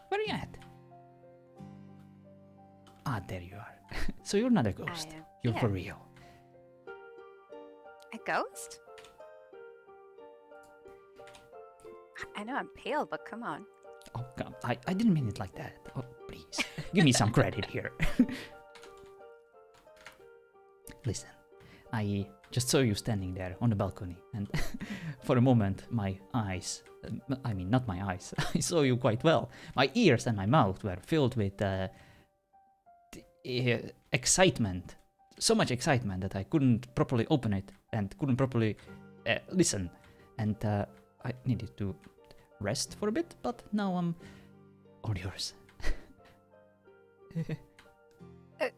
Where are you at? Ah, there you are. So you're not a ghost. You're yeah. for real. A ghost? I know I'm pale, but come on. Oh, God, I didn't mean it like that. Oh, please. Give me some credit here. Listen, I just saw you standing there on the balcony, and for a moment, my eyes, I mean, not my eyes, I saw you quite well. My ears and my mouth were filled with excitement. So much excitement that I couldn't properly open it and couldn't properly listen. And I needed to rest for a bit, but now I'm all yours.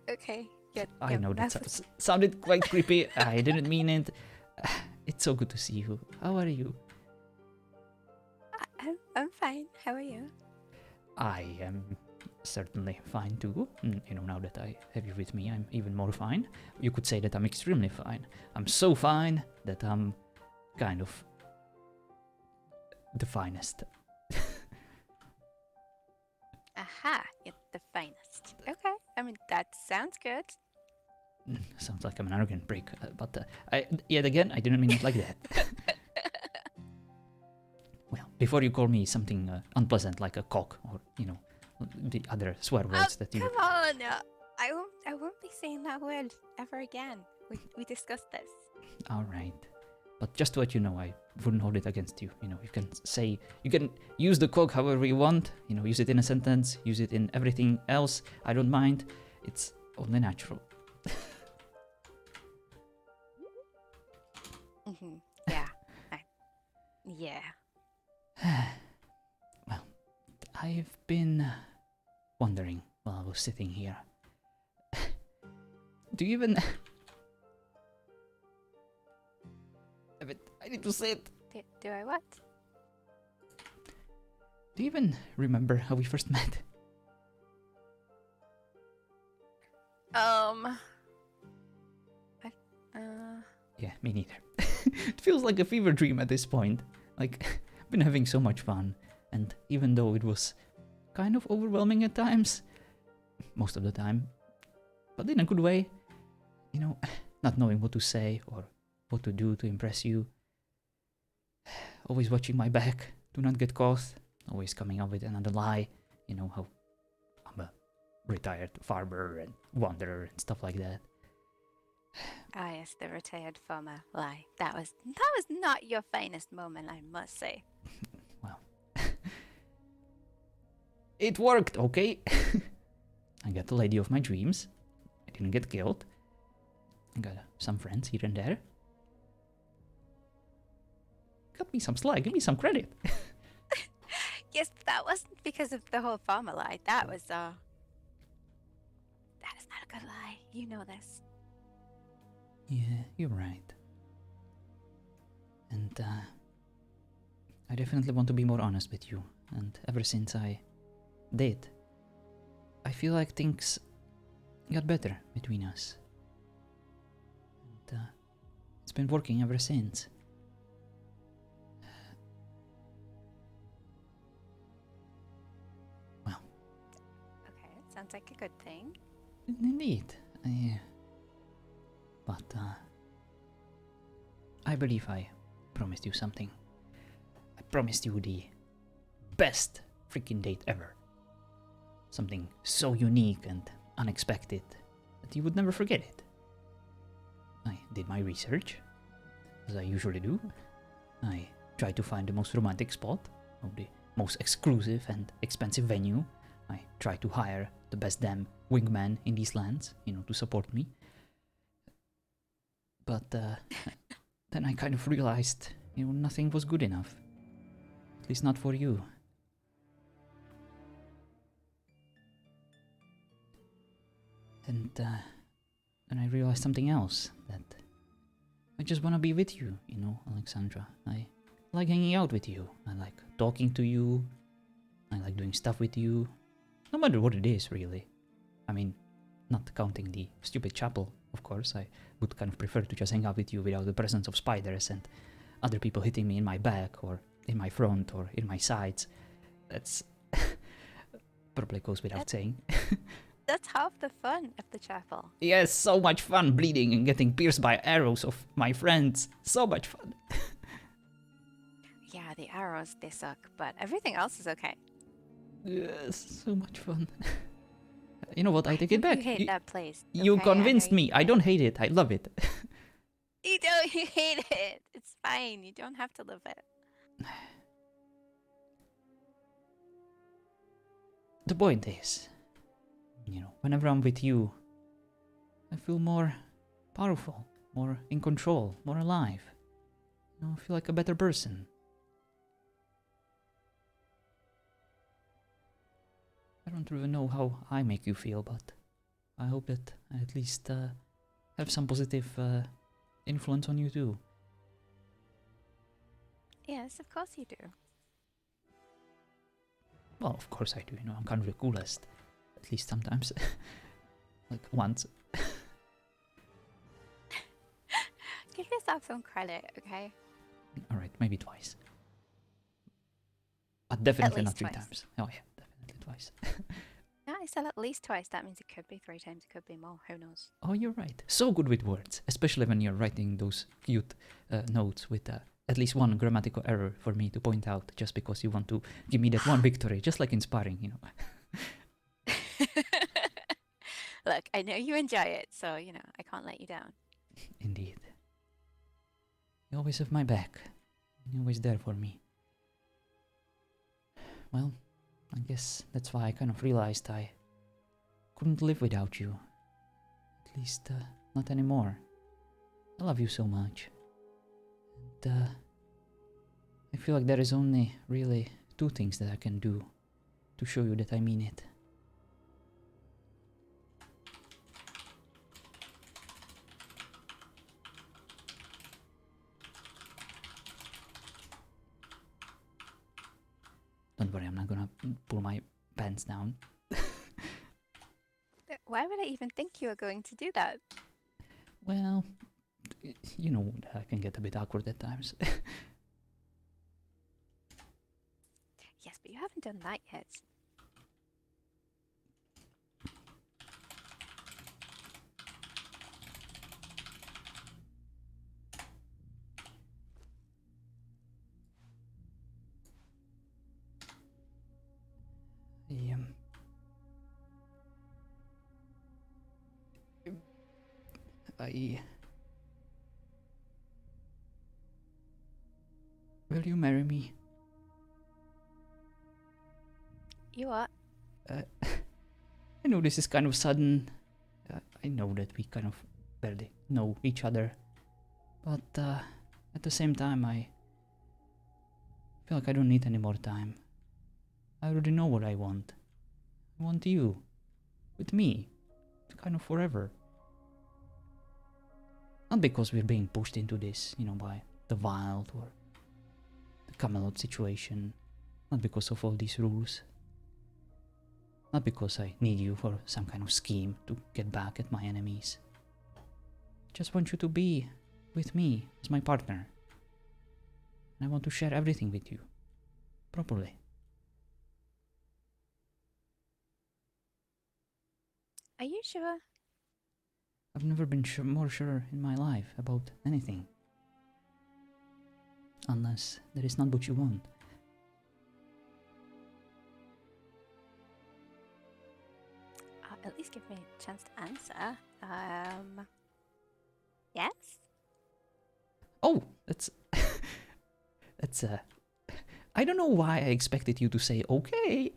Okay. Yeah, I know that sounded quite creepy. I didn't mean it. It's so good to see you. How are you? I'm fine. How are you? I am certainly fine too. You know, now that I have you with me, I'm even more fine. You could say that I'm extremely fine. I'm so fine that I'm kind of the finest. Aha, you're the finest. Okay, I mean, that sounds good. Sounds like I'm an arrogant prick, but yet again, I didn't mean it like that. Well, before you call me something unpleasant like a cock or, you know, the other swear words that you... Come on! I won't be saying that word ever again. We discussed this. Alright. But just to let you know, I wouldn't hold it against you. You know, you can use the cock however you want. You know, use it in a sentence, use it in everything else. I don't mind. It's only natural. Yeah. Yeah. Well, I've been wondering while I was sitting here. Do you even... I need to say it. Do I what? Do you even remember how we first met? Yeah, me neither. It feels like a fever dream at this point. Like, I've been having so much fun, and even though it was kind of overwhelming at times, most of the time, but in a good way, you know, not knowing what to say or what to do to impress you, always watching my back to not get caught, always coming up with another lie, you know, how I'm a retired farmer and wanderer and stuff like that. Ah, yes, the retired farmer lie. That was not your finest moment, I must say. Well, it worked, okay? I got the lady of my dreams. I didn't get killed. I got some friends here and there. Cut me some slack, give me some credit. Yes, that wasn't because of the whole farmer lie. That is not a good lie. You know this. Yeah, you're right. And I definitely want to be more honest with you. And ever since I did, I feel like things got better between us. And it's been working ever since. Well. Okay, sounds like a good thing. Indeed. But I believe I promised you something. I promised you the best freaking date ever. Something so unique and unexpected that you would never forget it. I did my research, as I usually do. I tried to find the most romantic spot, or the most exclusive and expensive venue. I tried to hire the best damn wingman in these lands, you know, to support me. But then I kind of realized, you know, nothing was good enough. At least not for you. And then I realized something else, that I just want to be with you, you know, Alexandra. I like hanging out with you. I like talking to you. I like doing stuff with you. No matter what it is, really. I mean, not counting the stupid chapel, of course. I would kind of prefer to just hang out with you without the presence of spiders and other people hitting me in my back or in my front or in my sides. That's Probably goes without saying. That's half the fun of the chapel. Yes, so much fun bleeding and getting pierced by arrows of my friends. So much fun. Yeah, the arrows, they suck, but everything else is okay. Yes, so much fun. You know what? I take it back. You hate that place. You okay? convinced me. I hate don't hate it. I love it. You don't. You hate it. It's fine. You don't have to live it. The point is, you know, whenever I'm with you, I feel more powerful, more in control, more alive. You know, I feel like a better person. I don't really know how I make you feel, but I hope that I at least have some positive influence on you too. Yes, of course you do. Well, of course I do, you know, I'm kind of the coolest. At least sometimes. Like once. Give yourself some credit, okay? Alright, maybe twice. But definitely not least 3 twice. times. Oh yeah, definitely twice. Yeah, I said at least twice. That means it could be 3 times. It could be more. Who knows? Oh, you're right. So good with words, especially when you're writing those cute notes with at least one grammatical error for me to point out, just because you want to give me that one victory, just like inspiring, you know. Look, I know you enjoy it, so, you know, I can't let you down. Indeed. You always have my back. You're always there for me. Well, I guess that's why I kind of realized I couldn't live without you. At least, not anymore. I love you so much. And, I feel like there is only really 2 things that I can do to show you that I mean it. Don't worry, I'm not gonna pull my pants down. Why would I even think you were going to do that? Well, you know, I can get a bit awkward at times. Yes, but you haven't done that yet. I... Will you marry me? You what? I know this is kind of sudden. I know that we kind of barely know each other. But at the same time, I feel like I don't need any more time. I already know what I want. I want you. With me. Kind of forever. Not because we're being pushed into this, you know, by the Wild or the Camelot situation. Not because of all these rules. Not because I need you for some kind of scheme to get back at my enemies. Just want you to be with me as my partner. And I want to share everything with you. Properly. Are you sure? I've never been more sure in my life about anything. Unless that is not what you want. At least give me a chance to answer. Yes? Oh, that's... that's I don't know why I expected you to say okay.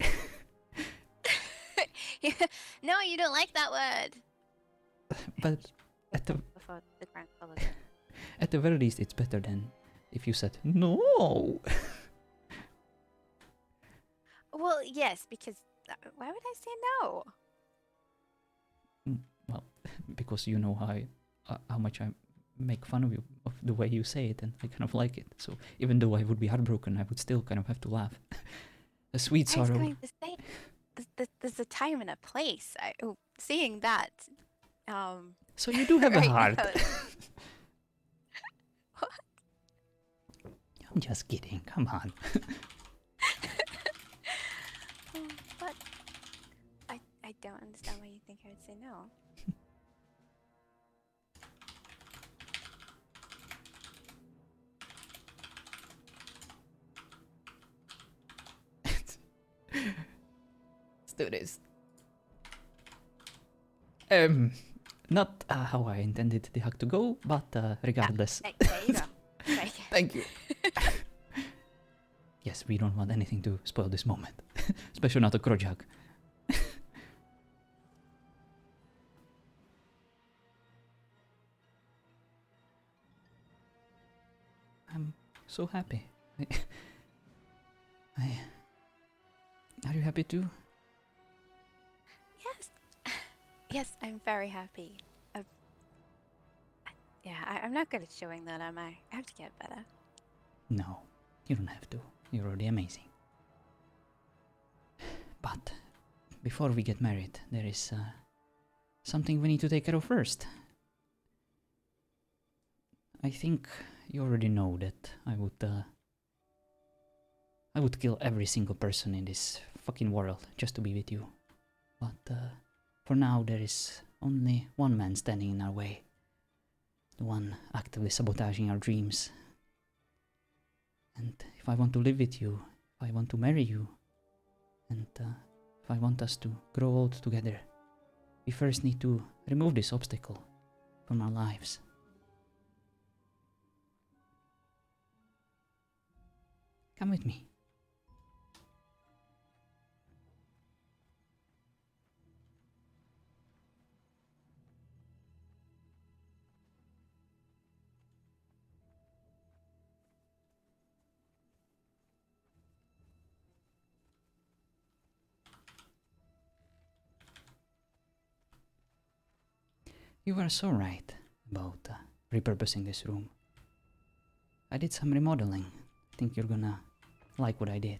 No, you don't like that word. But at the... Before the grand follows. At the very least, it's better than if you said no. Well, yes, because why would I say no? Well, because you know how much I make fun of you, of the way you say it, and I kind of like it. So even though I would be heartbroken, I would still kind of have to laugh. A sweet I was sorrow. going to say, there's a time and a place. Seeing that. So you do have right a heart. What? I'm just kidding. Come on. But I don't understand why you think I would say no. Let's do this. Not how I intended the hug to go, but regardless. There you go. Right. Thank you. Yes, we don't want anything to spoil this moment. Especially not a crotch hug. I'm so happy. Are you happy too? Yes. Yes, I'm very happy. Yeah, I'm not good at showing that, am I? I have to get better. No, you don't have to. You're already amazing. But before we get married, there is something we need to take care of first. I think you already know that I would kill every single person in this fucking world just to be with you. But for now, there is only one man standing in our way. The one actively sabotaging our dreams. And if I want to live with you, if I want to marry you, and if I want us to grow old together, we first need to remove this obstacle from our lives. Come with me. You were so right about repurposing this room. I did some remodeling. I think you're gonna like what I did.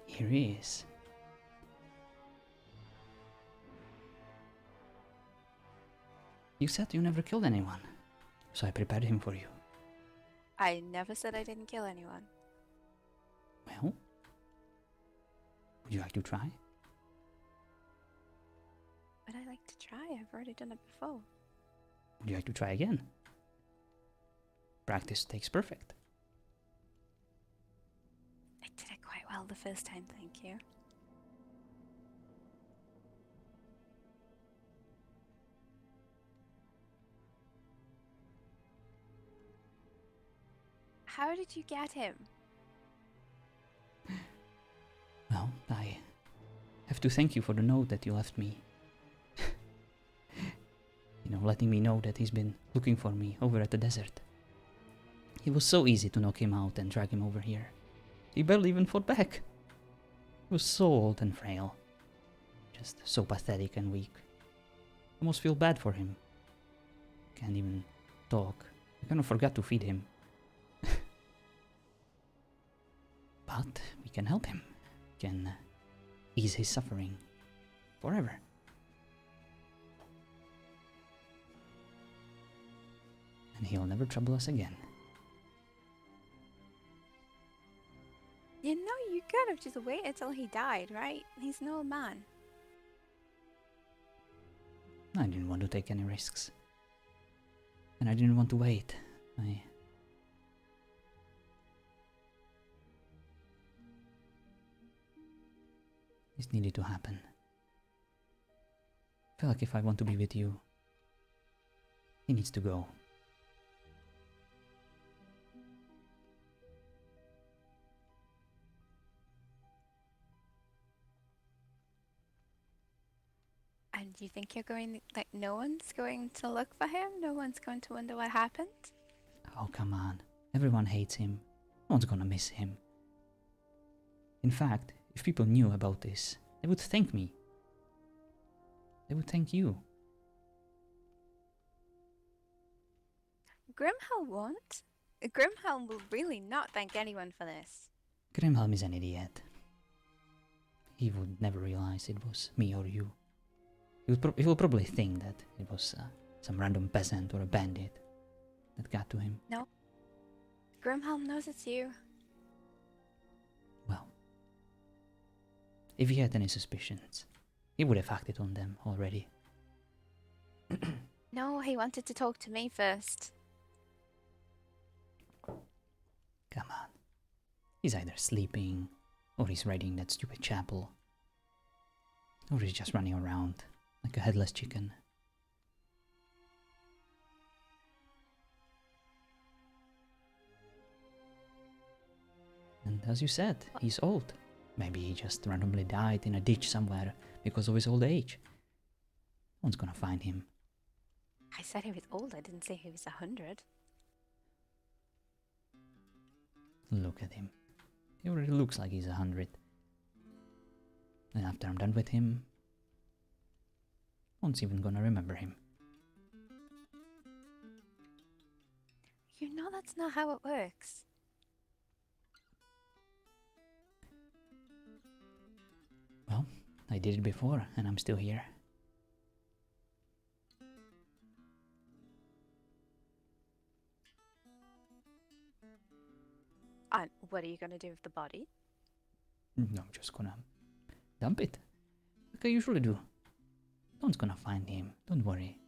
Here he is. You said you never killed anyone, so I prepared him for you. I never said I didn't kill anyone. Well, would you like to try? But I like to try. I've already done it before. Would you like to try again? Practice takes perfect. I did it quite well the first time, thank you. How did you get him? Well, I have to thank you for the note that you left me. You know, letting me know that he's been looking for me over at the desert. It was so easy to knock him out and drag him over here. He barely even fought back. He was so old and frail. Just so pathetic and weak. I almost feel bad for him. Can't even talk. I kind of forgot to feed him. But we can help him. We can ease his suffering. Forever. And he'll never trouble us again. You know, you could have just waited till he died, right? He's an old man. I didn't want to take any risks. And I didn't want to wait. This needed to happen. I feel like if I want to be with you, he needs to go. And you think you're going, like, no one's going to look for him? No one's going to wonder what happened? Oh, come on. Everyone hates him. No one's gonna miss him. In fact, if people knew about this, they would thank me. They would thank you. Grimhell won't. Grimhell will really not thank anyone for this. Grimhelm is an idiot. He would never realize it was me or you. he will probably think that it was some random peasant or a bandit that got to him. No. Grimhelm knows it's you. Well, if he had any suspicions, he would have acted on them already. No, he wanted to talk to me first. Come on. He's either sleeping, or he's raiding that stupid chapel, or he's just running around like a headless chicken. And as you said, he's old. Maybe he just randomly died in a ditch somewhere because of his old age. No one's gonna find him. I said he was old, I didn't say he was 100. Look at him. He already looks like he's 100. And after I'm done with him, no one's even gonna remember him. You know that's not how it works. Well, I did it before, and I'm still here. And what are you going to do with the body? No, I'm just gonna dump it, like I usually do. No one's gonna find him, don't worry.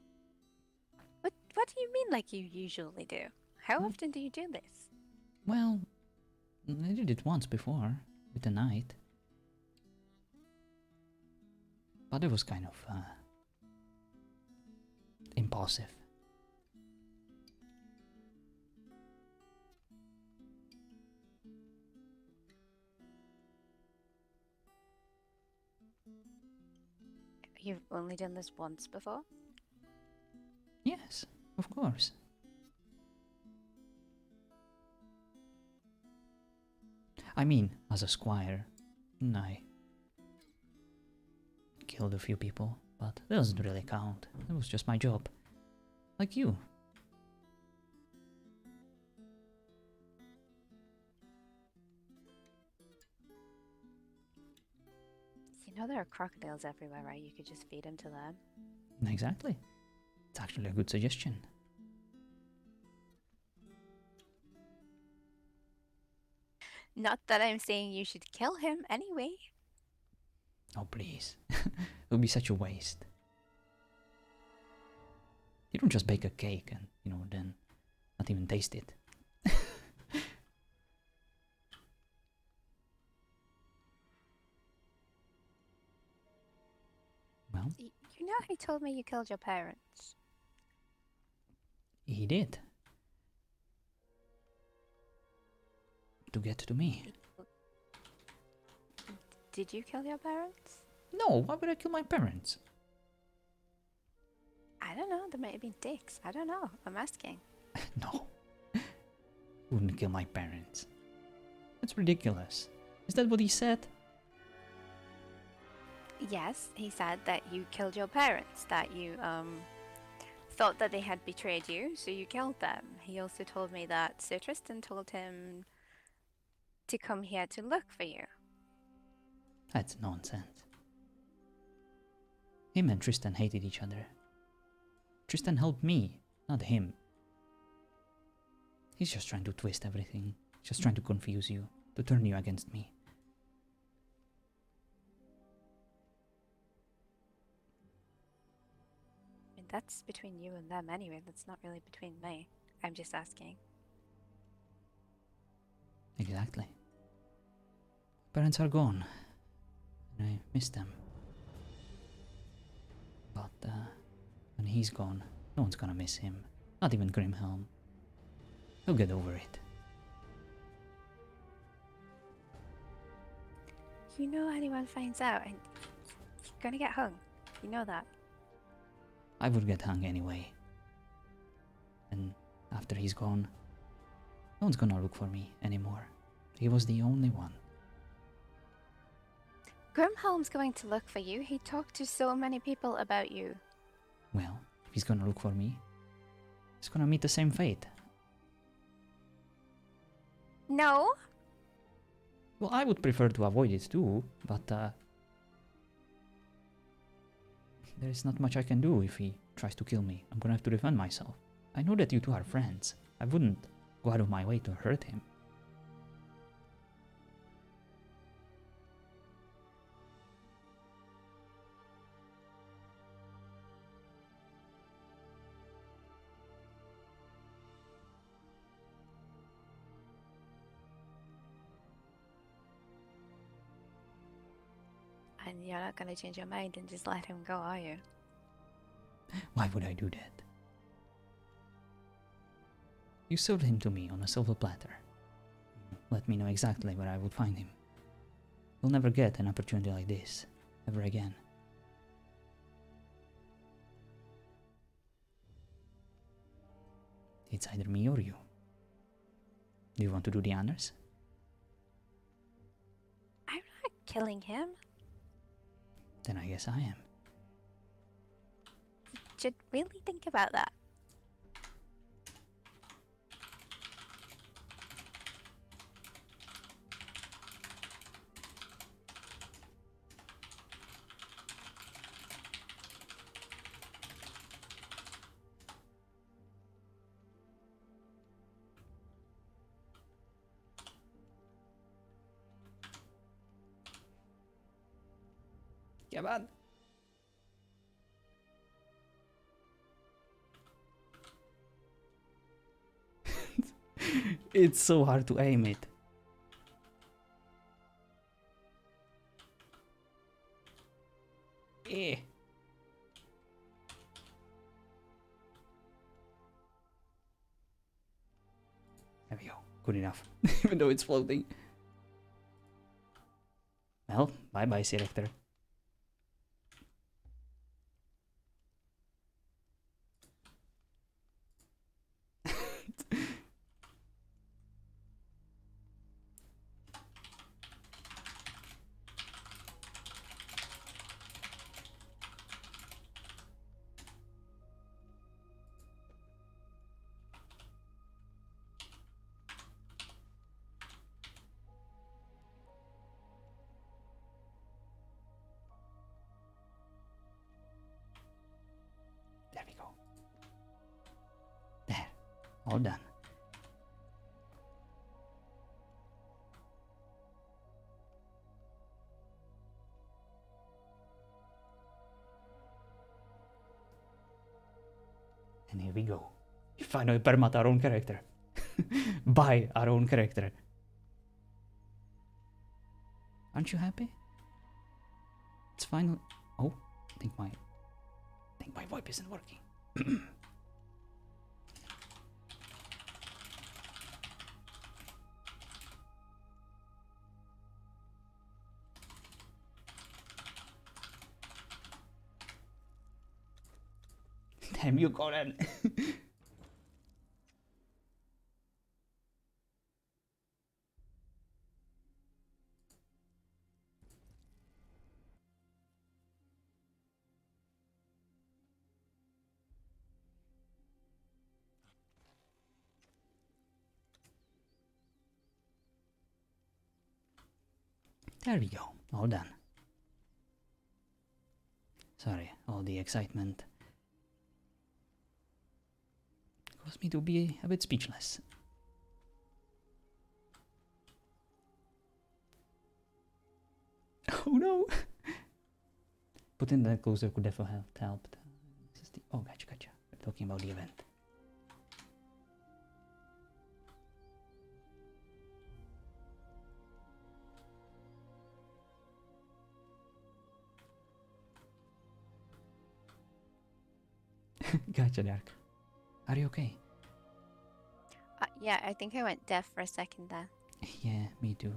What do you mean like you usually do? How often do you do this? Well, I did it once before, with a knight. But it was kind of impulsive. You've only done this once before? Yes, of course. I mean, as a squire, I killed a few people, but that doesn't really count. It was just my job. Like you. You know there are crocodiles everywhere, right? You could just feed them to them. Exactly. It's actually a good suggestion. Not that I'm saying you should kill him anyway. Oh, please. It would be such a waste. You don't just bake a cake and, then not even taste it. Well, You know he told me you killed your parents. he did. To get to me. Did you kill your parents? No, why would I kill my parents? I don't know. They might have been dicks. I don't know. I'm asking. No. Wouldn't kill my parents. That's ridiculous. Is that what he said? Yes, he said that you killed your parents. That you thought that they had betrayed you, so you killed them. He also told me that Sir Tristan told him to come here to look for you. That's nonsense. Him and Tristan hated each other. Tristan helped me, not him. He's just trying to twist everything, just trying to confuse you, to turn you against me. I mean, that's between you and them anyway. That's not really between me. I'm just asking. Exactly. Parents are gone, and I miss them. But when he's gone, no one's gonna miss him. Not even Grimhelm. He'll get over it. You know, anyone finds out, and you're gonna get hung. You know that. I would get hung anyway. And after he's gone, no one's gonna look for me anymore. He was the only one. Grimhelm's going to look for you. He talked to so many people about you. Well, if he's gonna look for me, he's gonna meet the same fate. No? Well, I would prefer to avoid it too, but There is not much I can do if he tries to kill me. I'm gonna have to defend myself. I know that you two are friends. I wouldn't go out of my way to hurt him. And you're not gonna change your mind and just let him go, are you? Why would I do that? You served him to me on a silver platter. Let me know exactly where I would find him. You'll never get an opportunity like this, ever again. It's either me or you. Do you want to do the honors? I'm not killing him. Then I guess I am. Should really think about that. Yeah, man. It's so hard to aim it. Eh. There we go. Good enough. Even though it's floating. Well, bye-bye, selector. There we go. There. All done. And here we go. We finally permat our own character. By our own character. Aren't you happy? It's finally... Oh, I think my VoIP isn't working. Damn you, Conan. There we go. All done. Sorry, all the excitement caused me to be a bit speechless. Oh no! Putting that closer could definitely have helped. This is the... Oh, gotcha. We're talking about the event. Gotcha, Dark. Are you okay? Yeah, I think I went deaf for a second there. Yeah, me too.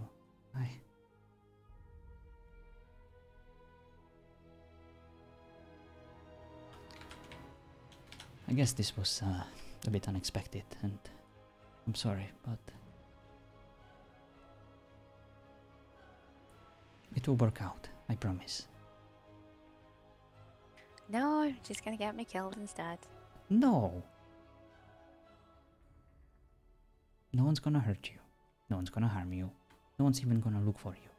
I guess this was a bit unexpected, and I'm sorry, but it will work out, I promise. No, you're just gonna get me killed instead. No! No one's gonna hurt you. No one's gonna harm you. No one's even gonna look for you.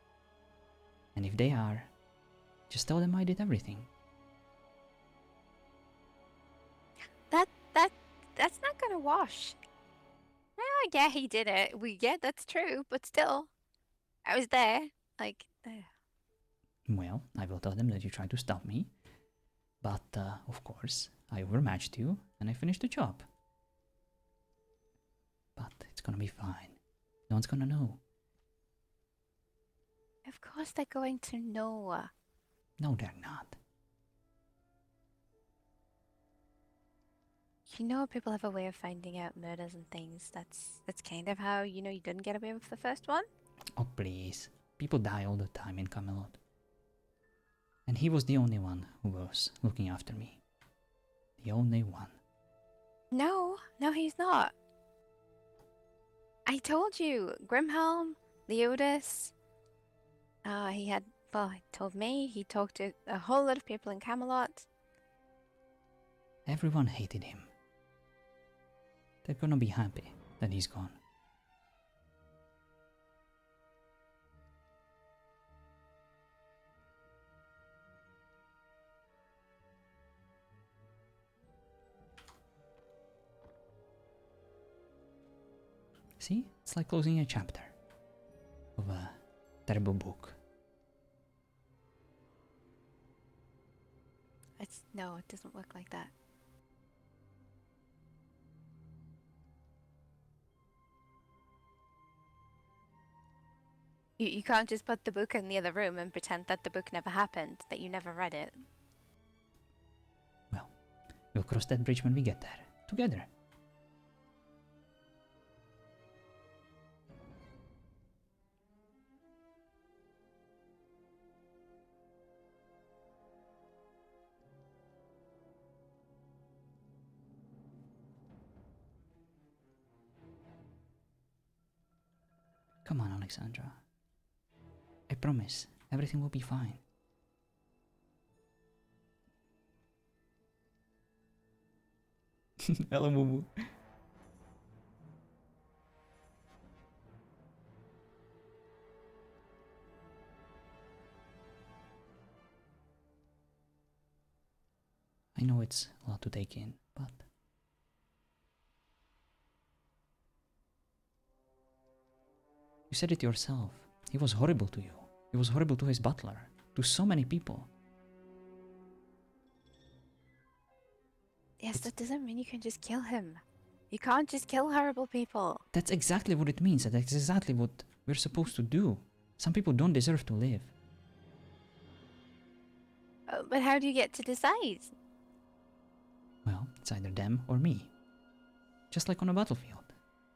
And if they are, just tell them I did everything. wash. Yeah, he did it. Yeah, that's true, but still, I was there. Like, Well, I will tell them that you tried to stop me. But, of course, I overmatched you and I finished the job. But it's gonna be fine. No one's gonna know. of course they're going to know. No, they're not. You know, people have a way of finding out murders and things. That's kind of how you know you didn't get away with the first one. Oh, please. People die all the time in Camelot. And he was the only one who was looking after me. The only one. No, he's not. I told you, Grimhelm, Leotis. He had. Well, he told me. He talked to a whole lot of people in Camelot. Everyone hated him. They're gonna be happy that he's gone. See? It's like closing a chapter of a terrible book. No, it doesn't work like that. You can't just put the book in the other room and pretend that the book never happened, that you never read it. Well, we'll cross that bridge when we get there. Together. Come on, Alexandra. I promise, everything will be fine. Hello, Mumu. I know it's a lot to take in, but... You said it yourself. He was horrible to you. He was horrible to his butler. To so many people. Yes, that doesn't mean you can just kill him. You can't just kill horrible people. That's exactly what it means. That's exactly what we're supposed to do. Some people don't deserve to live. But how do you get to decide? Well, it's either them or me. Just like on a battlefield.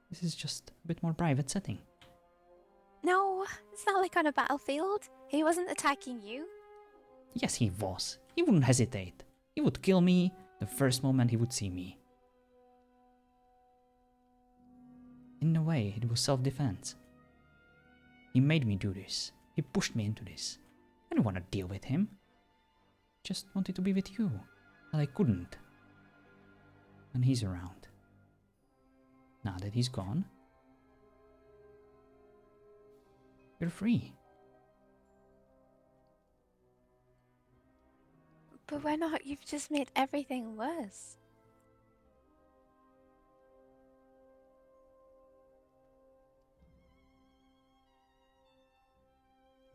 This is just a bit more private setting. No, it's not like on a battlefield. He wasn't attacking you. Yes, he was. He wouldn't hesitate. He would kill me the first moment he would see me. In a way, it was self-defense. He made me do this. He pushed me into this. I don't want to deal with him. Just wanted to be with you. But I couldn't. And he's around. Now that he's gone, you're free. But why not? You've just made everything worse.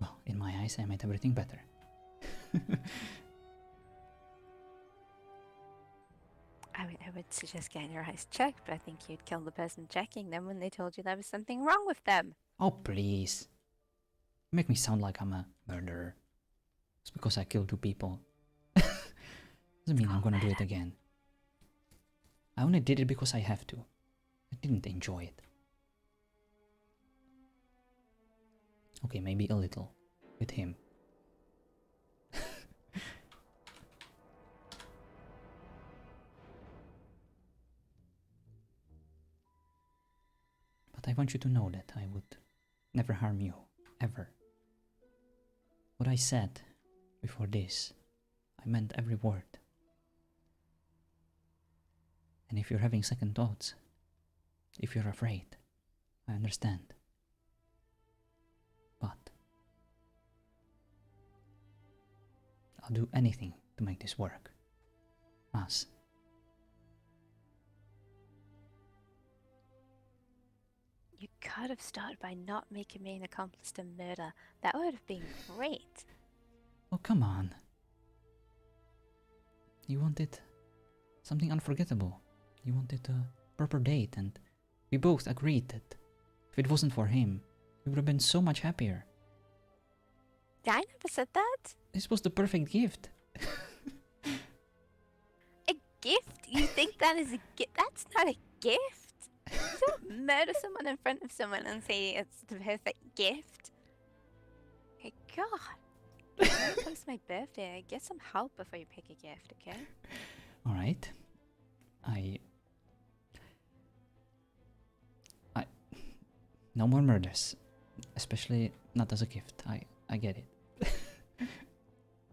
Well, in my eyes, I made everything better. I would suggest getting your eyes checked, but I think you'd kill the person checking them when they told you there was something wrong with them. Oh, please. You make me sound like I'm a murderer. It's because I killed 2 people. Doesn't mean I'm gonna do it again. I only did it because I have to. I didn't enjoy it. Okay, maybe a little. With him. But I want you to know that I would never harm you. Ever. What I said before this, I meant every word. And if you're having second thoughts, if you're afraid, I understand. But I'll do anything to make this work. Us. You could have started by not making me an accomplice to murder. That would have been great. Oh, come on. You wanted something unforgettable. You wanted a proper date, and we both agreed that if it wasn't for him, we would have been so much happier. I never said that. This was the perfect gift. A gift? You think that is a gift? That's not a gift. You don't murder someone in front of someone and say it's the perfect gift. Hey, God. When it comes to my birthday, get some help before you pick a gift, okay? Alright. No more murders. Especially not as a gift. I get it.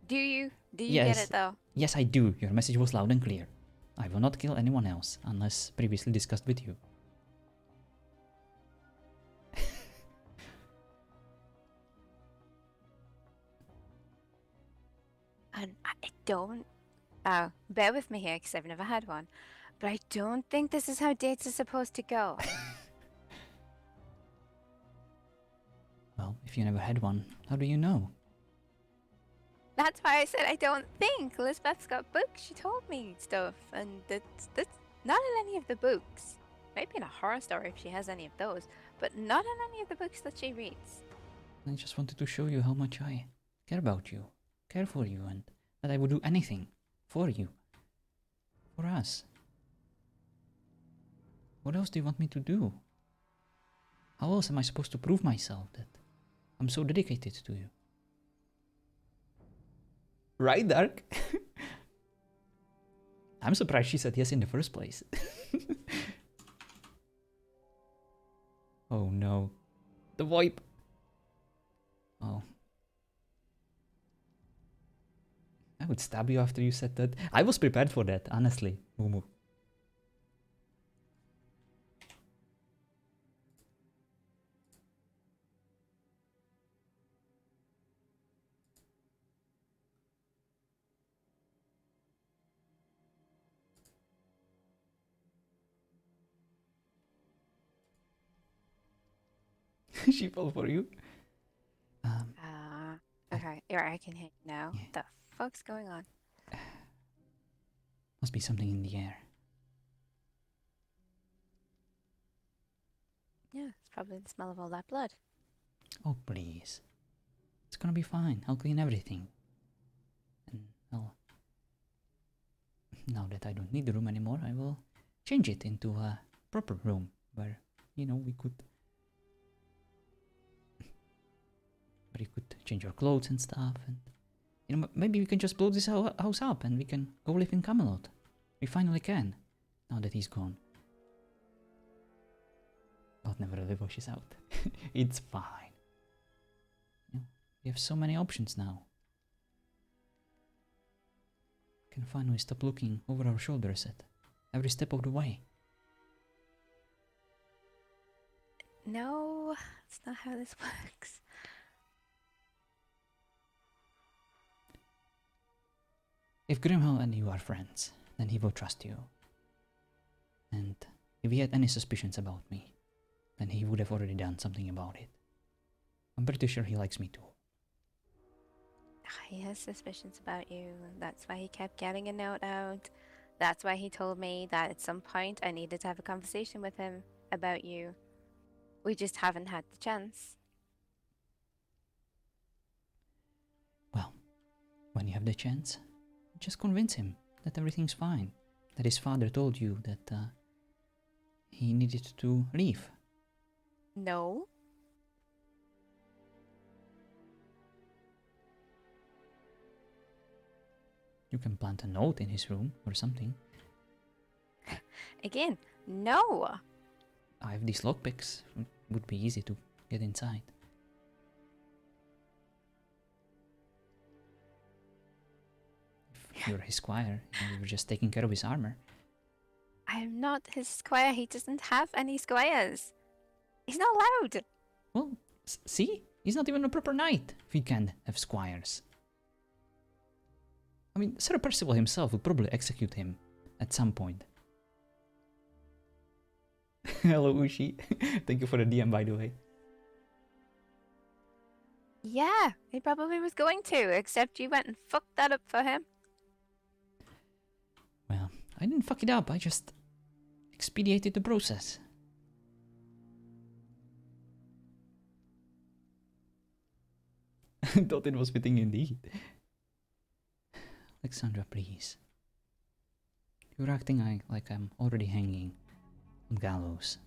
Do you? Do you Yes. get it though? Yes, I do. Your message was loud and clear. I will not kill anyone else, unless previously discussed with you. And I don't. Bear with me here because I've never had one. But I don't think this is how dates are supposed to go. Well, if you never had one, how do you know? That's why I said I don't think. Elizabeth's got books. She told me stuff, and that's not in any of the books. Maybe in a horror story if she has any of those, but not in any of the books that she reads. I just wanted to show you how much I care about you, care for you, and that I would do anything for you. For us. What else do you want me to do? How else am I supposed to prove myself that I'm so dedicated to you? Right, Dark? I'm surprised she said yes in the first place. Oh no. The VoIP. Oh. I would stab you after you said that. I was prepared for that, honestly. Mumu. She fell for you. Okay, yeah, I can hear you now. Yeah. What the fuck's going on? Must be something in the air. Yeah, it's probably the smell of all that blood. Oh, please. It's gonna be fine. I'll clean everything. And I'll... Now that I don't need the room anymore, I will change it into a proper room where, you know, we could... Where you could change your clothes and stuff, and... You know, maybe we can just blow this house up and we can go live in Camelot. We finally can, now that he's gone. God never really washes out. It's fine. You know, we have so many options now. We can finally stop looking over our shoulders at every step of the way. No, that's not how this works. If Grimhild and you are friends, then he will trust you. And if he had any suspicions about me, then he would have already done something about it. I'm pretty sure he likes me too. He has suspicions about you. That's why he kept getting a note out. That's why he told me that at some point I needed to have a conversation with him about you. We just haven't had the chance. Well, when you have the chance, just convince him that everything's fine. That his father told you that he needed to leave. No. You can plant a note in his room or something. Again, no. I have these lockpicks. It would be easy to get inside. If you're his squire, you were just taking care of his armor. I am not his squire. He doesn't have any squires. He's not allowed. Well, see? He's not even a proper knight if he can't have squires. I mean, Sir Percival himself would probably execute him at some point. Hello, Ushi. Thank you for the DM, by the way. Yeah, he probably was going to, except you went and fucked that up for him. Well, I didn't fuck it up. I just expedited the process. Thought it was fitting indeed. Alexandra, please. You're acting like I'm already hanging on gallows.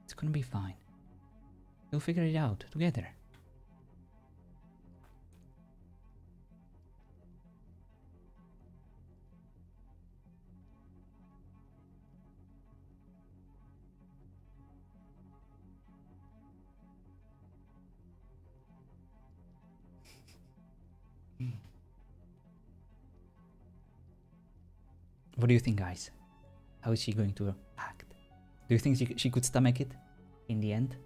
It's gonna be fine. We'll figure it out together. What do you think, guys? How is she going to act? Do you think she could stomach it in the end?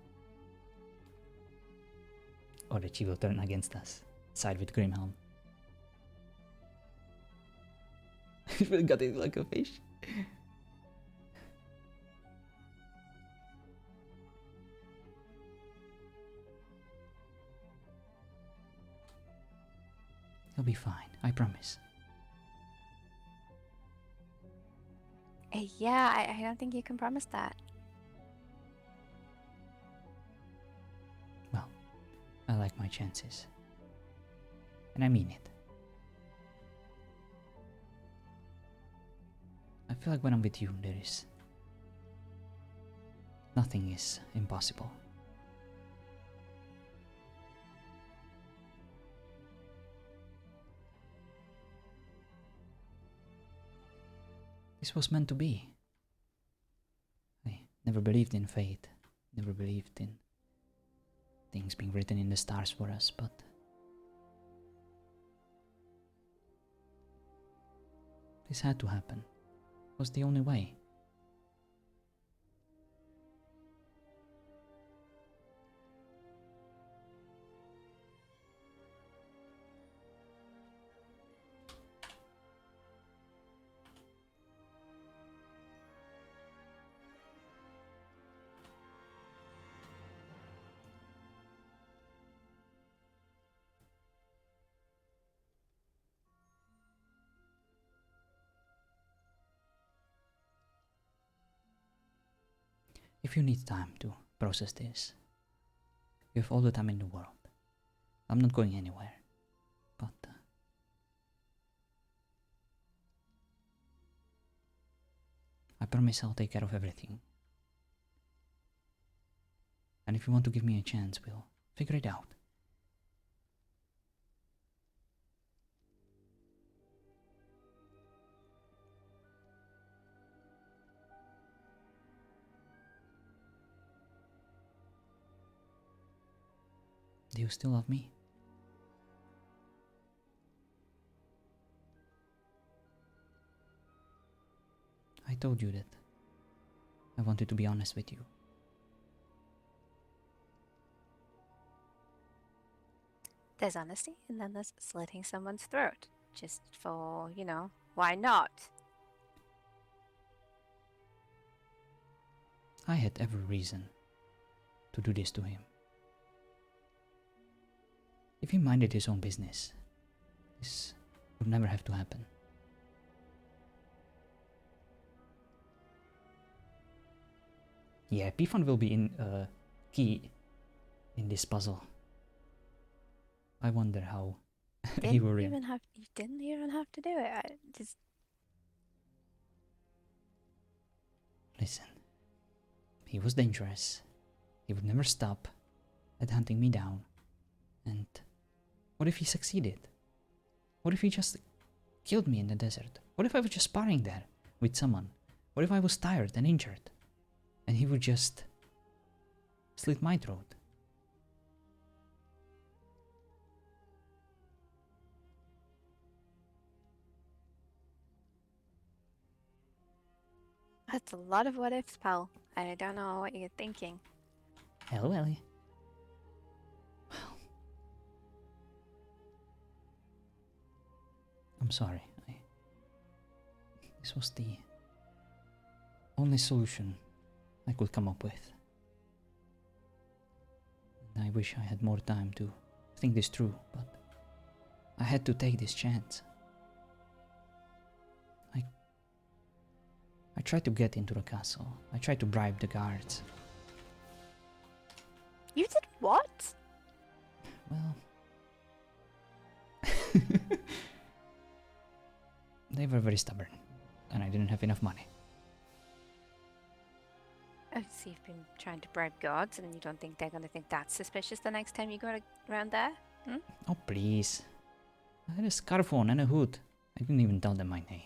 Or that she will turn against us, side with Grimhelm? She got it like a fish. He'll be fine, I promise. Yeah, I don't think you can promise that. Well, I like my chances. And I mean it. I feel like when I'm with you, nothing is impossible. This was meant to be. I never believed in fate, never believed in things being written in the stars for us, but this had to happen. It was the only way. If you need time to process this, you have all the time in the world. I'm not going anywhere, but I promise I'll take care of everything. And if you want to give me a chance, we'll figure it out. Do you still love me? I told you that I wanted to be honest with you. There's honesty, and then there's slitting someone's throat. Just for, why not? I had every reason to do this to him. If he minded his own business, this would never have to happen. Yeah, Pifon will be key in this puzzle. I wonder how he will react. You didn't even have to do it. Listen, he was dangerous. He would never stop at hunting me down. And what if he succeeded? What if he just killed me in the desert? What if I was just sparring there with someone? What if I was tired and injured? And he would just slit my throat? That's a lot of what ifs, pal. I don't know what you're thinking. Hello, Ellie. Well, I'm sorry. This was the only solution I could come up with. And I wish I had more time to think this through, but I had to take this chance. I tried to get into the castle. I tried to bribe the guards. You did what? Well... they were very stubborn, and I didn't have enough money. Oh, so you've been trying to bribe guards and you don't think they're going to think that's suspicious the next time you go around there? Hmm? Oh, please. I had a scarf on and a hood. I didn't even tell them my name.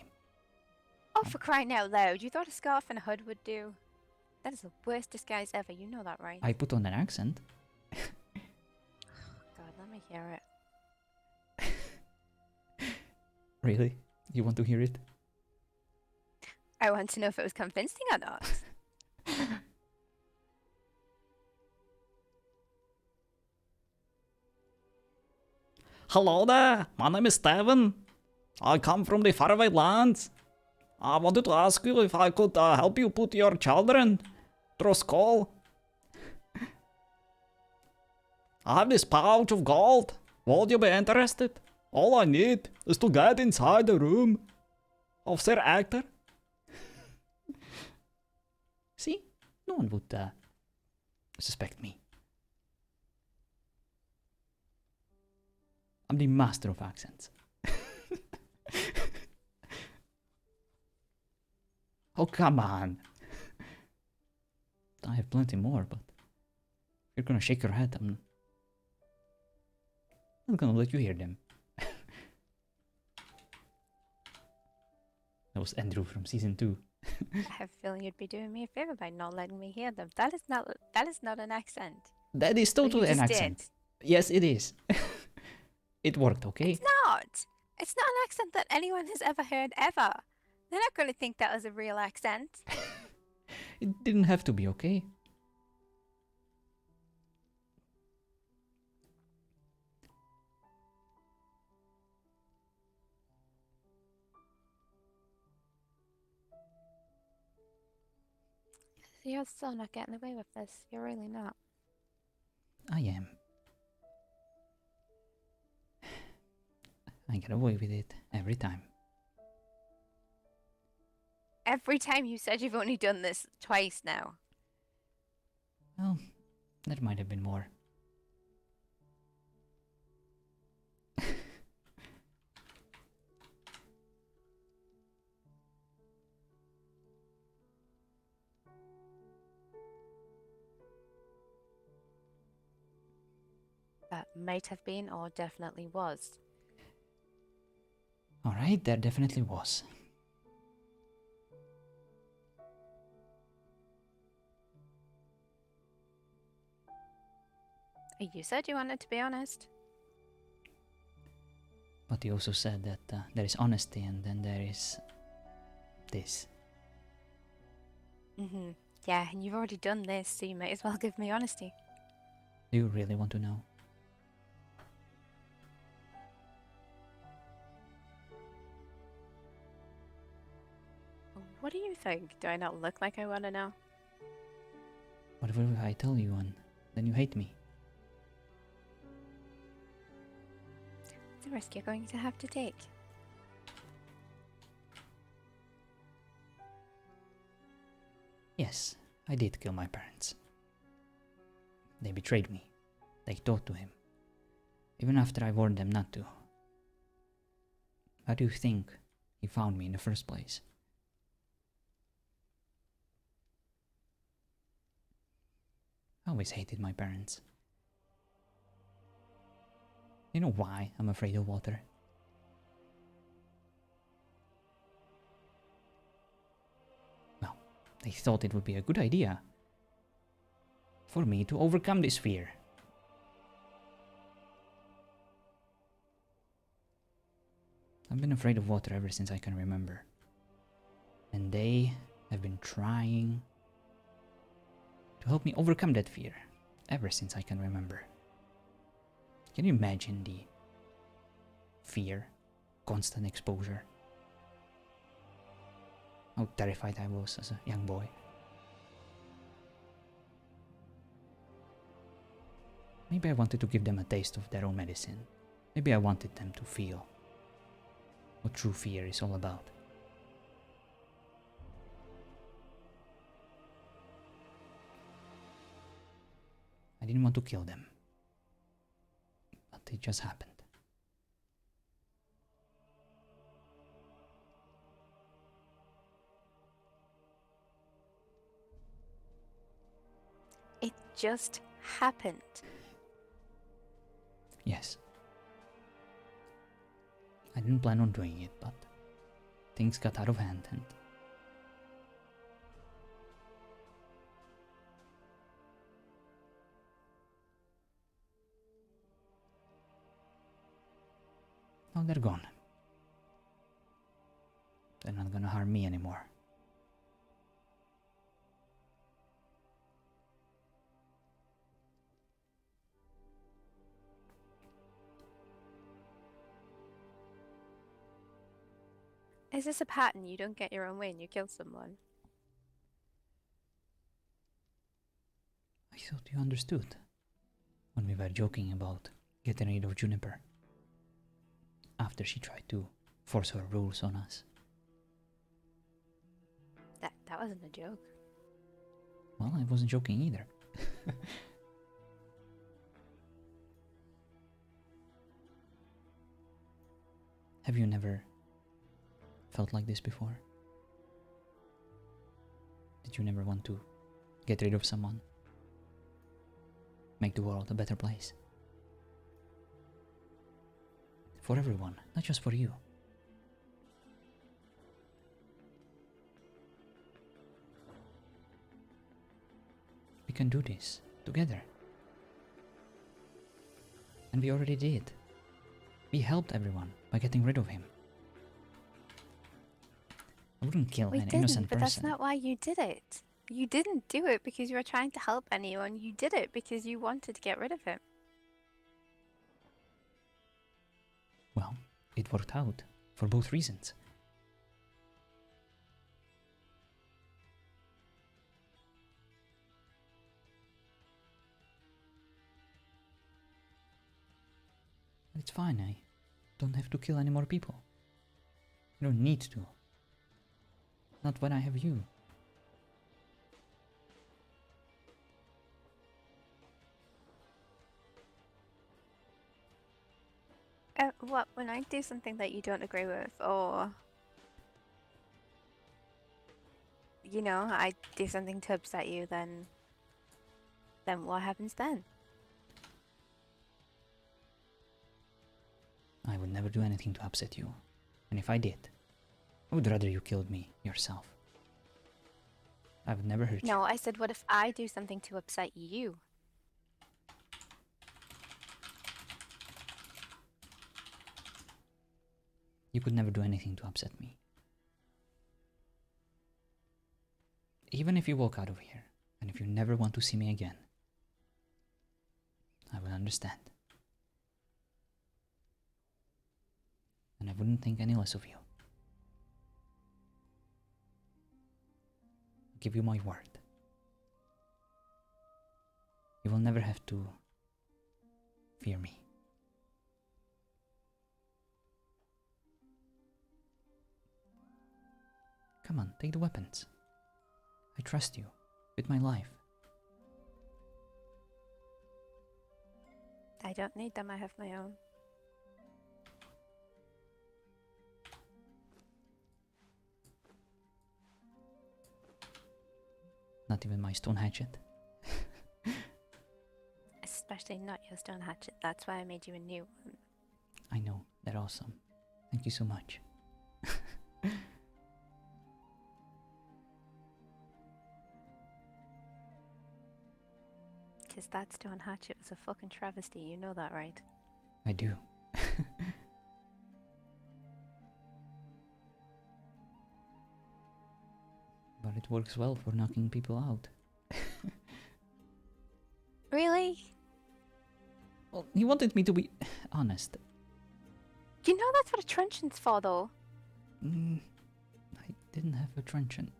Oh, for crying out loud, you thought a scarf and a hood would do? That is the worst disguise ever, you know that, right? I put on an accent. God, let me hear it. Really? You want to hear it? I want to know if it was convincing or not. Hello there, my name is Steven. I come from the faraway lands. I wanted to ask you if I could help you put your children through school. I have this pouch of gold. Would you be interested? All I need is to get inside the room of Sir Actor. See? No one would suspect me. I'm the master of accents. Oh, come on. I have plenty more, but you're gonna shake your head. I'm not gonna let you hear them. That was Andrew from season 2. I have a feeling you'd be doing me a favor by not letting me hear them. That is not an accent. That is totally an accent. Did. Yes, it is. It worked, okay? It's not. It's not an accent that anyone has ever heard ever. They're not going to think that was a real accent. It didn't have to be, okay? You're still not getting away with this. You're really not. I am. I get away with it every time. Every time you said you've only done this twice now. Well, there might have been more. That might have been or definitely was. Alright, there definitely was. You said you wanted to be honest. But you also said that there is honesty and then there is this. Yeah, and you've already done this, so you might as well give me honesty. Do you really want to know? What do you think? Do I not look like I want to know? Whatever I tell you and then you hate me. It's a risk you're going to have to take. Yes, I did kill my parents. They betrayed me. They talked to him. Even after I warned them not to. How do you think he found me in the first place? I always hated my parents. You know why I'm afraid of water? Well, they thought it would be a good idea for me to overcome this fear. I've been afraid of water ever since I can remember. And they have been trying to help me overcome that fear ever since I can remember. Can you imagine the fear, constant exposure? how terrified I was as a young boy. Maybe I wanted to give them a taste of their own medicine. Maybe I wanted them to feel what true fear is all about. I didn't want to kill them, but it just happened. It just happened. Yes. I didn't plan on doing it, but things got out of hand and now they're gone. They're not gonna harm me anymore. Is this a pattern? You don't get your own way and you kill someone? I thought you understood when we were joking about getting rid of Juniper after she tried to force her rules on us. That wasn't a joke. Well, I wasn't joking either. Have you never felt like this before? Did you never want to get rid of someone? Make the world a better place? For everyone, not just for you. We can do this together. And we already did. We helped everyone by getting rid of him. I wouldn't kill We an didn't, innocent but person. that's not why you did it. You didn't do it because you were trying to help anyone. You did it because you wanted to get rid of him. Well, it worked out for both reasons. It's fine, I don't have to kill any more people. I don't need to. Not when I have you. What, when I do something that you don't agree with, or, you know, I do something to upset you, then what happens then? I would never do anything to upset you. And if I did, I would rather you killed me yourself. I would never hurt you. No, I said, what if I do something to upset you? You could never do anything to upset me. Even if you walk out of here, and if you never want to see me again, I will understand. And I wouldn't think any less of you. I give you my word. You will never have to fear me. Come on, take the weapons. I trust you with my life. I don't need them, I have my own. Not even my stone hatchet. Especially not your stone hatchet. That's why I made you a new one. I know, they're awesome. Thank you so much. Because that stone hatchet was a fucking travesty, you know that, right? I do. But it works well for knocking people out. Really? Well, he wanted me to be honest. You know that's what a truncheon's for, though. Mm, didn't have a truncheon.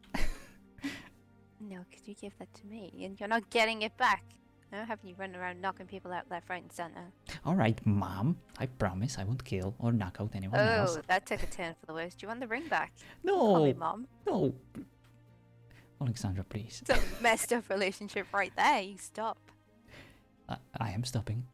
No, because you gave that to me, and you're not getting it back. I'm not having you running around knocking people out left, right, and center. Alright, Mom. I promise I won't kill or knock out anyone else. Oh, that took a turn for the worse. Do you want the ring back? No! Call me Mom. No! Alexandra, please. It's a messed up relationship right there. You stop. I am stopping.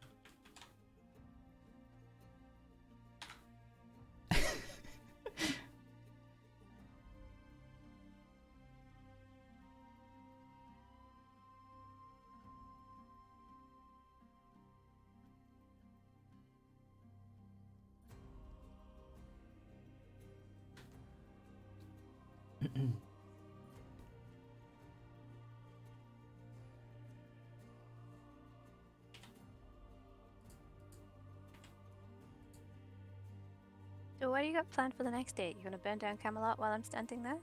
So what do you got planned for the next date? You gonna burn down Camelot while I'm standing there?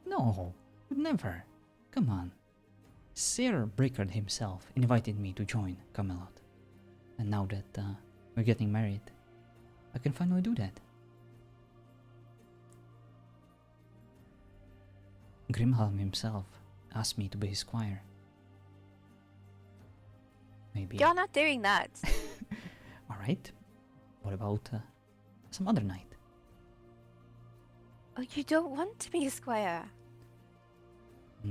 No, would never. Come on. Sir Brickard himself invited me to join Camelot. And now that we're getting married, I can finally do that. Grimhelm himself asked me to be his squire. Maybe. You're not doing that. Alright. What about some other night? Oh, you don't want to be a squire.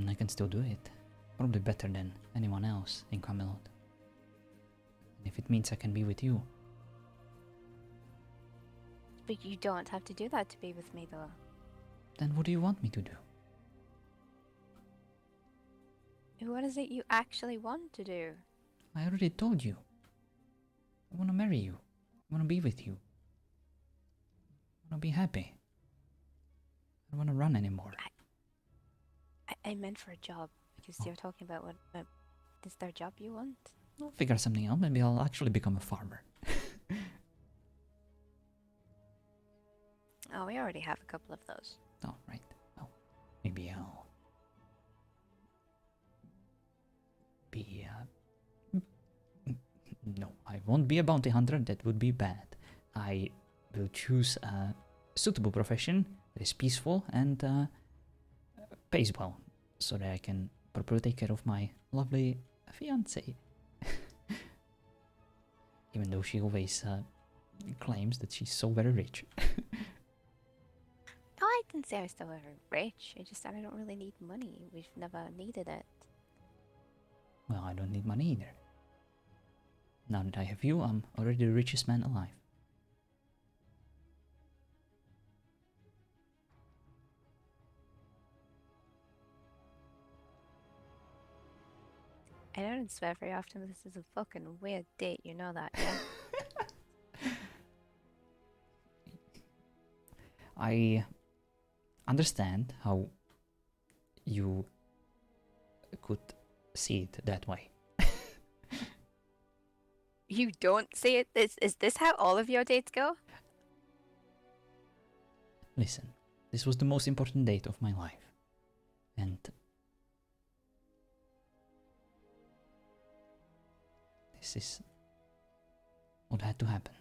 I can still do it. Probably better than anyone else in Camelot. And if it means I can be with you. But you don't have to do that to be with me, though. Then what do you want me to do? What is it you actually want to do? I already told you. I want to marry you. I want to be with you. I want to be happy. I don't want to run anymore. I meant for a job, because you're talking about what is there a job you want? I'll figure something out. Maybe I'll actually become a farmer. Oh, we already have a couple of those. Oh, right. Oh, maybe I'll be, no, I won't be a bounty hunter. That would be bad. I will choose a suitable profession that is peaceful and pays well, so that I can properly take care of my lovely fiancée. Even though she always claims that she's so very rich. No, I didn't say I was still very rich. I just said I don't really need money. We've never needed it. Well, I don't need money either. Now that I have you, I'm already the richest man alive. I don't swear very often, but this is a fucking weird date. You know that, yeah? I understand how you could see it that way. You don't see it? Is this how all of your dates go? Listen, this was the most important date of my life. And this is what had to happen.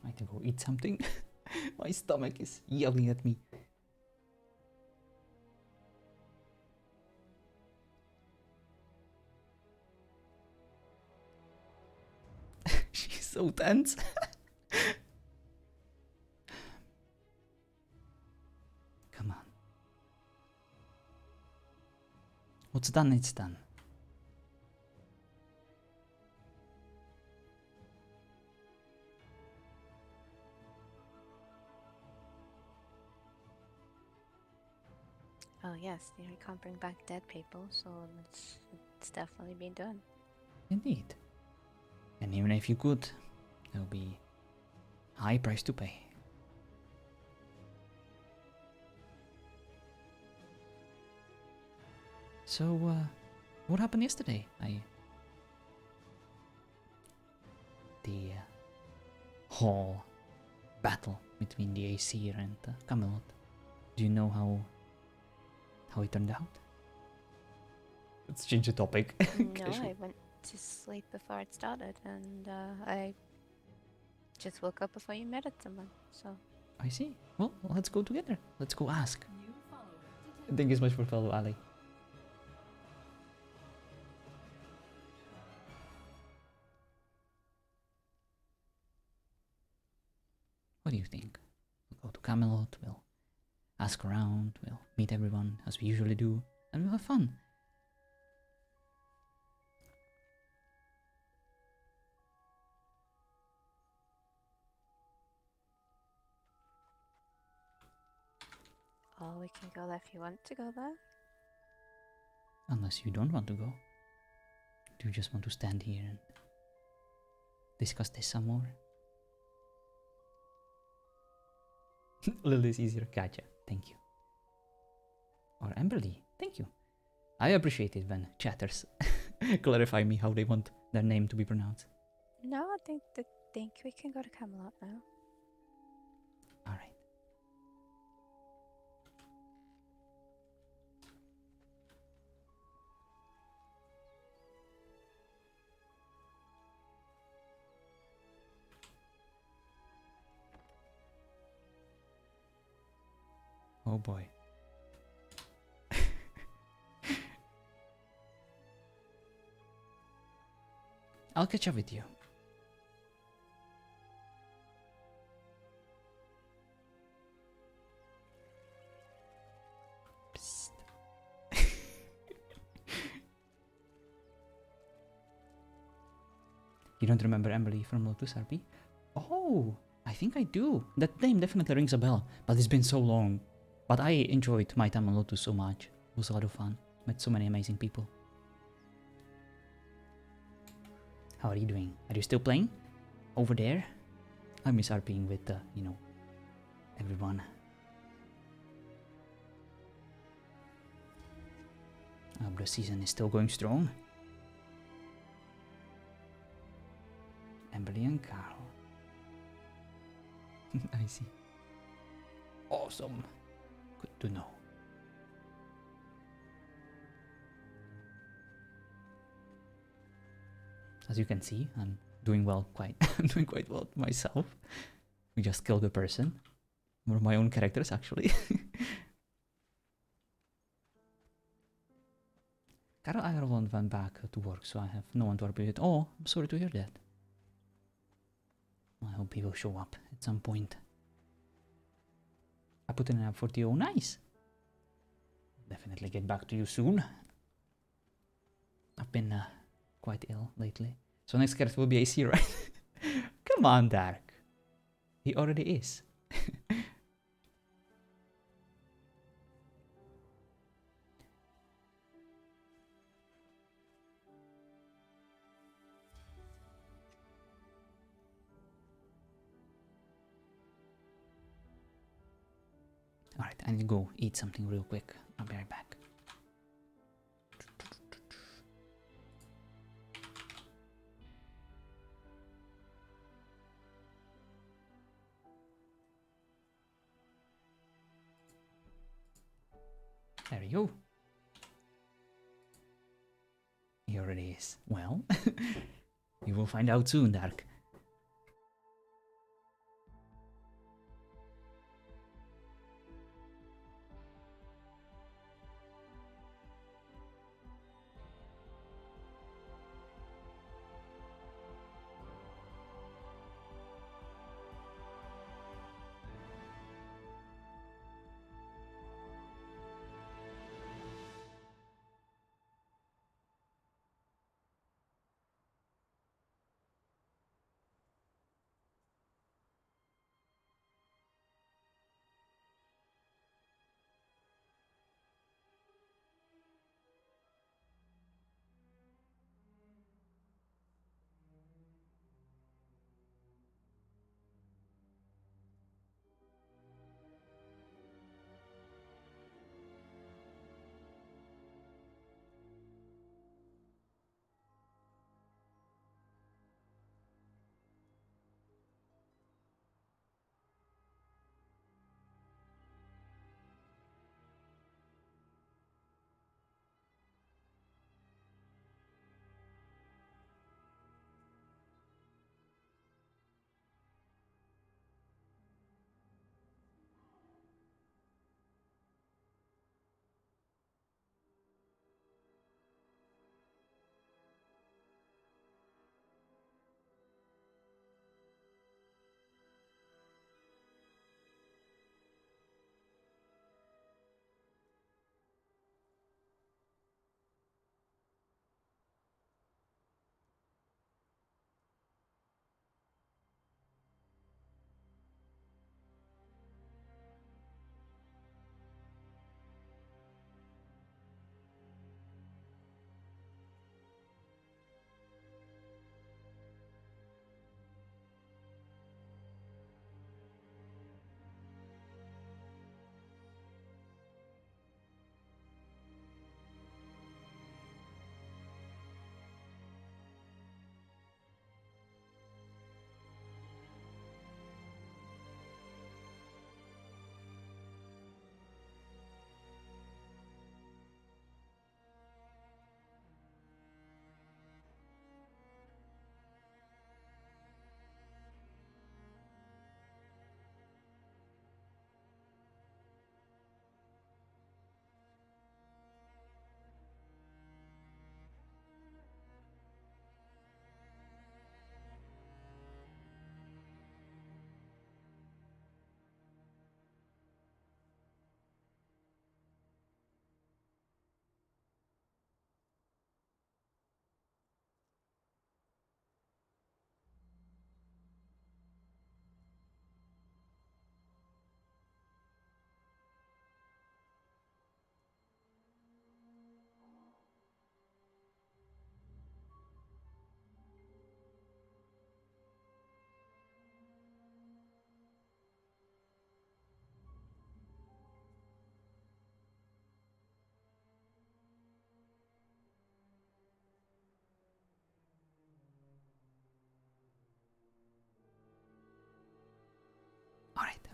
I need to go eat something. My stomach is yelling at me. She's so tense. Come on. What's done, it's done. Oh yes, you can't bring back dead people, so it's definitely been done. Indeed. And even if you could, there'll be a high price to pay. So, What happened yesterday? The whole battle between the Aesir and Camelot. Do you know how it turned out? Let's change the topic. No, I went to sleep before it started, and I just woke up before you met someone. So I see. Well, let's go together. Let's go ask. Thank you so much for follow, Ali. What do you think? We'll go to Camelot, we'll ask around, we'll meet everyone as we usually do, and we'll have fun. we can go there if you want to go there. Unless you don't want to go. Do you just want to stand here and discuss this some more? Lily's easier. Gotcha. Thank you. Or Amberly. Thank you. I appreciate it when chatters clarify me how they want their name to be pronounced. No, I think we can go to Camelot now. All right. Oh boy. I'll catch up with you. Psst. You don't remember Emily from Lotus RP? Oh, I think I do. That name definitely rings a bell, but it's been so long. But I enjoyed my time on Lotus so much. It was a lot of fun. Met so many amazing people. How are you doing? Are you still playing? Over there? I miss RPing with, everyone. I hope the season is still going strong. Emily and Carl. I see. Awesome. Good to know. As you can see, I'm doing well I'm doing quite well myself. We just killed a person. One of my own characters actually. Carol Ireland went back to work, so I have no one to RP with. Oh, I'm sorry to hear that. I hope he will show up at some point. I put in an app for ToO. Nice! Definitely get back to you soon. I've been quite ill lately. So next character will be AC, right? Come on, Dark. He already is. Alright, I need to go eat something real quick. I'll be right back. There we go. He already is. Well, you will find out soon, Dark.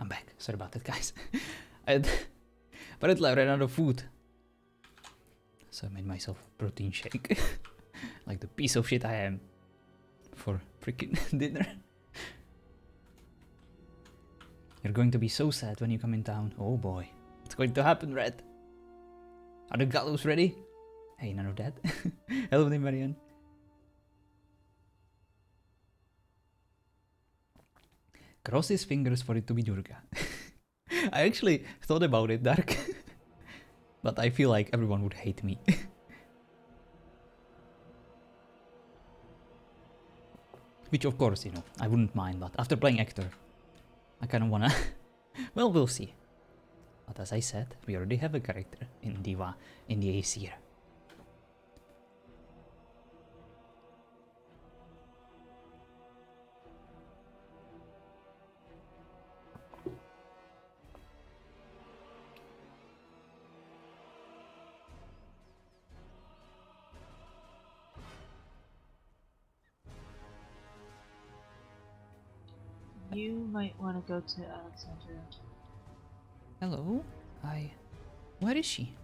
I'm back. Sorry about that, guys. Apparently I ran out of food. So I made myself a protein shake. Like the piece of shit I am. For freaking dinner. You're going to be so sad when you come in town. Oh boy. What's going to happen, Red? Are the gallows ready? Hey, none of that. Hello, Marianne. Cross his fingers for it to be Durga. I actually thought about it, Dark. But I feel like everyone would hate me. Which of course, you know, I wouldn't mind, but after playing Actor, I kinda wanna... Well, we'll see. But as I said, we already have a character in Diva, in the Aesir. You might want to go to Alexandria. Hello? Where is she?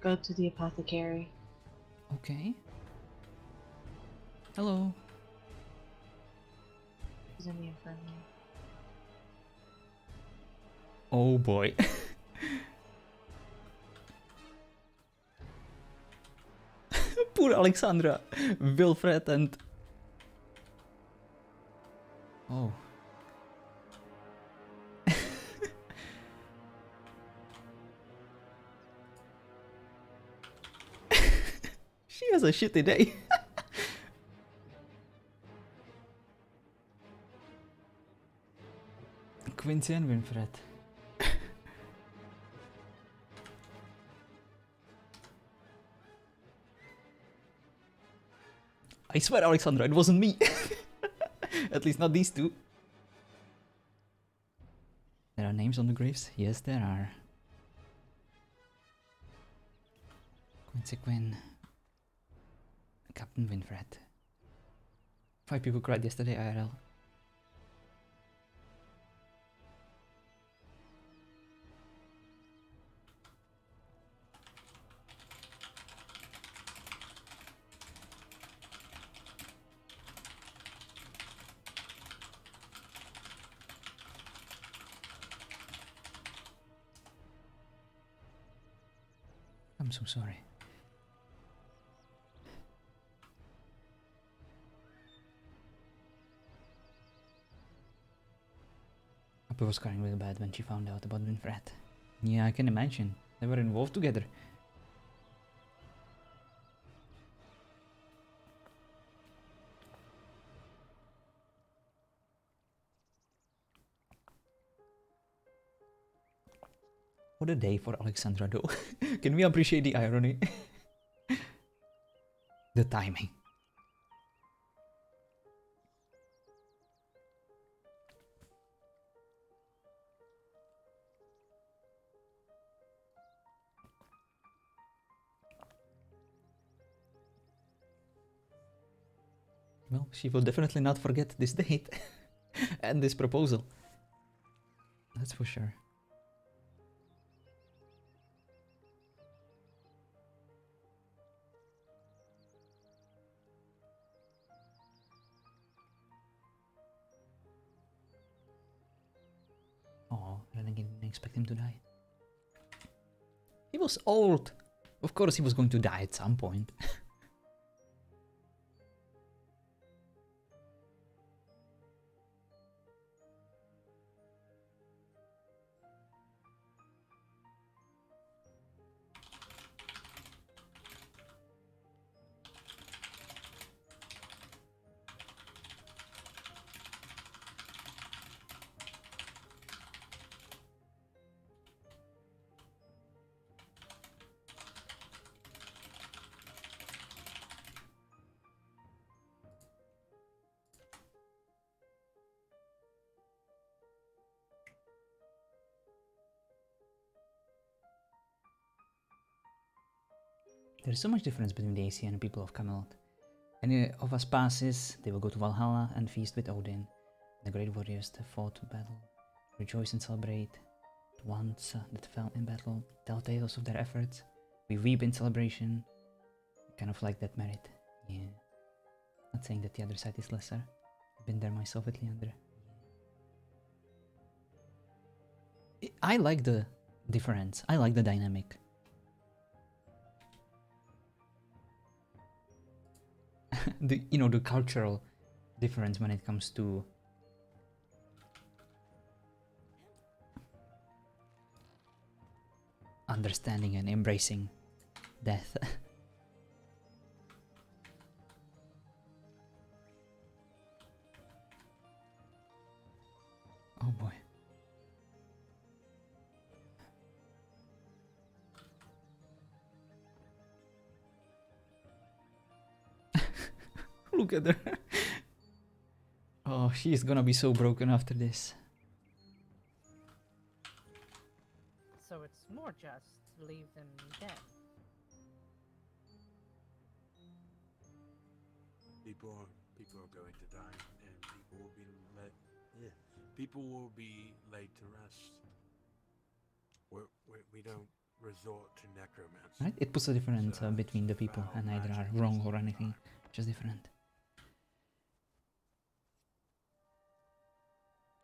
Go to the apothecary. Okay. Hello? She's in the infirmary. Oh boy. Poor Alexandra. Wilfred and... Oh. She has a shitty day. Quincy and Winfred. I swear, Alexandra, it wasn't me. At least not these two. There are names on the graves? Yes, there are. Quincy Quinn. Captain Winfred. 5 people cried yesterday, IRL. I'm so sorry. Papa was crying real bad when she found out about Winfred. Yeah, I can imagine. They were involved together. What a day for Alexandra though. Can we appreciate the irony? The timing. Well, she will definitely not forget this date. And this proposal. That's for sure. Oh, Renegade didn't expect him to die. He was old. Of course he was going to die at some point. There is so much difference between the Aesir and the people of Camelot. Any of us passes, they will go to Valhalla and feast with Odin. The great warriors have fought to battle rejoice and celebrate the ones that fell in battle, tell tales of their efforts. We weep in celebration. Kind of like that merit. Yeah. Not saying that the other side is lesser. I've been there myself with Leander. I like the difference. I like the dynamic. The cultural difference when it comes to understanding and embracing death. Oh boy. Look at her. Oh, she's gonna be so broken after this. So it's more just to leave them dead. People are going to die, and people will be laid to rest. We don't resort to necromancy. Right? It puts a difference So between the people, foul and neither are magic wrong is or not anything. time. Just different.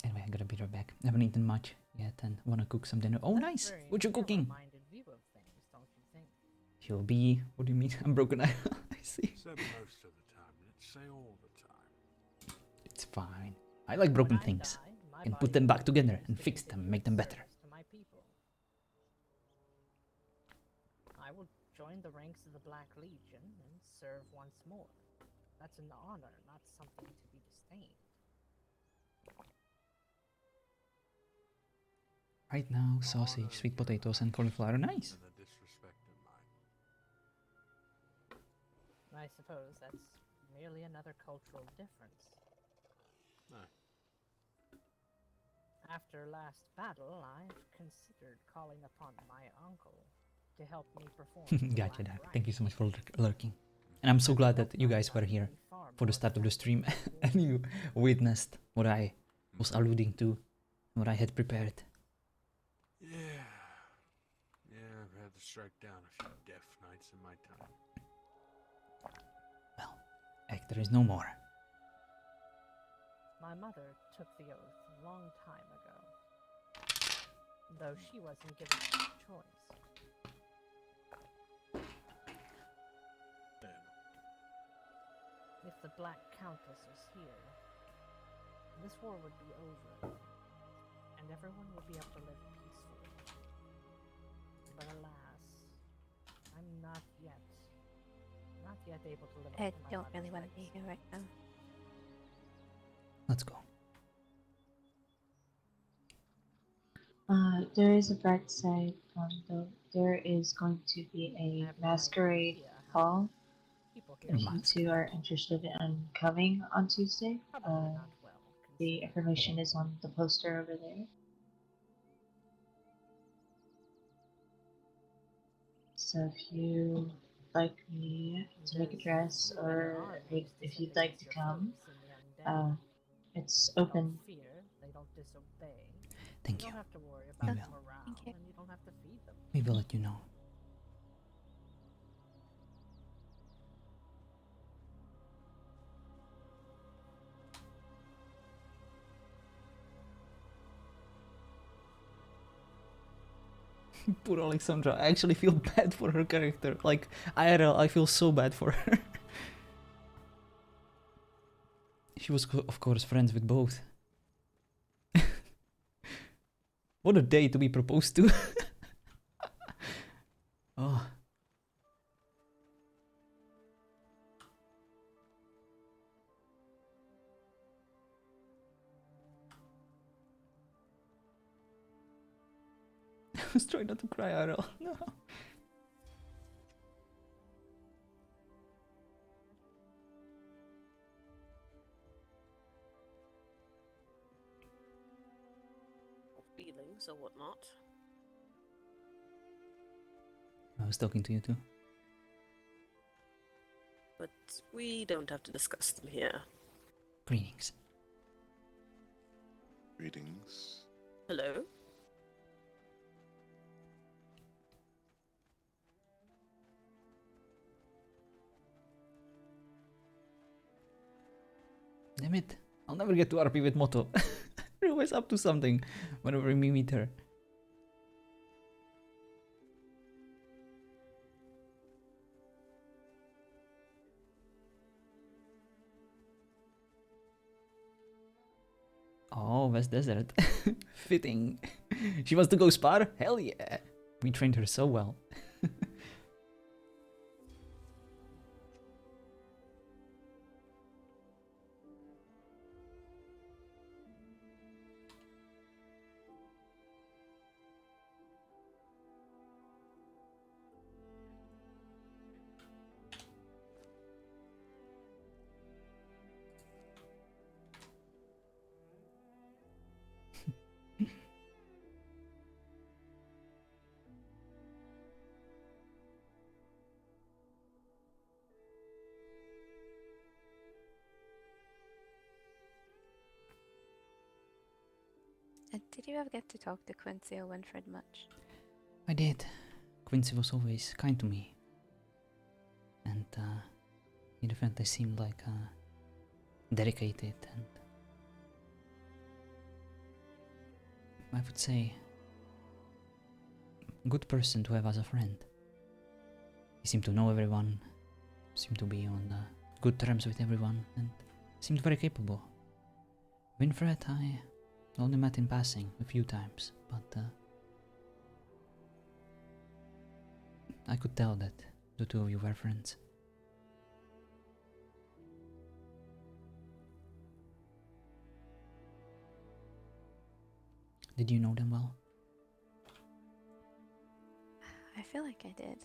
Anyway, I gotta be right back. I haven't eaten much yet and wanna cook some dinner. Oh, That's nice! very What you cooking? narrow-minded view of things, don't you think? She'll be. What do you mean? I'm broken. I see. Say most of the time. Let's say all the time. It's fine. I like broken When I things. die, my Can put body them back will together use and to fix them, continue make them its better. service to my people. I will join the ranks of the Black Legion and serve once more. That's an honor, not something to be disdained. Right now, sausage, sweet potatoes, and cauliflower. Nice. And the disrespect in mind. I suppose that's merely another cultural difference. No. After last battle, I've considered calling upon my uncle to help me perform. the Gotcha, Black Dark. Thank you so much Rite. for lurking. And I'm so glad Hope that you my guys were life here will be far for the more start of the stream effective and you witnessed what I was alluding to, what I had prepared. Yeah. Yeah, I've had to strike down a few death knights in my time. Well, Hector is no more. My mother took the oath a long time ago, though she wasn't given a choice. Then, If the Black Countess was here, this war would be over, and everyone would be able to live peacefully. But alas, I'm not yet able to live up I to my don't really mother's want to be legacy. here right now. Let's go. There is a bright side, though. There is going to be I a have no masquerade idea how ball. people Your If here you mask. two are interested in coming on Tuesday, probably not well the considered. information is on the poster over there. So if you like me to make a Does dress, you better or arm if used to if send you'd like against to your come, foes in the undead? it's Don't open. fear, they don't disobey. Thank You you. don't have to worry We about will. morale, Thank you. and you don't have to feed them. We will let you know. Poor Alexandra. I actually feel bad for her character. Like, IRL, I feel so bad for her. She was, of course, friends with both. What a day to be proposed to. Oh. I was trying not to cry, IRL. No. Feelings or whatnot. I was talking to you too. But we don't have to discuss them here. Greetings. Greetings. Hello? Damn it. I'll never get to RP with Moto. We're always up to something whenever we meet her. Oh, West Desert. Fitting. She wants to go spar? Hell yeah. We trained her so well. And did you ever get to talk to Quincy or Winfred much? I did. Quincy was always kind to me. And he definitely seemed like dedicated and I would say a good person to have as a friend. He seemed to know everyone, seemed to be on good terms with everyone, and seemed very capable. Winfred, I only met in passing a few times, but I could tell that the two of you were friends. Did you know them well? I feel like I did.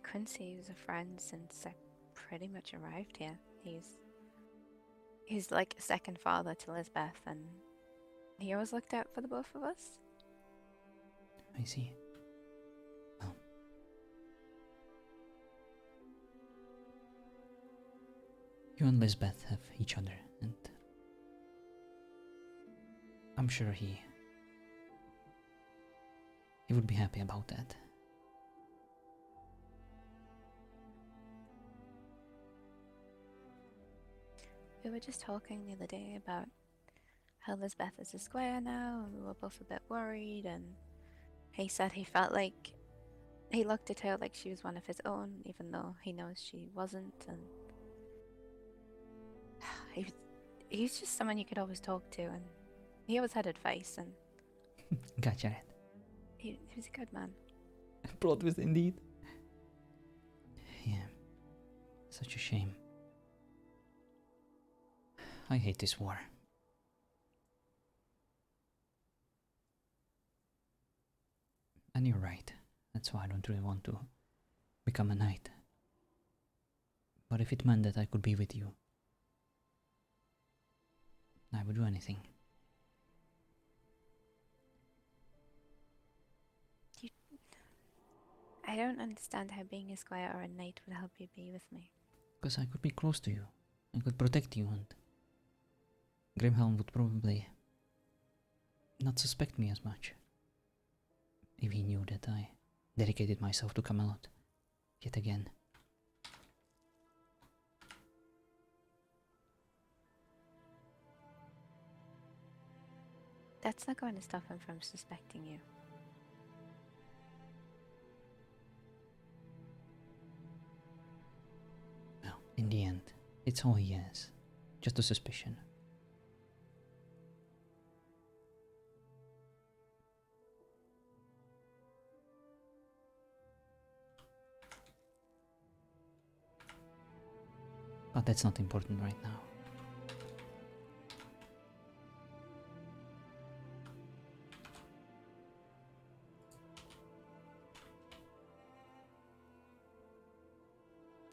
Quincy was a friend since I pretty much arrived here. He's like a second father to Lisbeth, and he always looked out for the both of us. I see. Well, you and Lisbeth have each other, and I'm sure he would be happy about that. We were just talking the other day about how Lisbeth is a square now, and we were both a bit worried, and he said he felt like he looked at her like she was one of his own, even though he knows she wasn't, and he's just someone you could always talk to, and he always had advice, and Gotcha. he was a good man. Plot twist indeed. Yeah. Such a shame. I hate this war. And you're right. That's why I don't really want to become a knight. But if it meant that I could be with you, I would do anything. I don't understand how being a squire or a knight would help you be with me. Because I could be close to you. I could protect you and Grimhelm would probably not suspect me as much if he knew that I dedicated myself to Camelot yet again. That's not going to stop him from suspecting you. Well, in the end, it's all he has. Just a suspicion. But that's not important right now.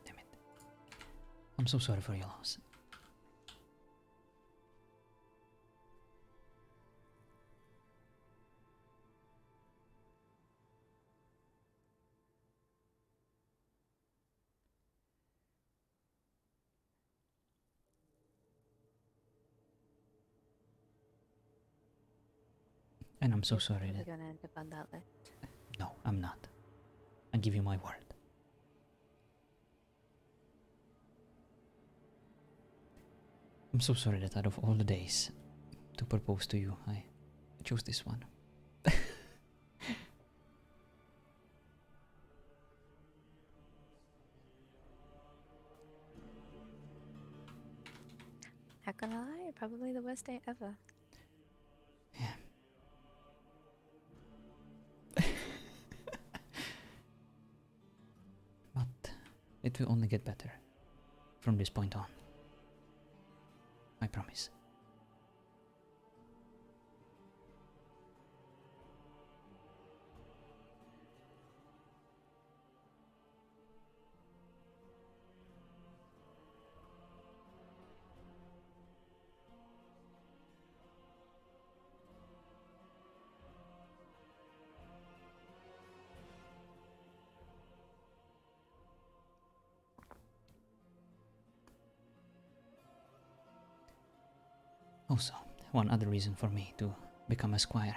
Damn it. I'm so sorry for your loss. And I'm so You're sorry probably that... gonna end up on that list. No, I'm not. I give you my word. I'm so sorry that out of all the days to propose to you, I chose this one. Not gonna lie, probably the worst day ever. Yeah. But it will only get better from this point on. I promise. Also, one other reason for me to become a squire.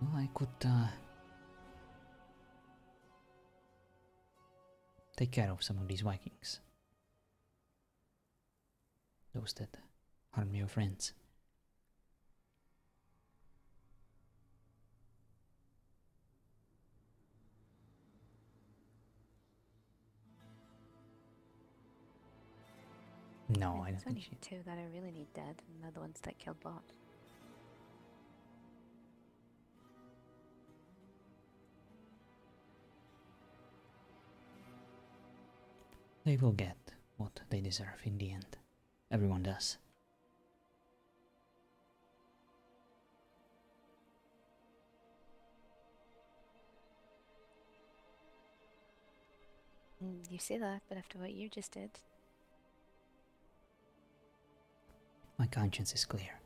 Well, I could take care of some of these Vikings. Those that harm your friends. No, I don't There's think only she... two that I really need dead, and they're the ones that killed Bot. They will get what they deserve in the end. Everyone does. You say that, but after what you just did, My conscience is clear.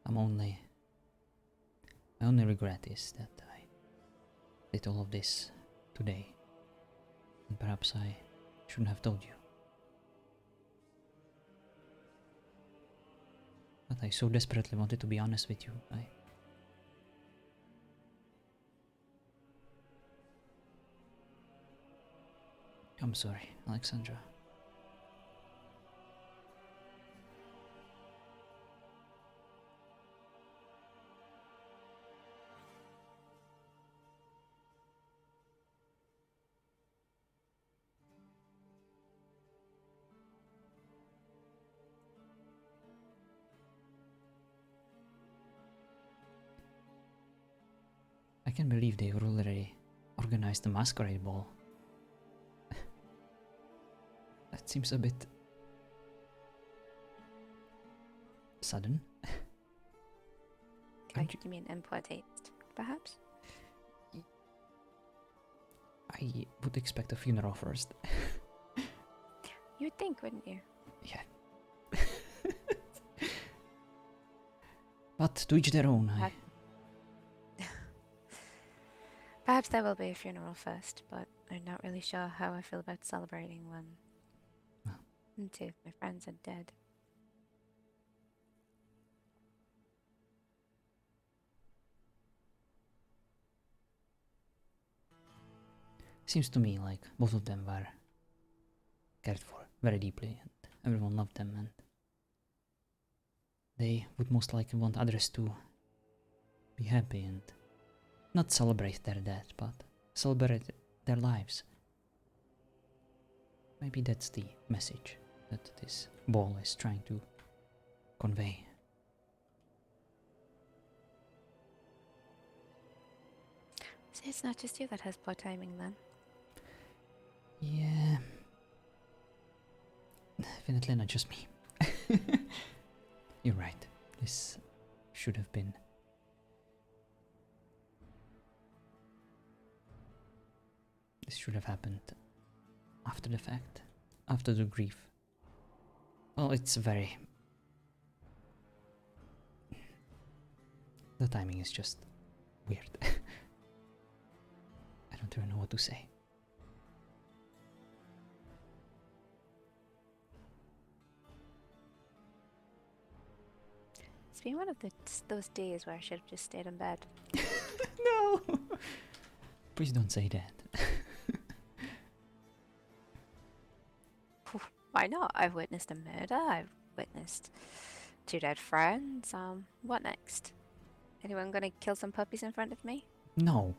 My only regret is that I did all of this today. And perhaps I shouldn't have told you. But I so desperately wanted to be honest with you. I'm sorry, Alexandra. I can't believe they already organized the masquerade ball. That seems a bit sudden. Aren't you- you mean in poor taste, perhaps? I would expect a funeral first. You'd think, wouldn't you? Yeah. But to each their own. Perhaps there will be a funeral first, but I'm not really sure how I feel about celebrating when two of my friends are dead. Seems to me like both of them were cared for very deeply and everyone loved them, and they would most likely want others to be happy and not celebrate their death, but celebrate their lives. Maybe that's the message that this ball is trying to convey. So it's not just you that has poor timing then. Yeah. Definitely not just me. You're right. This should have been... This should have happened after the fact. After the grief. Well, it's very... The timing is just weird. I don't even know what to say. been one of those days where I should have just stayed in bed. No! Please don't say that. Why not? I've witnessed a murder. I've witnessed 2 dead friends. What next? Anyone gonna kill some puppies in front of me? No.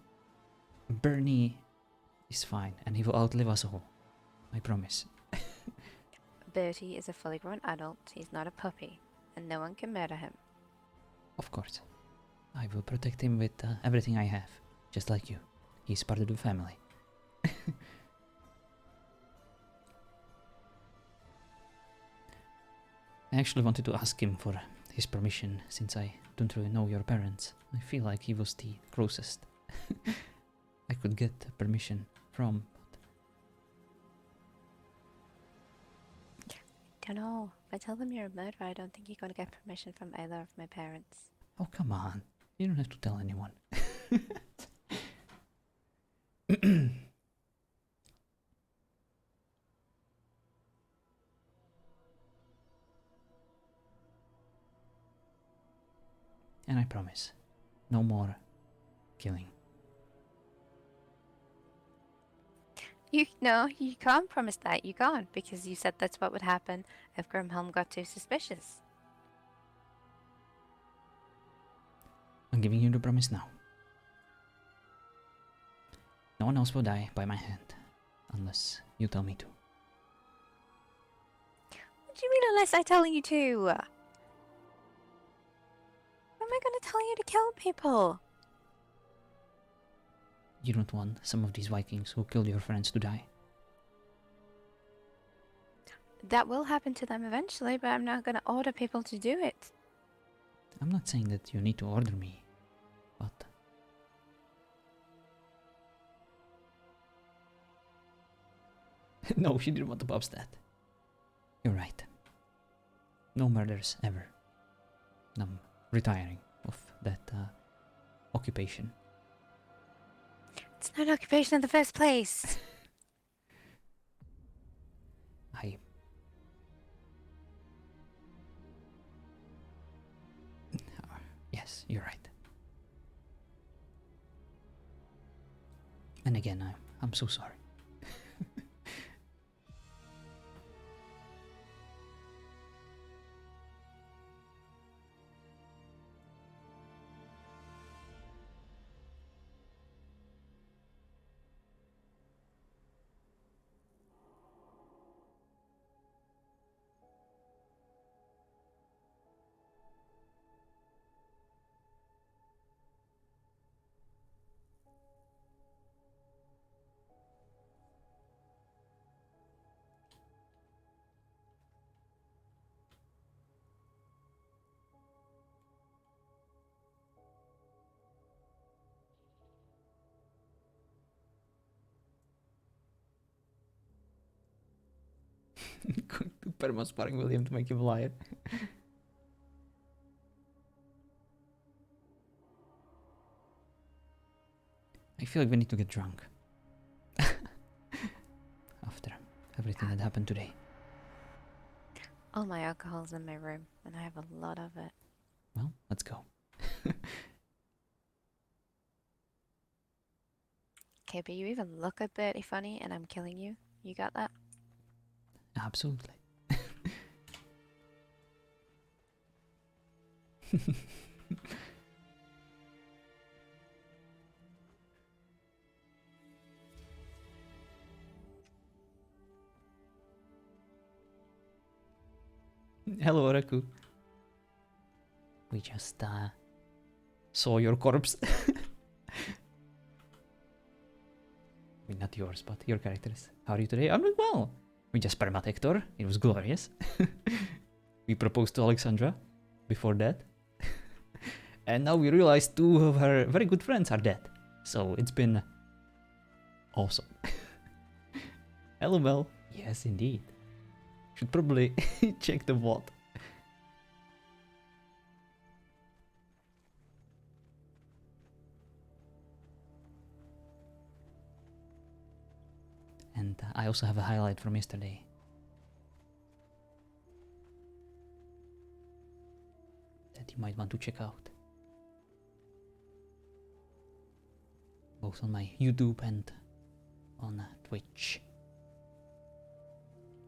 Bernie is fine, and he will outlive us all. I promise. Bertie is a fully grown adult. He's not a puppy, and no one can murder him. Of course. I will protect him with everything I have, just like you. He's part of the family. I actually wanted to ask him for his permission, since I don't really know your parents. I feel like he was the closest I could get permission from. Don't know. If I tell them you're a murderer, I don't think you're gonna get permission from either of my parents. Oh, come on. You don't have to tell anyone. And I promise, no more killing. No, you can't promise that. You can't, because you said that's what would happen if Grimhelm got too suspicious. I'm giving you the promise now. No one else will die by my hand, unless you tell me to. What do you mean unless I tell you to? When am I gonna tell you to kill people? You don't want some of these Vikings who killed your friends to die. That will happen to them eventually, but I'm not gonna order people to do it. I'm not saying that you need to order me, but... No, she didn't want to bobs that. You're right. No murders ever. I'm retiring of that occupation. It's not an occupation in the first place. Yes, you're right. And again, I'm so sorry. Going to perma-sparring William to make him a liar. I feel like we need to get drunk. After everything that happened today. All my alcohol's in my room, and I have a lot of it. Well, let's go. Okay, but you even look a bit funny, and I'm killing you. You got that? Absolutely. Hello, Oraku. We just saw your corpse. I mean, not yours, but your characters. How are you today? I'm doing well. We just permat Hector. It was glorious. We proposed to Alexandra before that. And now we realize 2 of her very good friends are dead. So it's been awesome. Hello, Mel. Yes, indeed. Should probably check the VOD. And I also have a highlight from yesterday. That you might want to check out. Both on my YouTube and on Twitch.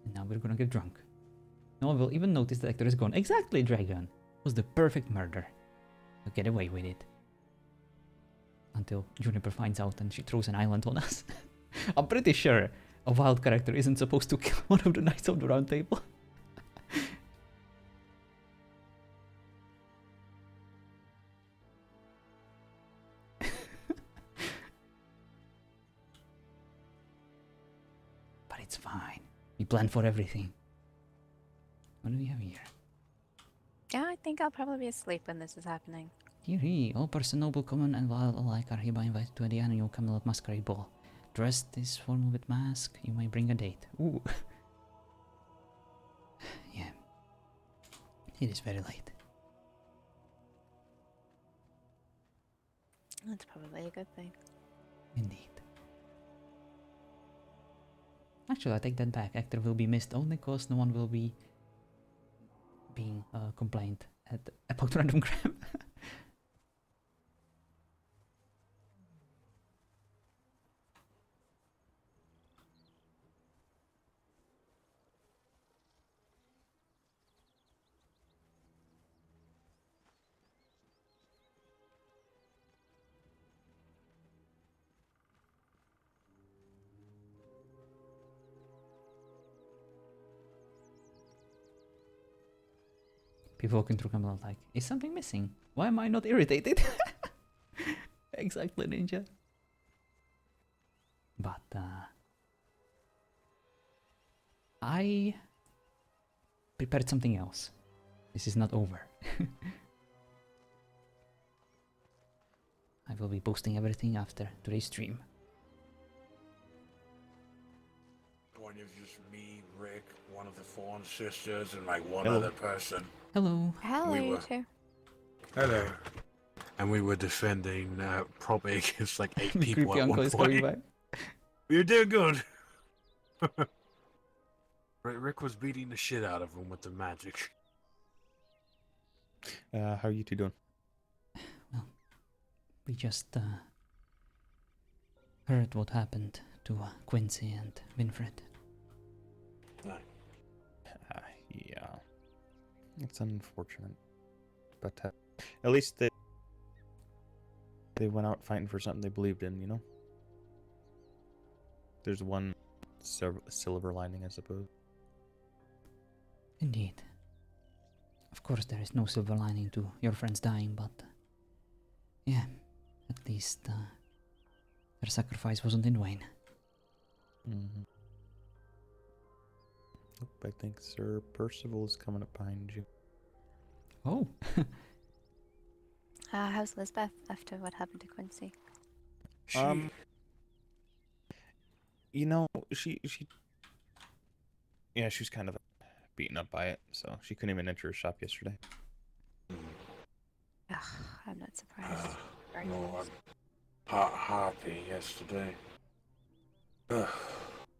And now we're gonna get drunk. No one will even notice the actor is gone. Exactly, Dragon! It was the perfect murder. I'll get away with it. Until Juniper finds out and she throws an island on us. I'm pretty sure a wild character isn't supposed to kill one of the Knights of the Round Table. But it's fine. We planned for everything. What do we have here? Yeah, I think I'll probably be asleep when this is happening. Here, all person, noble, common, and wild alike are hereby invited to the annual Camelot Masquerade Ball. Dressed this formal with mask, you may bring a date. Ooh. Yeah. It is very late. That's probably a good thing. Indeed. Actually, I take that back. Actor will be missed only because no one will be being complained about random crap. People walking through Camelot like, is something missing? Why am I not irritated? Exactly, Ninja. But, I prepared something else. This is not over. I will be posting everything after today's stream. Point of just me, Rick, one of the Fawn sisters, and like one Hello. other person. Hello. Hello, We you were- two. Hello. And we were defending probably against like 8 people Creepy at uncle one is coming point. back. We were doing good. Rick was beating the shit out of him with the magic. How are you two doing? We just heard what happened to Quincy and Winfred. Yeah, it's unfortunate, but at least they went out fighting for something they believed in. You know, there's one silver lining, I suppose. Indeed. Of course, there is no silver lining to your friends dying, but yeah, at least their sacrifice wasn't in vain. Mm-hmm. Oop, I think Sir Percival is coming up behind you. Oh, How's Lisbeth after what happened to Quincy? You know, she yeah, she was kind of beaten up by it, so she couldn't even enter her shop yesterday. Ugh, I'm not surprised. Very No, nice. I'm happy yesterday. Oh,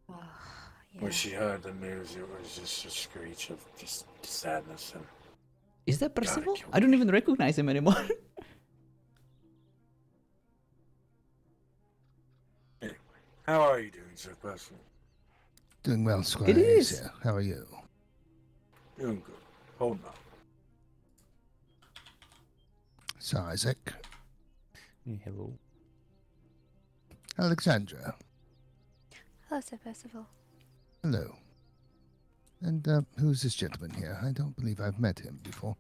yeah. When she heard the news, it was just a screech of just sadness and is that Gotta Percival? kill I don't me. even recognize him anymore. how are you doing, Sir Percival? Doing well, Squire. It is. Here. How are you? Doing good. Hold on. Sir Isaac. Hello. Alexandra. Hello, Sir Percival. Hello. And who's this gentleman here? I don't believe I've met him before.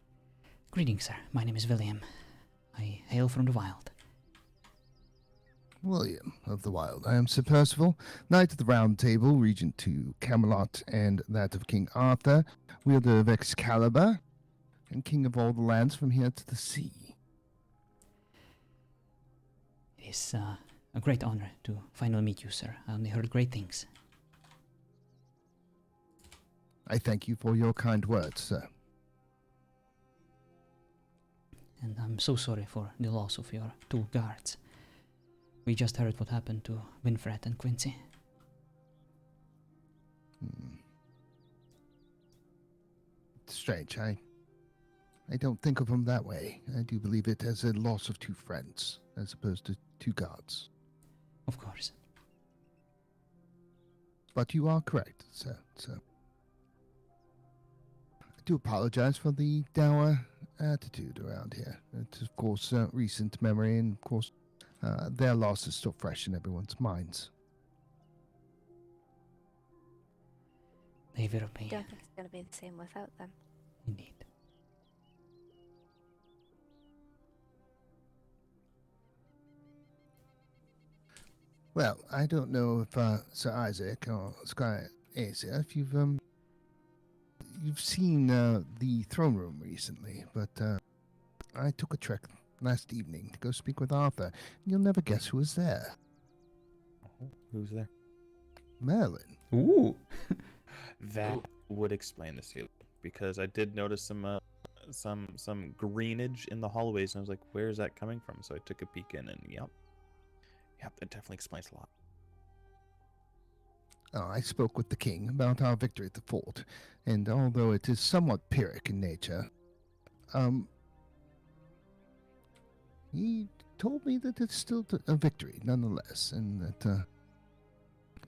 Greetings, sir. My name is William. I hail from the wild. William of the Wild. I am Sir Percival, Knight of the Round Table, Regent to Camelot and that of King Arthur, wielder of Excalibur, and king of all the lands from here to the sea. It is a great honor to finally meet you, sir. I only heard great things. I thank you for your kind words, sir. And I'm so sorry for the loss of your two guards. We just heard what happened to Winfred and Quincy. It's strange. I don't think of them that way. I do believe it as a loss of two friends, as opposed to two gods. Of course. But you are correct, sir. So I do apologize for the dour attitude around here. It's of course recent memory, and of course their loss is still fresh in everyone's minds. They will I be. don't think it's gonna be the same without them. Indeed. Well, I don't know if Sir Isaac or Sky Asia, if you've seen the throne room recently, but I took a trek last evening to go speak with Arthur. You'll never guess who was there. Who's there? Merlin. Ooh. That would explain this to you, because I did notice some greenage in the hallways, and I was like, "Where is that coming from?" So I took a peek in, and yep, that definitely explains a lot. I spoke with the king about our victory at the fort, and although it is somewhat Pyrrhic in nature, he told me that it's still a victory nonetheless, and that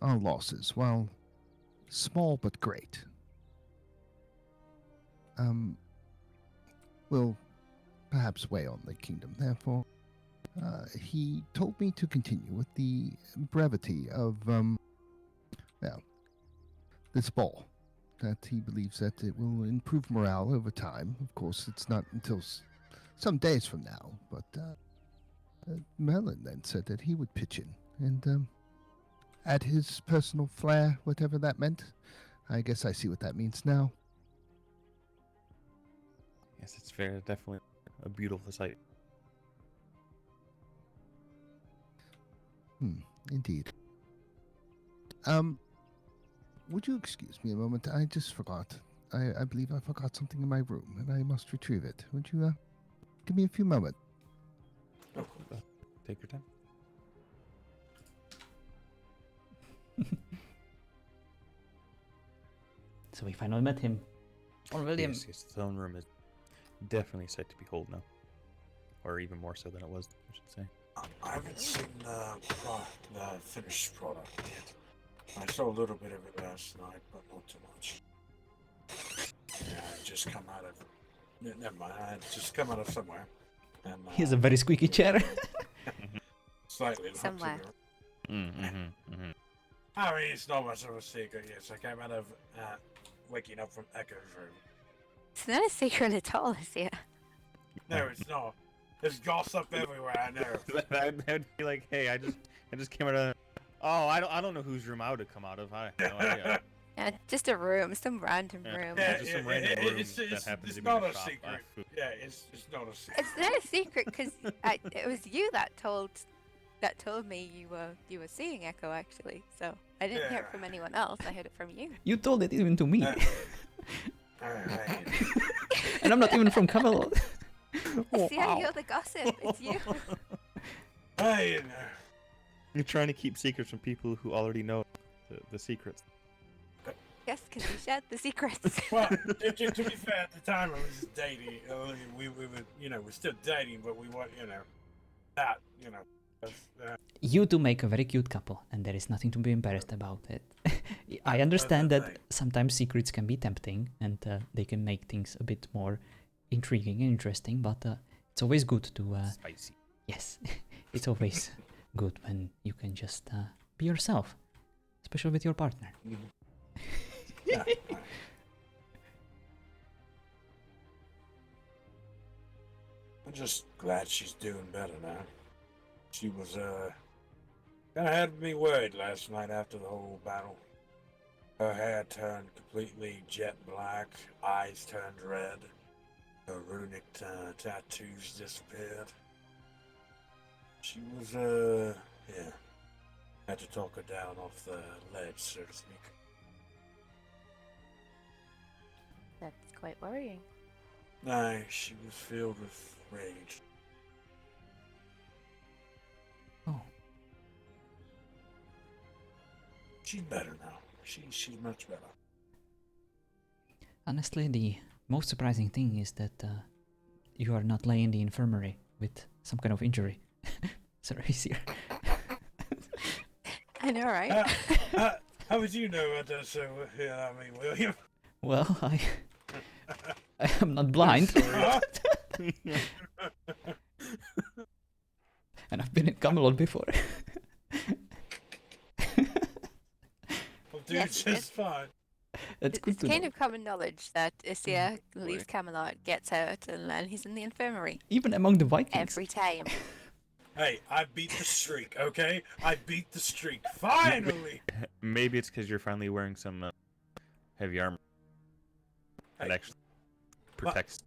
our losses, while small but great, will perhaps weigh on the kingdom. Therefore, he told me to continue with the brevity of, this ball. That he believes that it will improve morale over time. Of course, it's not until some days from now, but Merlin then said that he would pitch in and add his personal flair, whatever that meant. I guess I see what that means now. Yes, it's fair. Definitely a beautiful sight. Indeed. Would you excuse me a moment? I just forgot. I believe I forgot something in my room, and I must retrieve it. Would you give me a few moments? Take your time. So we finally met him. Or William. Yes, the throne room is definitely a sight to behold now, or even more so than it was, I should say. I haven't seen the finished product yet. I saw a little bit of it last night, but not too much. Yeah, I just come out of... Never mind, I just come out of somewhere. And, He has a very squeaky chair. slightly not too Somewhere. good. I mean, it's not much of a secret, yes. I came out of waking up from Echo's room. It's not a secret at all, is it? No, it's not. There's gossip everywhere, I know. That'd be like, hey, I just came out of. Oh, I don't know whose room I would have come out of. I have no idea. Just a room, some random room. Yeah, Just some random room it's that happens it's to be not a a shop. secret. Yeah, it's not a secret. It's not a secret because it was you that told me you were seeing Echo actually. So I didn't hear it from anyone else. I heard it from you. You told it even to me. Alright. And I'm not even from Camelot. See how you're the gossip. It's you. Hey, You're trying to keep secrets from people who already know the secrets. Yes, because you shared the secrets. well, to be fair, at the time I was dating. We were, we're still dating, but we weren't, that, You two make a very cute couple, and there is nothing to be embarrassed about it. I understand that sometimes secrets can be tempting, and they can make things a bit more intriguing and interesting, but it's always good to... Spicy. Yes, it's always good when you can just be yourself, especially with your partner. yeah. I'm just glad she's doing better now. She was, kind of had me worried last night after the whole battle. Her hair turned completely jet black, eyes turned red, her runic tattoos disappeared. She was, yeah, had to talk her down off the ledge, so to speak. That's quite worrying. No, she was filled with rage. Oh, She's better now. She's much better. honestly, the most surprising thing is that you are not laying in the infirmary with some kind of injury. Sorry, here. I know, right? How would you know about that, so, yeah, I mean, William? Well, I am not blind. And I've been in Camelot before. Well, dude, Yes, just fine. That's good It's to kind know. of common knowledge that Isia leaves Camelot, gets hurt, and then he's in the infirmary Even among the Vikings. every time. Hey, I beat the streak, okay? I beat the streak. Finally! Maybe it's because you're finally wearing some heavy armor that Hey, actually protects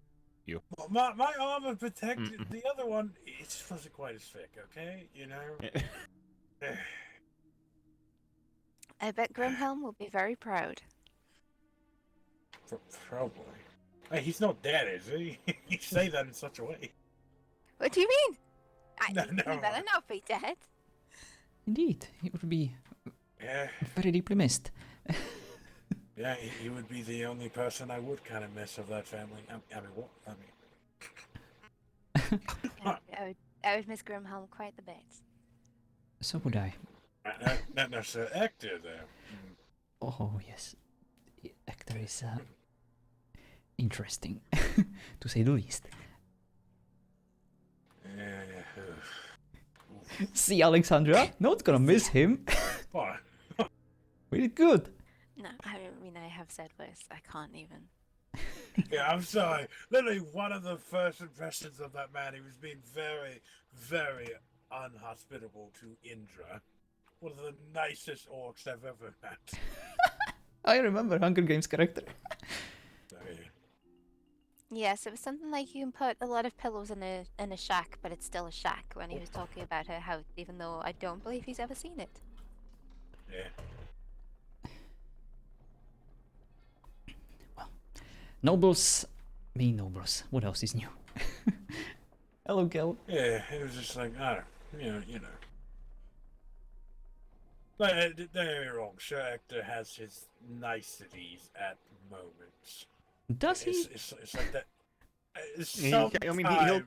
you. my armor protected the other one. It just wasn't quite as thick, okay? You know? I bet Grimhelm will be very proud. Probably. Hey, he's not dead, is he? You say that in such a way. What do you mean? No, He no. better not be dead. Indeed, he would be Yeah, very deeply missed. yeah, he would be the only person I would kind of miss of that family. I mean, what? I would miss Grimhelm quite the bit. So would I. Not necessarily actor, though. Oh, yes. The actor is interesting, to say the least. Yeah. See, Alexandra? Not gonna miss him. What? We did good. No, I mean, I have said worse. I can't even. Yeah, I'm sorry. Literally, one of the first impressions of that man, he was being very, very unhospitable to Indra. One of the nicest orcs I've ever met. I remember Hunger Games character. So, yeah. Yes, it was something like you can put a lot of pillows in a shack, but it's still a shack. When he was talking about her house, even though I don't believe he's ever seen it. Yeah. Nobles. Me nobles. What else is new? Hello, Kel. Yeah, it was just like, I don't know, you know. But don't get me wrong, Sir Hector has his niceties at moments. Does he? It's like that.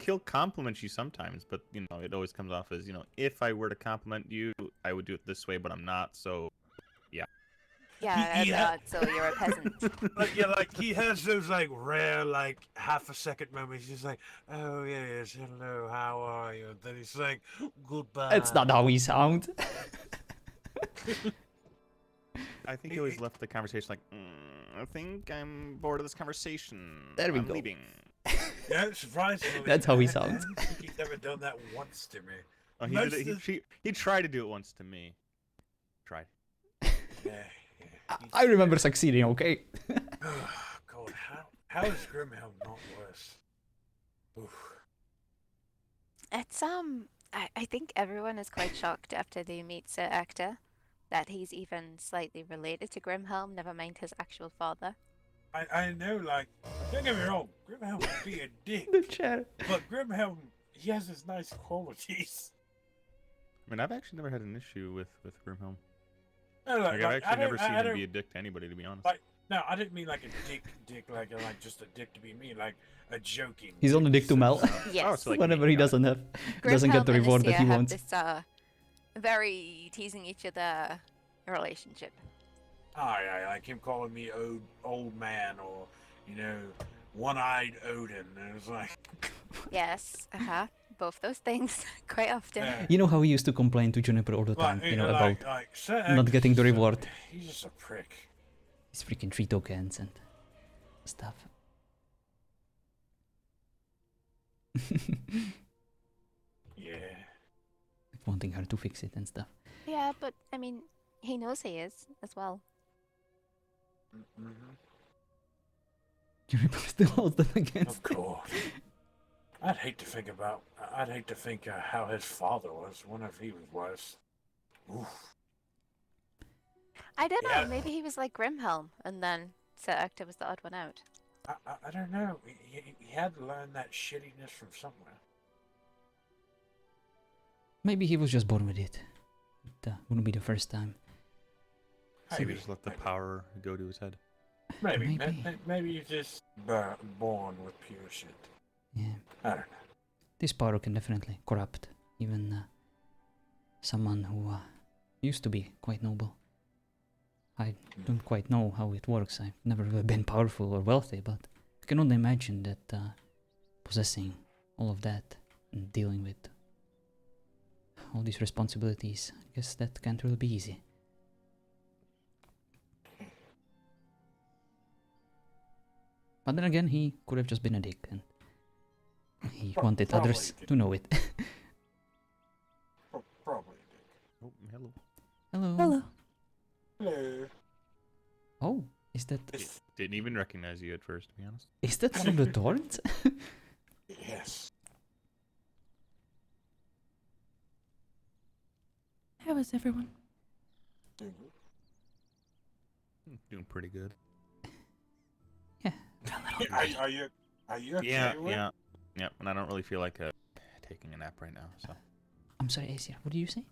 He'll compliment you sometimes, but you know, it always comes off as, you know, if I were to compliment you, I would do it this way, but I'm not. So, yeah. Yeah, He- I'm not, so you're a peasant. like he has those like rare like half a second moments. He's like, "Oh yes, hello, how are you?" And then he's like, "Goodbye." That's not how we sound. I think he always left the conversation like, I think I'm bored of this conversation. There we I'm go. leaving. Yeah, surprisingly. That's how he I sounds. don't think he's ever done that once to me. Oh, he Most did it. of- He tried to do it once to me. Tried. Yeah. I remember succeeding, okay? Oh, God, how is Grimhelm not worse? Oof. It's I think everyone is quite shocked after they meet Sir Ector that he's even slightly related to Grimhelm, never mind his actual father. I know, like, don't get me wrong, Grimhelm would be a dick, The chair. but Grimhelm, he has his nice qualities. I mean, I've actually never had an issue with Grimhelm. No, Like, I've actually never seen him don't- be a dick to anybody, to be honest. Like, no, I didn't mean like a dick, like just a dick to be mean, like a joking. He's only dick to Mel. Yes. so like Whenever me, he got it. doesn't have, doesn't get the Grimhelm and reward that Isia he have wants. this very teasing each other relationship. Yeah, like him calling me old man, or you know, one-eyed Odin. And it was like, Yes, both those things quite often. Yeah. You know how he used to complain to Juniper all the time, you know, about Sir not Hector's getting the just a- reward. He's just a prick. his freaking 3 tokens and stuff. Yeah. Wanting her to fix it and stuff. Yeah, but I mean, he knows he is as well. Mm-hmm. Juniper still holds them against Of course. I'd hate to think how his father was. Wonder if he was worse. Oof. I don't Yeah. know. Maybe he was like Grimhelm, and then Sir Ector was the odd one out. I don't know. He had to learn that shittiness from somewhere. Maybe he was just born with it. It wouldn't be the first time. Maybe just let the power go to his head. Maybe. Maybe. Maybe you're just born with pure shit. Yeah. I don't know. This power can definitely corrupt even someone who used to be quite noble. I don't quite know how it works. I've never been powerful or wealthy, but I can only imagine that possessing all of that and dealing with all these responsibilities, I guess that can't really be easy. But then again, he could have just been a dick and he wanted Probably others did. to know it. Probably Oh, hello. Hello. Hello. did. Hello. Oh, is that Didn't even recognize you at first, to be honest. is that one of the torrents? Yes. How is everyone? Doing good. Doing pretty good. Are you okay Yeah, with? yeah. Yeah, and I don't really feel like taking a nap right now, so. I'm sorry, Aesir, what did you say?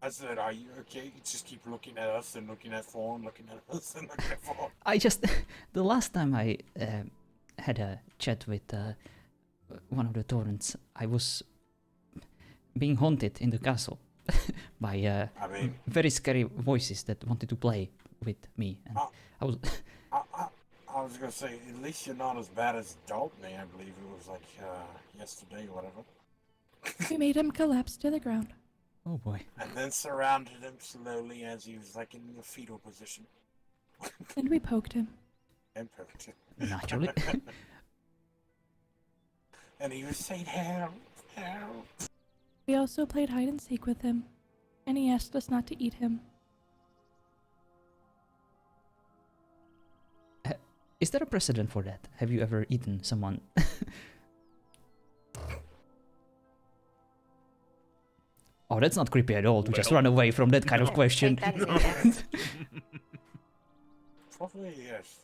I said, are you okay? You just keep looking at us and looking at Thorn, looking at us and looking at Thorn. I just the last time I had a chat with one of the torrents, I was being haunted in the castle by I mean, very scary voices that wanted to play with me, and I was I was gonna say, at least you're not as bad as Dalton. I believe it was like yesterday or whatever. We made him collapse to the ground. oh boy. And then surrounded him slowly as he was like in the fetal position. And we poked him. And poked him. Naturally. And he was saying, help, help. We also played hide and seek with him. And he asked us not to eat him. Is there a precedent for that? Have you ever eaten someone? Oh, that's not creepy at all to just Well, run away from that kind of Yeah, question. take that as a yes. Probably yes.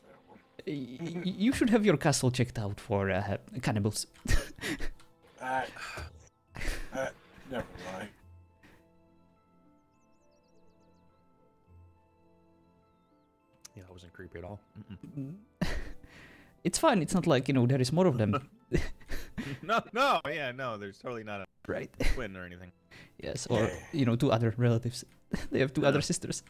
You should have your castle checked out for cannibals. Never mind. Yeah, that wasn't creepy at all. Mm-mm. It's fine. It's not like, there is more of them. No, yeah, no, there's totally not a Right. twin or anything. Yes, or, two other relatives. They have two other sisters.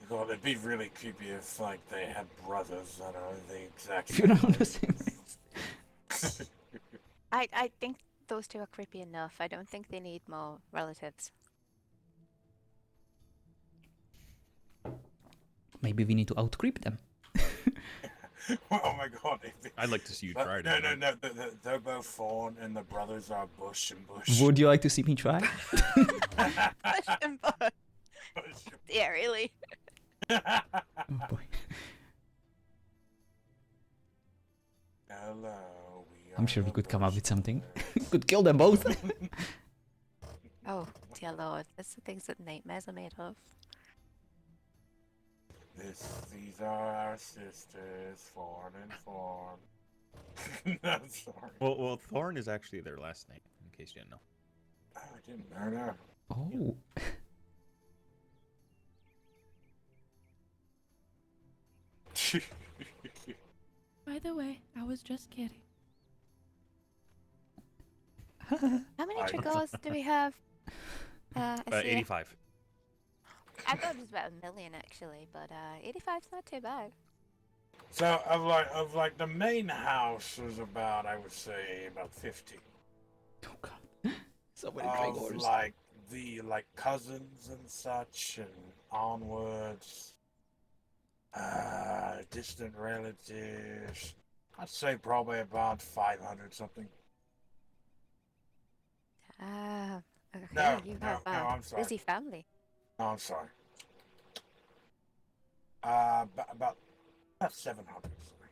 God, it'd be really creepy if, like, they had brothers that are the exact If you're not on the same same I think those two are creepy enough. I don't think they need more relatives. Maybe we need to out-creep them. Oh my god. I'd like to see you try it. No. They're both Fawn and the brothers are Bush and Bush. Would you like to see me try? Bush and Bush. Yeah, really. Oh boy. Hello, I'm sure we could come up with something. Could kill them both. Oh, dear lord. That's the things that nightmares are made of. These are our sisters, Fawn and Fawn. No, sorry. Well, Thorn is actually their last name, in case you didn't know. Oh, I didn't know that. Oh. By the way, I was just kidding. How many Trigors do we have? I see it. 85. I thought it was about 1 million actually, but 85's not too bad. So of like the main house was about, I would say, about 50. Oh god. So many Of Dragors. like the cousins and such and onwards. Distant relatives. I'd say probably about 500 something. Ah, okay. No, You no, have no, a I'm sorry. busy family. No, I'm sorry. About 700. Sorry.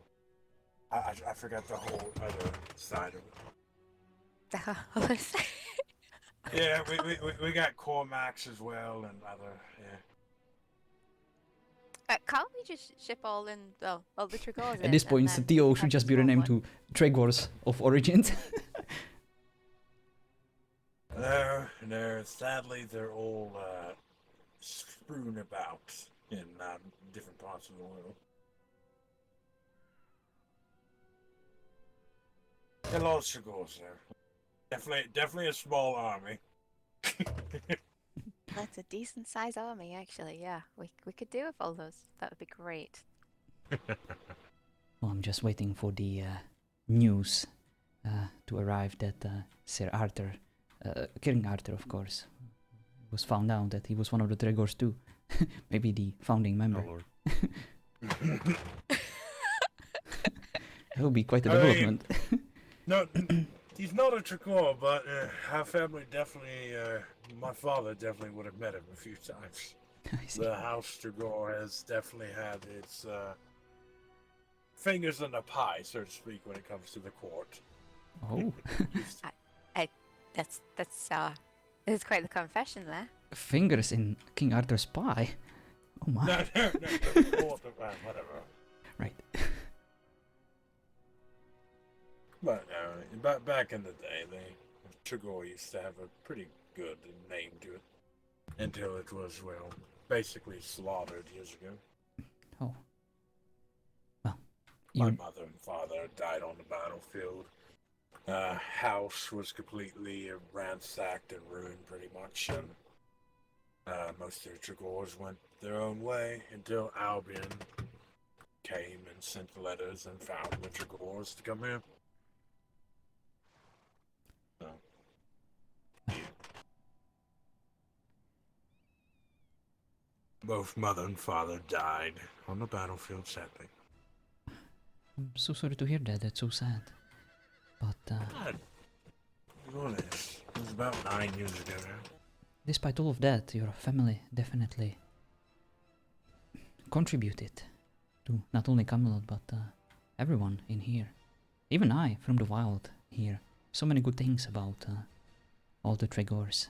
I forgot the whole other side of it. Yeah, we got Cormacs as well and other, yeah. Can't we just ship all in, well, all the Trigors At this point, ToO should just be renamed to Tregors of Origins. No, sadly they're all strewn about in different parts of the world. A lot of Trigors there. Definitely a small army. That's a decent size army, actually. Yeah, we could do with all those. That would be great. Well, I'm just waiting for the news to arrive that Sir Arthur, King Arthur, of course, was found out that he was one of the Tregors too. Maybe the founding member. Oh lord. That would be quite a I mean, development. No, he's not a Trigor, but our family definitely, my father definitely would have met him a few times. I see. The House Trigor has definitely had its fingers in the pie, so to speak, when it comes to the court. Oh, It's quite the confession there. fingers in King Arthur's pie. Oh my. No, court, whatever. Right. But back in the day, the Trigor used to have a pretty good name to it. Until it was, well, basically slaughtered years ago. Oh. Well, My you mother and father died on the battlefield. House was completely ransacked and ruined pretty much, and most of the Trigors went their own way until Albion came and sent letters and found the Trigors to come here. So. Both mother and father died on the battlefield, sadly. I'm so sorry to hear that. That's so sad. But God. It was about 9 years ago now. despite all of that, your family definitely contributed to not only Camelot but everyone in here. Even I, from the wild, hear so many good things about all the Tregors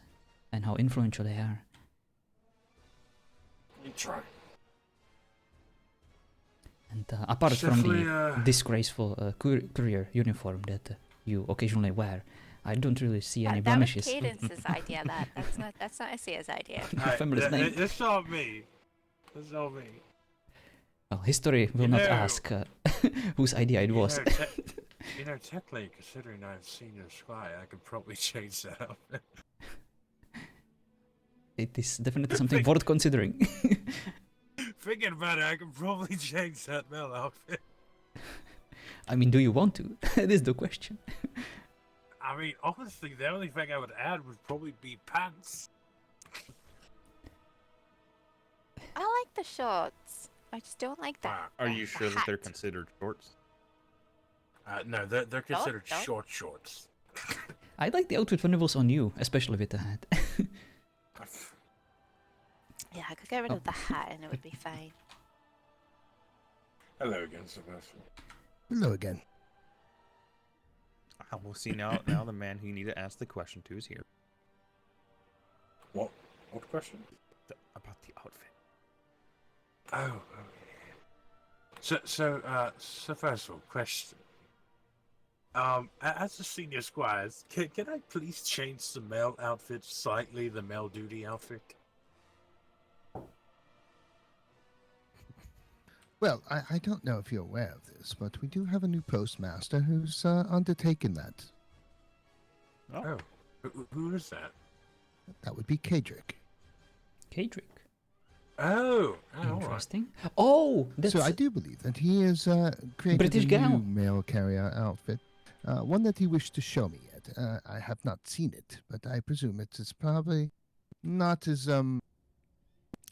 and how influential they are. You try. And apart from the Definitely, disgraceful courier uniform that you occasionally wear, I don't really see any That was blemishes. Cadence's idea. That's not Asia's idea. Your family's name. It's not me. It's not me. Well, history will You not know- ask whose idea it was. Technically, considering I'm senior squire, I could probably change that up. It is definitely something worth considering. Thinking about it, I could probably change that male outfit. I mean, do you want to? That is the question. I mean, honestly, the only thing I would add would probably be pants. I like the shorts. I just don't like that. Are you sure that they're hat. considered shorts? No, they're considered don't. shorts. I like the outfit when it was on you, especially with the hat. Yeah, I could get rid Oh. of the hat and it would be fine. Hello again, Sebastian. Hello again. We'll see now. Now the man who you need to ask the question to is here. What question? About the outfit. Oh. So first of all, question. As a senior squires, can I please change the male outfit slightly, the male duty outfit? Well, I don't know if you're aware of this, but we do have a new postmaster who's undertaken that. Oh. Who is that? That would be Kadric. Kadric. Oh, all right. Interesting. Oh, that's So I do believe that he has created British a gal. new male carrier outfit, one that he wished to show me yet. I have not seen it, but I presume it is probably not as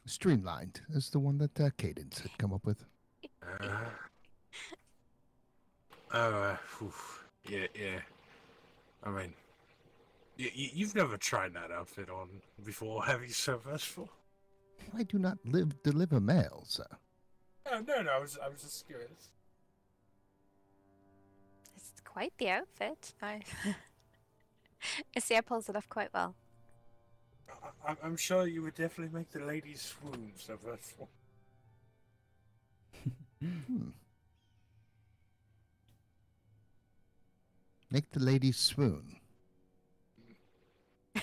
streamlined as the one that Cadence had come up with. Yeah. I mean, you've never tried that outfit on before, have you, Sir Vestal? I do not deliver mail, sir. Oh, no, I was just curious. It's quite the outfit. I see, I pulls it off quite well. I'm sure you would definitely make the ladies swoon, Sir Vestal. Make the lady swoon. It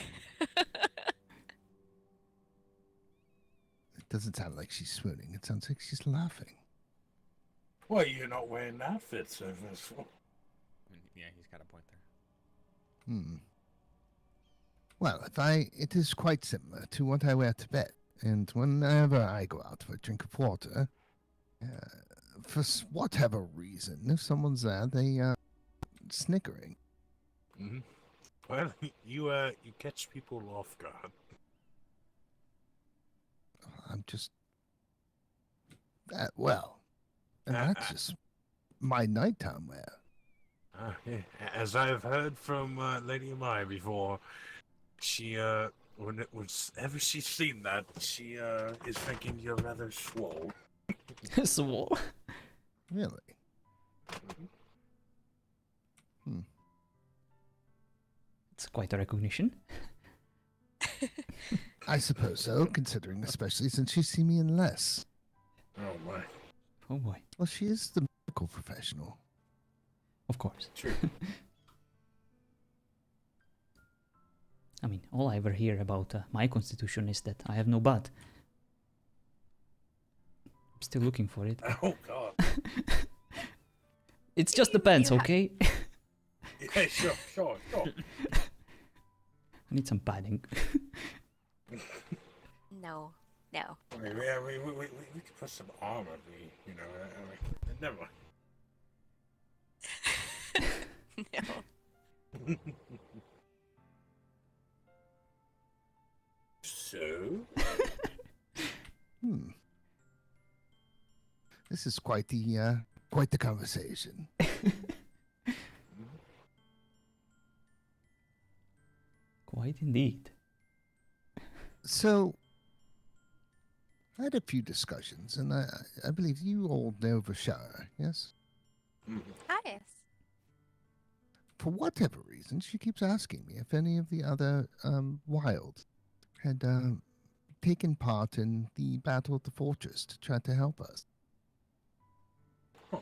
doesn't sound like she's swooning. It sounds like she's laughing. Well, you're not wearing outfits, Sir Vestal. Yeah, he's got a point there. Hmm. Well, it is quite similar to what I wear to bed. And whenever I go out for a drink of water, for whatever reason, if someone's there, they snickering. Mm-hmm. Well, you catch people off guard. I'm just well, and that's just my nighttime wear. Yeah. As I've heard from Lady Amaya before, she whenever she's seen that, she is thinking you're rather swole. So, Really? it's quite a recognition. I suppose so, considering especially since she's seen me in less. Oh my. Oh boy. Well, she is the medical professional. Of course. True. I mean, all I ever hear about my constitution is that I have no butt. I'm still looking for it. Oh god. It's just the pants, okay? Yeah, sure. I need some padding. No. Yeah, we could put some armor. Never mind. No. So? This is quite the conversation. Quite indeed. So, I had a few discussions, and I believe you all know Vashara, yes? Ah, yes. For whatever reason, she keeps asking me if any of the other wild had taken part in the battle at the fortress to try to help us. Huh.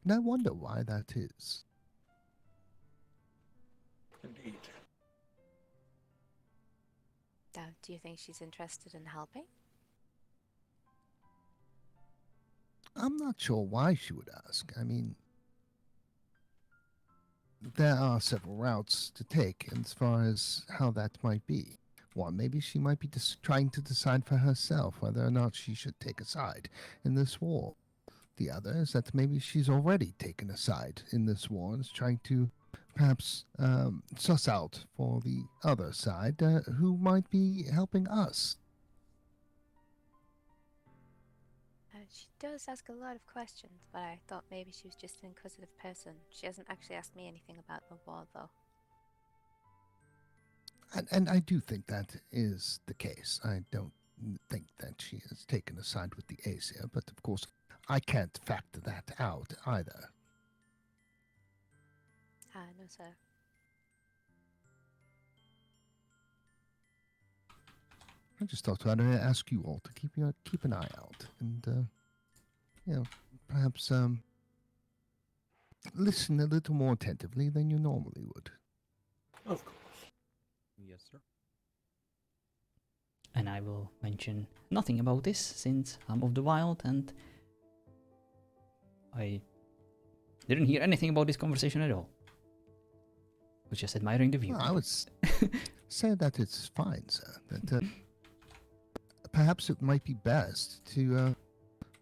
And I wonder why that is. Indeed. Do you think she's interested in helping? I'm not sure why she would ask. I mean, there are several routes to take as far as how that might be. One, maybe she might be trying to decide for herself whether or not she should take a side in this war. The other is that maybe she's already taken a side in this war and is trying to perhaps suss out for the other side who might be helping us. She does ask a lot of questions, but I thought maybe she was just an inquisitive person. She hasn't actually asked me anything about the war, though. And I do think that is the case. I don't think that she has taken a side with the Aesir, but of course I can't factor that out either. No, sir. I just thought I'd ask you all to keep an eye out and, perhaps listen a little more attentively than you normally would. Of course. Yes, sir. And I will mention nothing about this since I'm of the wild and I didn't hear anything about this conversation at all. I was just admiring the view. Well, I would say that it's fine, sir. That perhaps it might be best to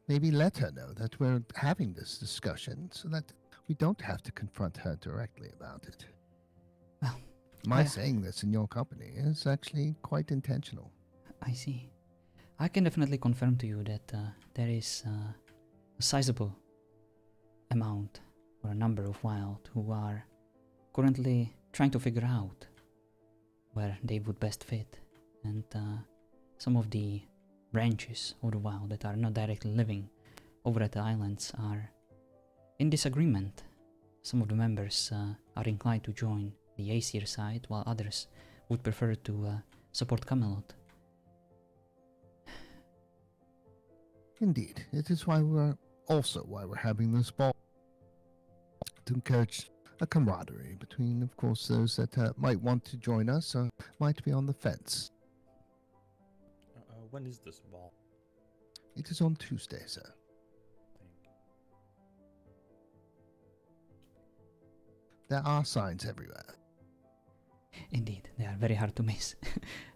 maybe let her know that we're having this discussion so that we don't have to confront her directly about it. Well, my saying this in your company is actually quite intentional. I see. I can definitely confirm to you that there is a sizable amount or a number of wild who are currently trying to figure out where they would best fit, and some of the branches of the wild that are not directly living over at the islands are in disagreement. Some of the members are inclined to join the Aesir side, while others would prefer to support Camelot. Indeed, it is why we're having this ball, to encourage a camaraderie between, of course, those that might want to join us or might be on the fence. When is this ball? It is on Tuesday, sir. Thank you. there are signs everywhere. Indeed, they are very hard to miss.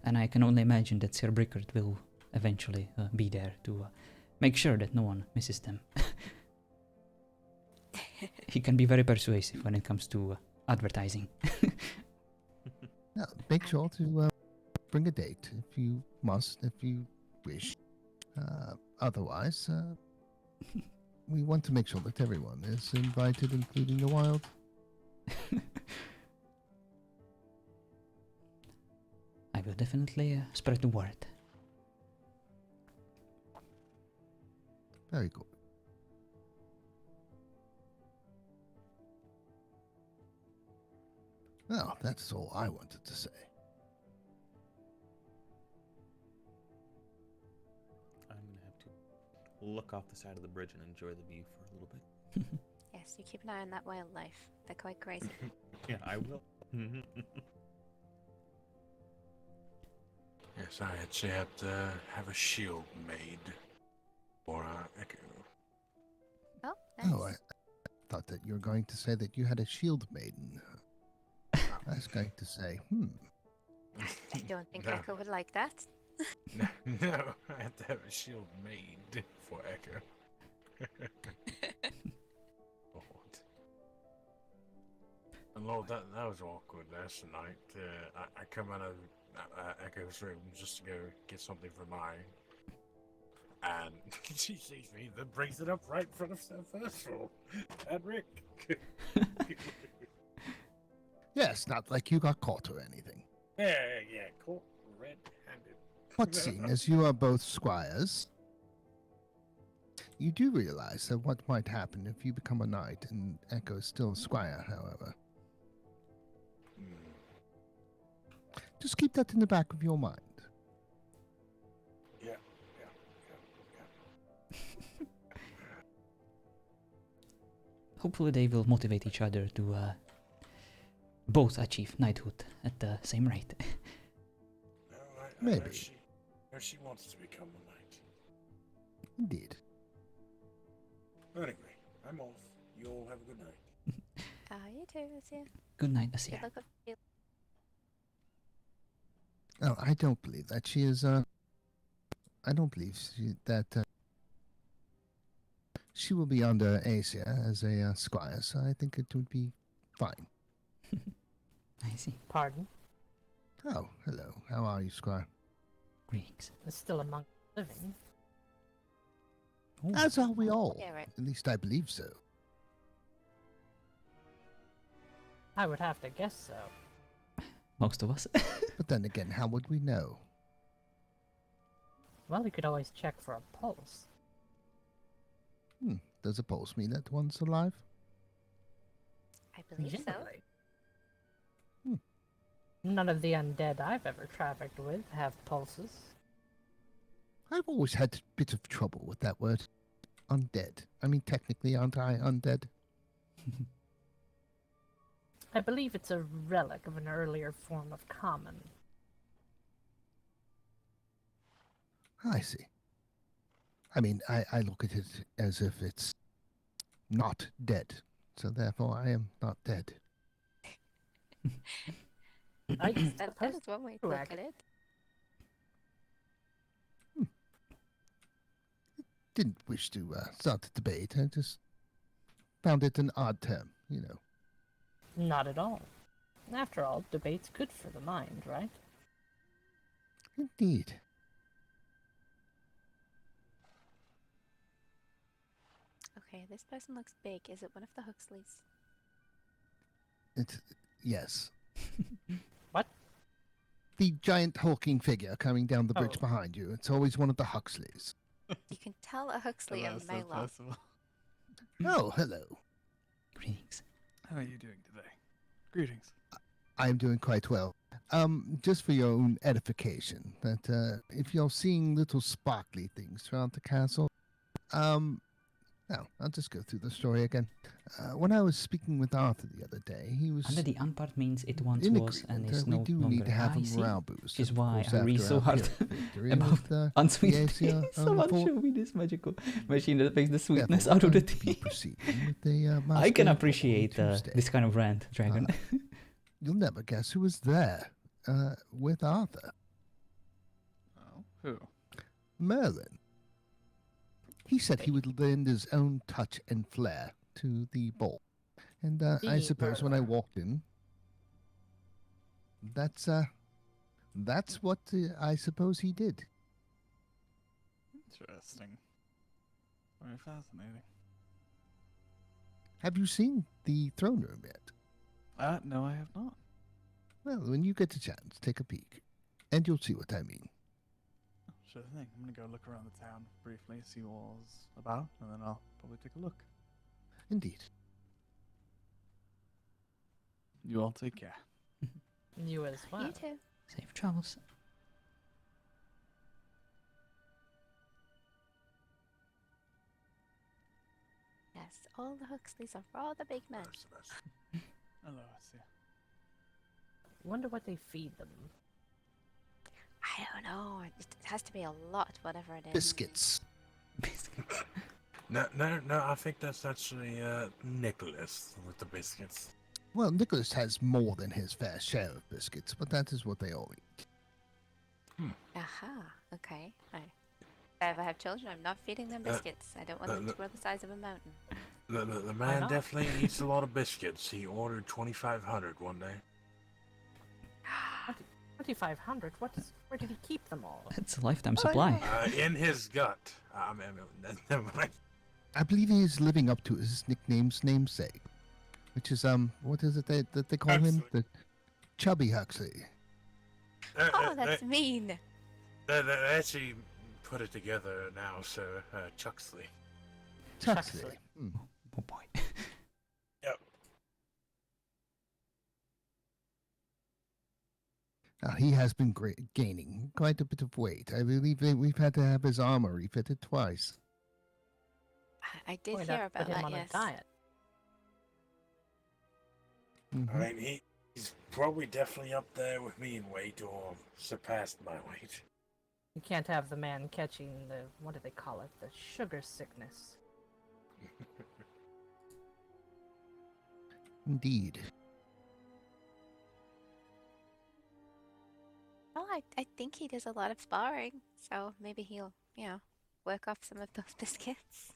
And I can only imagine that Sir Brickard will eventually be there to make sure that no one misses them. He can be very persuasive when it comes to advertising. Now, make sure to bring a date if you must, if you wish. Otherwise, we want to make sure that everyone is invited, including the wild. I will definitely spread the word. Very good. Well, that's all I wanted to say. I'm gonna have to look off the side of the bridge and enjoy the view for a little bit. Yes, you keep an eye on that wildlife. They're quite crazy. Yeah, I will. Yes, I actually had to have a shield made for Echo. Oh, nice. Oh, I thought that you were going to say that you had a shield maiden. I was going to say, I don't think No. Echo would like that. No, I had to have a shield made for Echo. Lord. And Lord, that was awkward last night. I come out of Echo's room just to go get something for mine. And she sees me, then brings it up right in front of Sam Firstfall and Rick. yes, not like you got caught or anything. Yeah, caught red-handed. But seeing as you are both squires, you do realize that what might happen if you become a knight and Echo is still a squire, however. Just keep that in the back of your mind. Yeah. Hopefully they will motivate each other to both achieve knighthood at the same rate. No, I Maybe. know she wants to become a knight. Indeed. Anyway, I'm off. You all have a good night. You too, Azir. Good night, Asir. Good luck with you. Oh, I don't believe that she is, I don't believe that she will be under Asia as a squire, so I think it would be fine. I see. Pardon? Oh, hello. How are you, squire? Greetings. It's still among the living. Ooh. As are we all. Yeah, right. At least I believe so. I would have to guess so. Most of us. But then again, how would we know? Well, you could always check for a pulse. Does a pulse mean that one's alive? I believe so. Generally. None of the undead I've ever trafficked with have pulses. I've always had a bit of trouble with that word. Undead. I mean, technically, aren't I undead? I believe it's a relic of an earlier form of common. I see. I mean, I look at it as if it's not dead. So therefore, I am not dead. I used That to is one way to look at it. Didn't wish to start a debate. I just found it an odd term, you know. Not at all. After all, debate's good for the mind, right? Indeed. Okay, this person looks big. Is it one of the Huxleys? Yes. What? The giant hulking figure coming down the bridge Oh. behind you. It's always one of the Huxleys. You can tell a Huxley a mile off. Oh, hello. Greetings. How are you doing today? Greetings. I am doing quite well. Just for your own edification, that if you're seeing little sparkly things throughout the castle, Well, I'll just go through the story again. When I was speaking with Arthur the other day, he was Under the un part means it once in was and agreement is that we no do longer. need to have I a see. morale boost. Which is and of why course, I read after so our hard Pyrrhic victory about with, unsweet the tea. Aesir, Someone for- show me this magical machine that makes the sweetness Therefore, out of we're the going to be tea. proceeding with the I masquerade can ball on appreciate Tuesday. this kind of rant, Dragon. You'll never guess who was there with Arthur. Oh, who? Merlin. He said he would lend his own touch and flair to the ball. And I suppose when I walked in, that's what I suppose he did. Interesting. Very fascinating. Have you seen the throne room yet? No, I have not. Well, when you get a chance, take a peek, and you'll see what I mean. Sure thing. I'm gonna go look around the town briefly, see what all's about, and then I'll probably take a look. Indeed. You all take care. You as well. You too. Safe travels. Yes, all the Huxleys are rather big men. Hello, I see. Wonder what they feed them. I don't know. It has to be a lot, whatever it is. Biscuits. No, I think that's actually Nicholas with the biscuits. Well, Nicholas has more than his fair share of biscuits, but that is what they all eat. Aha, okay. If I ever have children, I'm not feeding them biscuits. I don't want them to grow the size of a mountain. The man definitely eats a lot of biscuits. He ordered 2,500 one day. 2,500? Where did he keep them all? It's a lifetime supply. In his gut. Never mind. I believe he is living up to his nickname's namesake, which is what is it that they call him? The Chubby Huxley. Oh, that's mean. They actually put it together now, sir. Chuxley. Chuxley. Oh boy. Yep. He has been gaining quite a bit of weight. I believe we've had to have his armor refitted twice. I did Why hear not about put him that, on yes. a diet? Mhm. I mean, he's probably definitely up there with me in weight or surpassed my weight. You can't have the man catching the, what do they call it, the sugar sickness. Indeed. Well, I think he does a lot of sparring, so maybe he'll, work off some of those biscuits.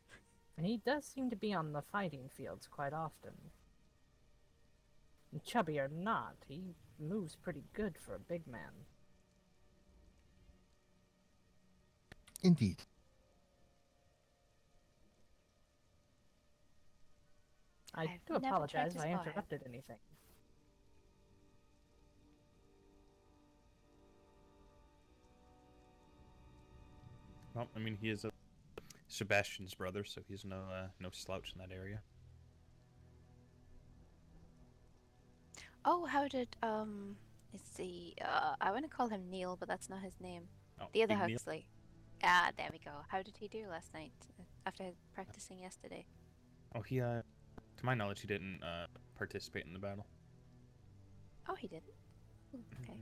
And he does seem to be on the fighting fields quite often. And chubby or not, he moves pretty good for a big man. Indeed. I I've do never tried apologize to if I spar him. interrupted anything. Well, I mean, he is Sebastian's brother, so he's no slouch in that area. Oh, how did, let's see, I want to call him Neil, but that's not his name. Oh, The other Big Neil? Huxley. Ah, there we go. How did he do last night, after practicing yesterday? Oh, he to my knowledge, he didn't participate in the battle. Oh, he didn't? Ooh, okay.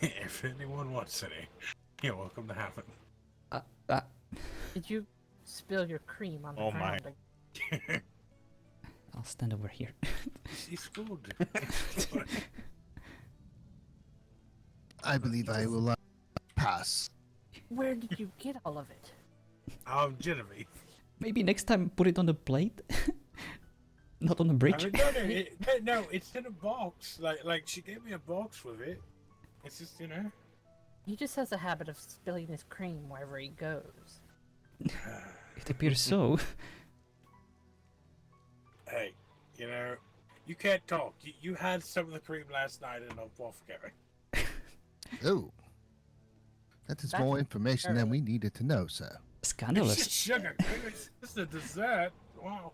If anyone wants any, you're welcome to have it. Did you spill your cream on the Oh my. ground? I'll stand over here. He's good. I believe I will pass. Where did you get all of it? Genevieve. Maybe next time put it on the plate, not on the bridge. No, it's in a box. Like she gave me a box with it. It's just, He just has a habit of spilling his cream wherever he goes. It appears so. Hey, you can't talk. You had some of the cream last night in apothecary. Oh. That is That's more information than terrible. we needed to know, sir. It's Scandalous. just sugar. It's just a dessert. Wow.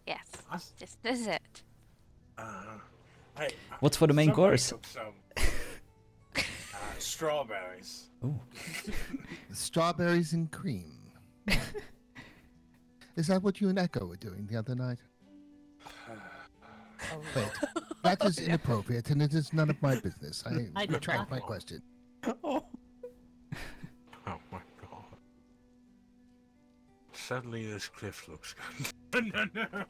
Yes, Us- just dessert. Hey, What's for the main somebody course? cook some. Strawberries. Ooh. Strawberries and cream. Is that what you and Echo were doing the other night? Oh, Wait, that is inappropriate, and it is none of my business. I did retract not. my question. Oh. Oh my god. Suddenly this cliff looks good. No.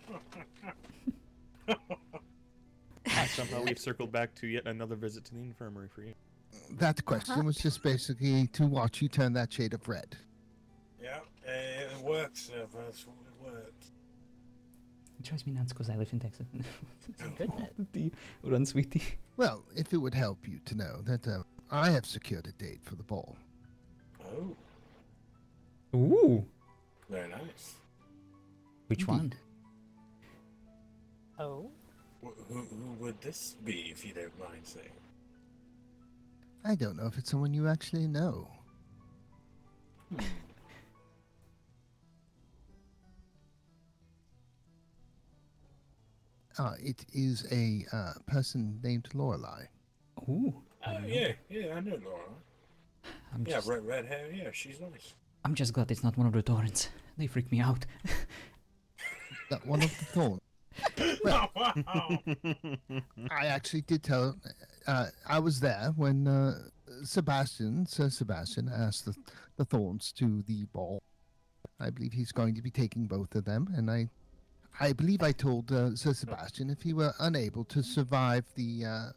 Somehow we've circled back to yet another visit to the infirmary for you. That question was just basically to watch you turn that shade of red. Yeah, it works, that's what it works. It drives me nuts because I live in Texas. Goodness. Run, sweetie. Well, if it would help you to know that I have secured a date for the ball. Oh, Ooh. very nice. Which one? Oh? Who would this be, if you don't mind saying? I don't know if it's someone you actually know. It is a person named Lorelei. Ooh. Oh, yeah, I know Laura. I'm Yeah, just, red hair, yeah, she's nice. I'm just glad it's not one of the torrents. They freak me out. That one of the thorns. Well, I actually did tell. I was there when Sir Sebastian, asked the thorns to the ball. I believe he's going to be taking both of them, and I believe I told Sir Sebastian if he were unable to survive the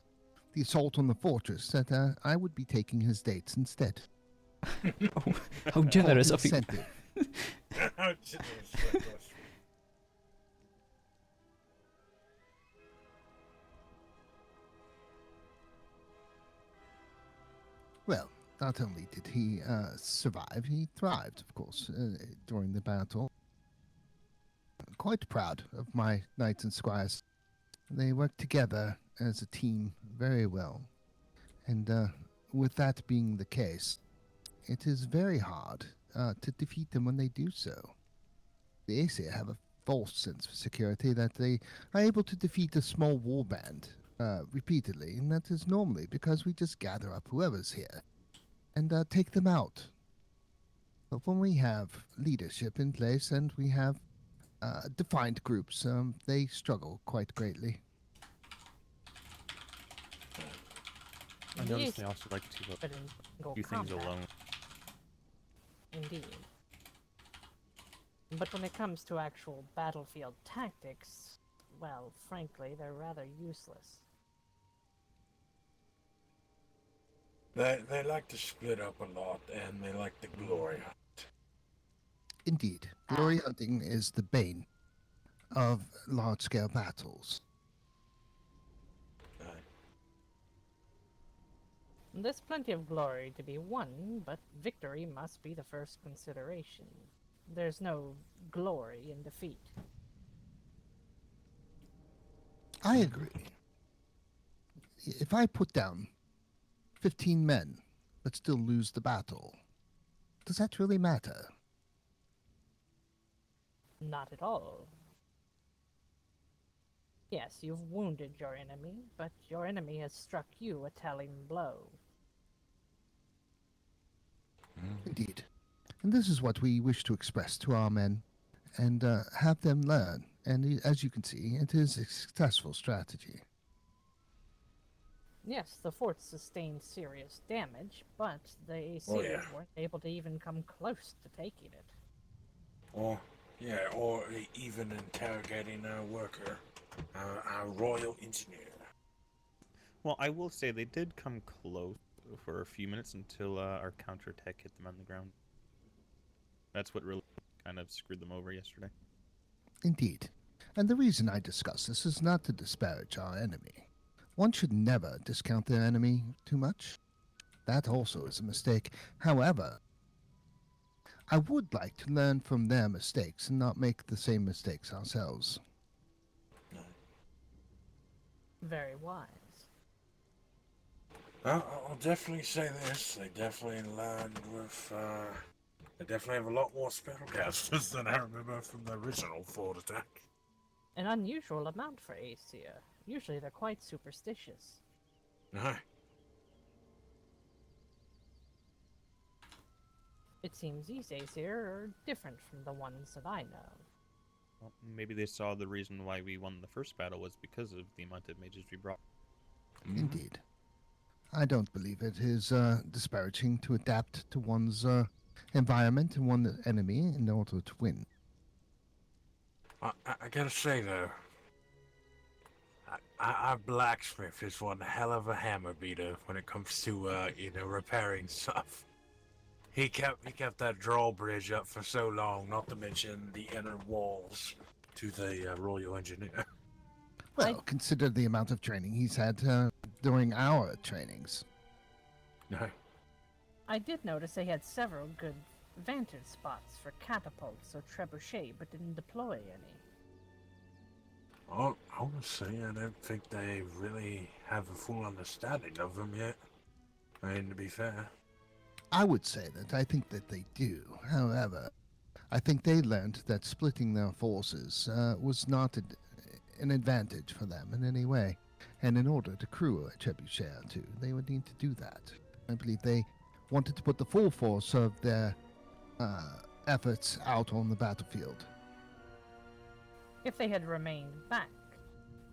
assault on the fortress, that I would be taking his dates instead. Oh, how generous of you. Incentive. Well, not only did he survive, he thrived, of course, during the battle. I'm quite proud of my knights and squires. They worked together as a team very well. And with that being the case, it is very hard to defeat them when they do so. The Aesir have a false sense of security that they are able to defeat a small warband repeatedly, and that is normally because we just gather up whoever's here and take them out. But when we have leadership in place and we have defined groups, they struggle quite greatly. I noticed they also like to But in single do things combat, alone. Indeed. But when it comes to actual battlefield tactics, well, frankly, they're rather useless. They like to split up a lot, and they like the glory hunt. Indeed, glory hunting is the bane of large-scale battles. There's plenty of glory to be won, but victory must be the first consideration. There's no glory in defeat. I agree. If I put down 15 men but still lose the battle, does that really matter? Not at all. Yes, you've wounded your enemy, but your enemy has struck you a telling blow. Indeed. And this is what we wish to express to our men and have them learn. And as you can see, it is a successful strategy. Yes, the fort sustained serious damage, but the Aesir weren't able to even come close to taking it. Or even interrogating our worker, our royal engineer. Well, I will say they did come close for a few minutes until our counterattack hit them on the ground. That's what really kind of screwed them over yesterday. Indeed. And the reason I discuss this is not to disparage our enemy. One should never discount their enemy too much. That also is a mistake. However, I would like to learn from their mistakes and not make the same mistakes ourselves. Very wise. I'll definitely say this. They definitely learned with... they definitely have a lot more spellcasters than I remember from the original fort attack. An unusual amount for Aesir. Usually they're quite superstitious. Aye. It seems these days here are different from the ones that I know. Well, maybe they saw the reason why we won the first battle was because of the amount of mages we brought. Indeed. I don't believe it is disparaging to adapt to one's environment and one enemy in order to win. I gotta say though, our blacksmith is one hell of a hammer beater when it comes to repairing stuff. He kept that drawbridge up for so long, not to mention the inner walls to the Royal Engineer. Well, consider the amount of training he's had during our trainings. No. I did notice they had several good vantage spots for catapults or trebuchet, but didn't deploy any. Honestly, I don't think they really have a full understanding of them yet. I mean, to be fair. I would say that I think that they do. However, I think they learned that splitting their forces was not an advantage for them in any way. And in order to crew a trebuchet or two, they would need to do that. I believe they wanted to put the full force of their efforts out on the battlefield. If they had remained back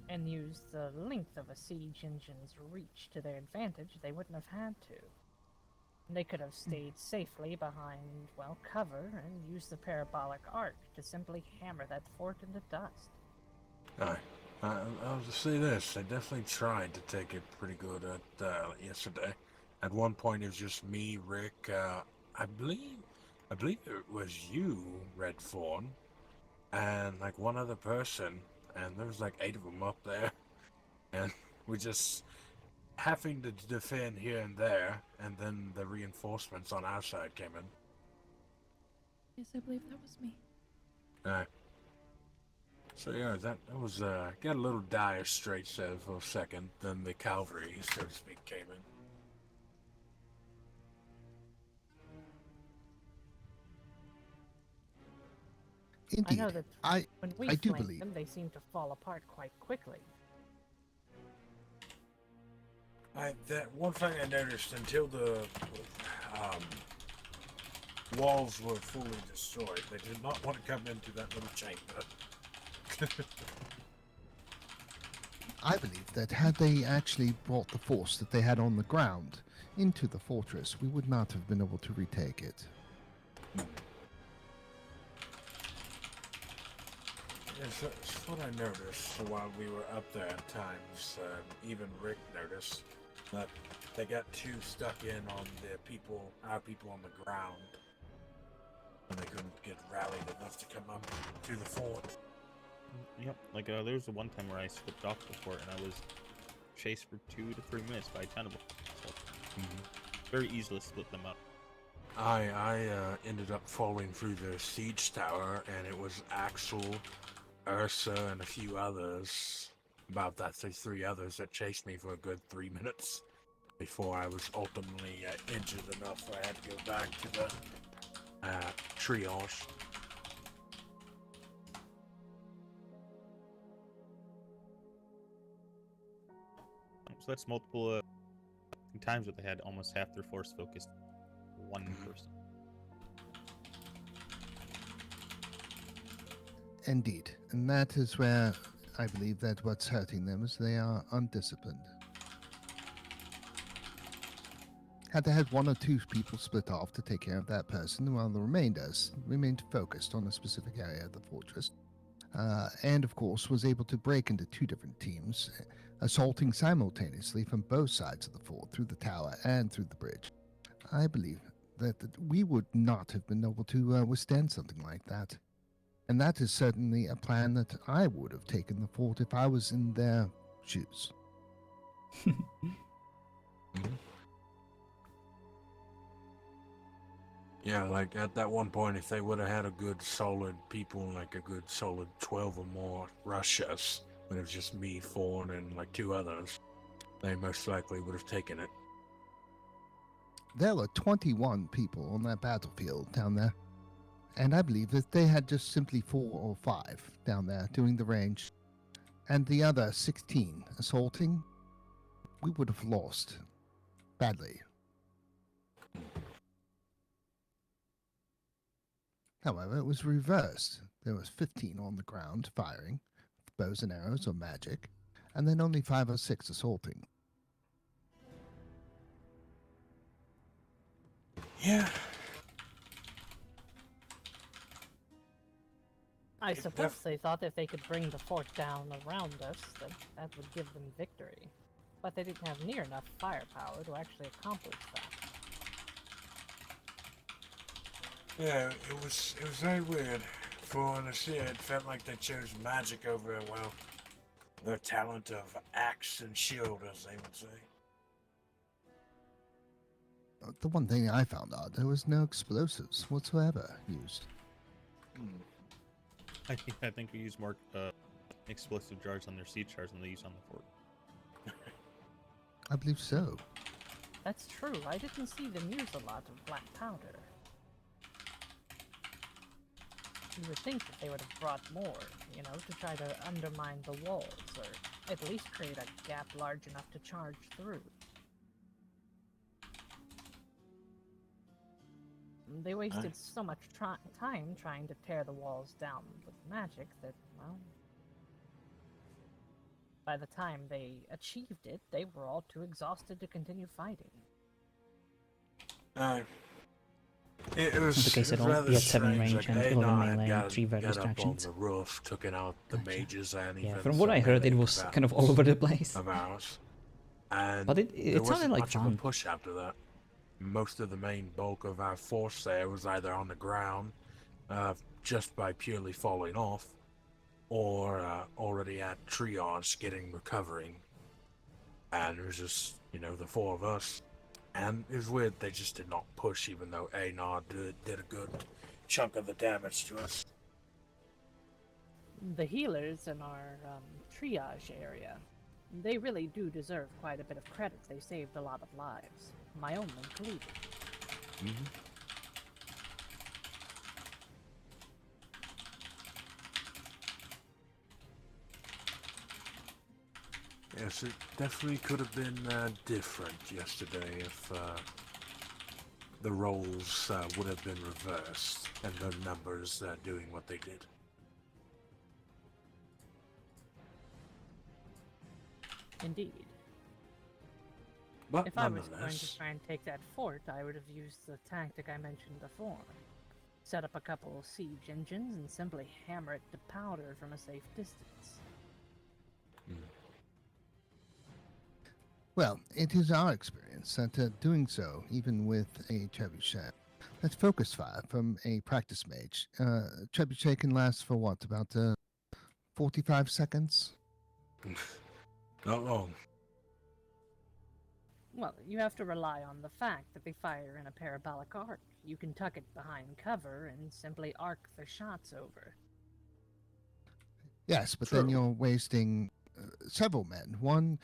and used the length of a siege engine's reach to their advantage, they wouldn't have had to. They could have stayed safely behind, well, cover and used the parabolic arc to simply hammer that fort into dust. I'll just say this, they definitely tried to take it pretty good at yesterday. At one point it was just me, Rick, I believe it was you, Red Fawn, and like one other person, and there was like 8 of them up there, and we just having to defend here and there, and then the reinforcements on our side came in. Yes, I believe that was me. So yeah, that was got a little dire straits there for a second. Then the cavalry, so to speak, came in. Indeed. I know that when we I do flanked believe. them, they seem to fall apart quite quickly. That one thing I noticed until the walls were fully destroyed, they did not want to come into that little chamber. I believe that had they actually brought the force that they had on the ground into the fortress, we would not have been able to retake it. Yes, that's what I noticed while we were up there at times. Even Rick noticed that they got too stuck in on our people on the ground, and they couldn't get rallied enough to come up to the fort. Yep, like there was the one time where I slipped off the fort and I was chased for 2 to 3 minutes by 10 of them. So, very easily split them up. I ended up falling through the siege tower, and it was Axel, Ursa, and a few others, about that 3 others that chased me for a good 3 minutes before I was ultimately injured enough where I had to go back to the triage. So that's multiple times that they had almost half their force focused one person. Indeed. And that is where I believe that what's hurting them is they are undisciplined. Had they had 1 or 2 people split off to take care of that person, while the remainders remained focused on a specific area of the fortress, and of course was able to break into 2 different teams, assaulting simultaneously from both sides of the fort, through the tower and through the bridge. I believe that we would not have been able to withstand something like that. And that is certainly a plan that I would have taken the fort if I was in their shoes. Yeah, like at that one point, if they would have had a good solid people, like a good solid 12 or more rush us, when it was just me, Fawn, and like 2 others, they most likely would have taken it. There were 21 people on that battlefield down there. And I believe that they had just simply 4 or 5 down there doing the range. And the other 16 assaulting, we would have lost badly. However, it was reversed. There was 15 on the ground firing, bows and arrows or magic, and then only 5 or 6 assaulting. Yeah. I It suppose def- they thought if they could bring the fort down around us, that would give them victory. But they didn't have near enough firepower to actually accomplish that. Yeah, it was very weird. For the see, it felt like they chose magic over, well, their talent of axe and shield, as they would say. The one thing I found odd, there was no explosives whatsoever used. I think we use more explosive jars on their siege jars than they use on the fort. I believe so. That's true. I didn't see them use a lot of black powder. You would think that they would have brought more, to try to undermine the walls, or at least create a gap large enough to charge through. They wasted so much time trying to tear the walls down with magic that, well, by the time they achieved it, they were all too exhausted to continue fighting. It was the case at all. rather He had 7 strange, range like, and 11 A9 melee and got- 3 red got up on distractions. the roof, took out the Gotcha. mages and Yeah, even from what I heard, it some was melee kind of all over the place. of ours. And But it there sounded wasn't like much of fun. a push after that. Most of the main bulk of our force there was either on the ground, just by purely falling off, or already at triage getting recovering. And it was just, the 4 of us. And it was weird, they just did not push, even though A9 did a good chunk of the damage to us. The healers in our triage area, they really do deserve quite a bit of credit. They saved a lot of lives, my own included. Mm-hmm. Yes, it definitely could have been different yesterday if the roles would have been reversed and the numbers doing what they did. Indeed. But If I was going nonetheless, to try and take that fort, I would have used the tactic I mentioned before. Set up a couple of siege engines and simply hammer it to powder from a safe distance. Well, it is our experience that doing so, even with a trebuchet, that's focus fire from a practice mage. Trebuchet can last for what, about 45 seconds? not long. Well, you have to rely on the fact that they fire in a parabolic arc. You can tuck it behind cover and simply arc the shots over. Yes, but True. then you're wasting several men. One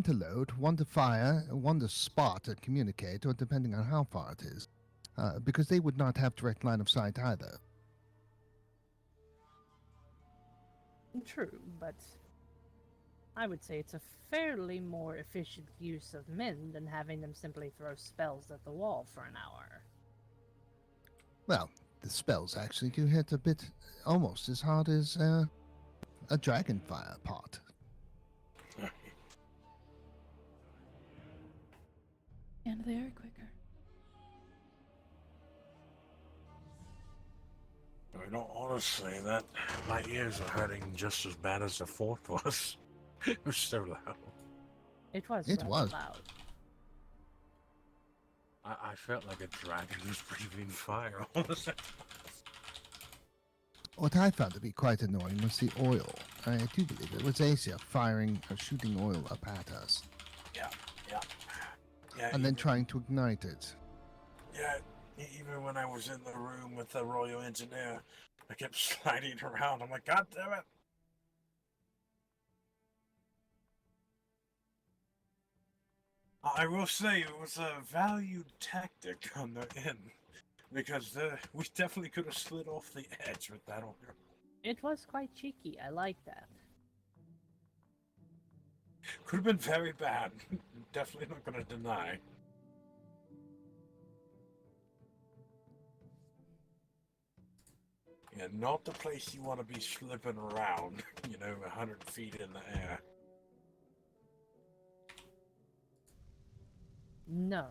to load, one to fire, one to spot and communicate, or depending on how far it is. Because they would not have direct line of sight either. True, but I would say it's a fairly more efficient use of men than having them simply throw spells at the wall for an hour. Well, the spells actually do hit a bit almost as hard as a dragonfire pot. And they are quicker. Honestly, that my ears are hurting just as bad as the 4th was. It was so loud. It was It rather was. loud. I felt like a dragon was breathing fire all of a sudden. What I found to be quite annoying was the oil. I do believe it was Asia firing or shooting oil up at us, Yeah. and then trying to ignite it. Yeah, even when I was in the room with the Royal Engineer, I kept sliding around. I'm like, God damn it! I will say it was a valued tactic on the end, because we definitely could have slid off the edge with that order. It was quite cheeky. I like that. Could have been very bad. Definitely not going to deny. Yeah, not the place you want to be slipping around, 100 feet in the air. No,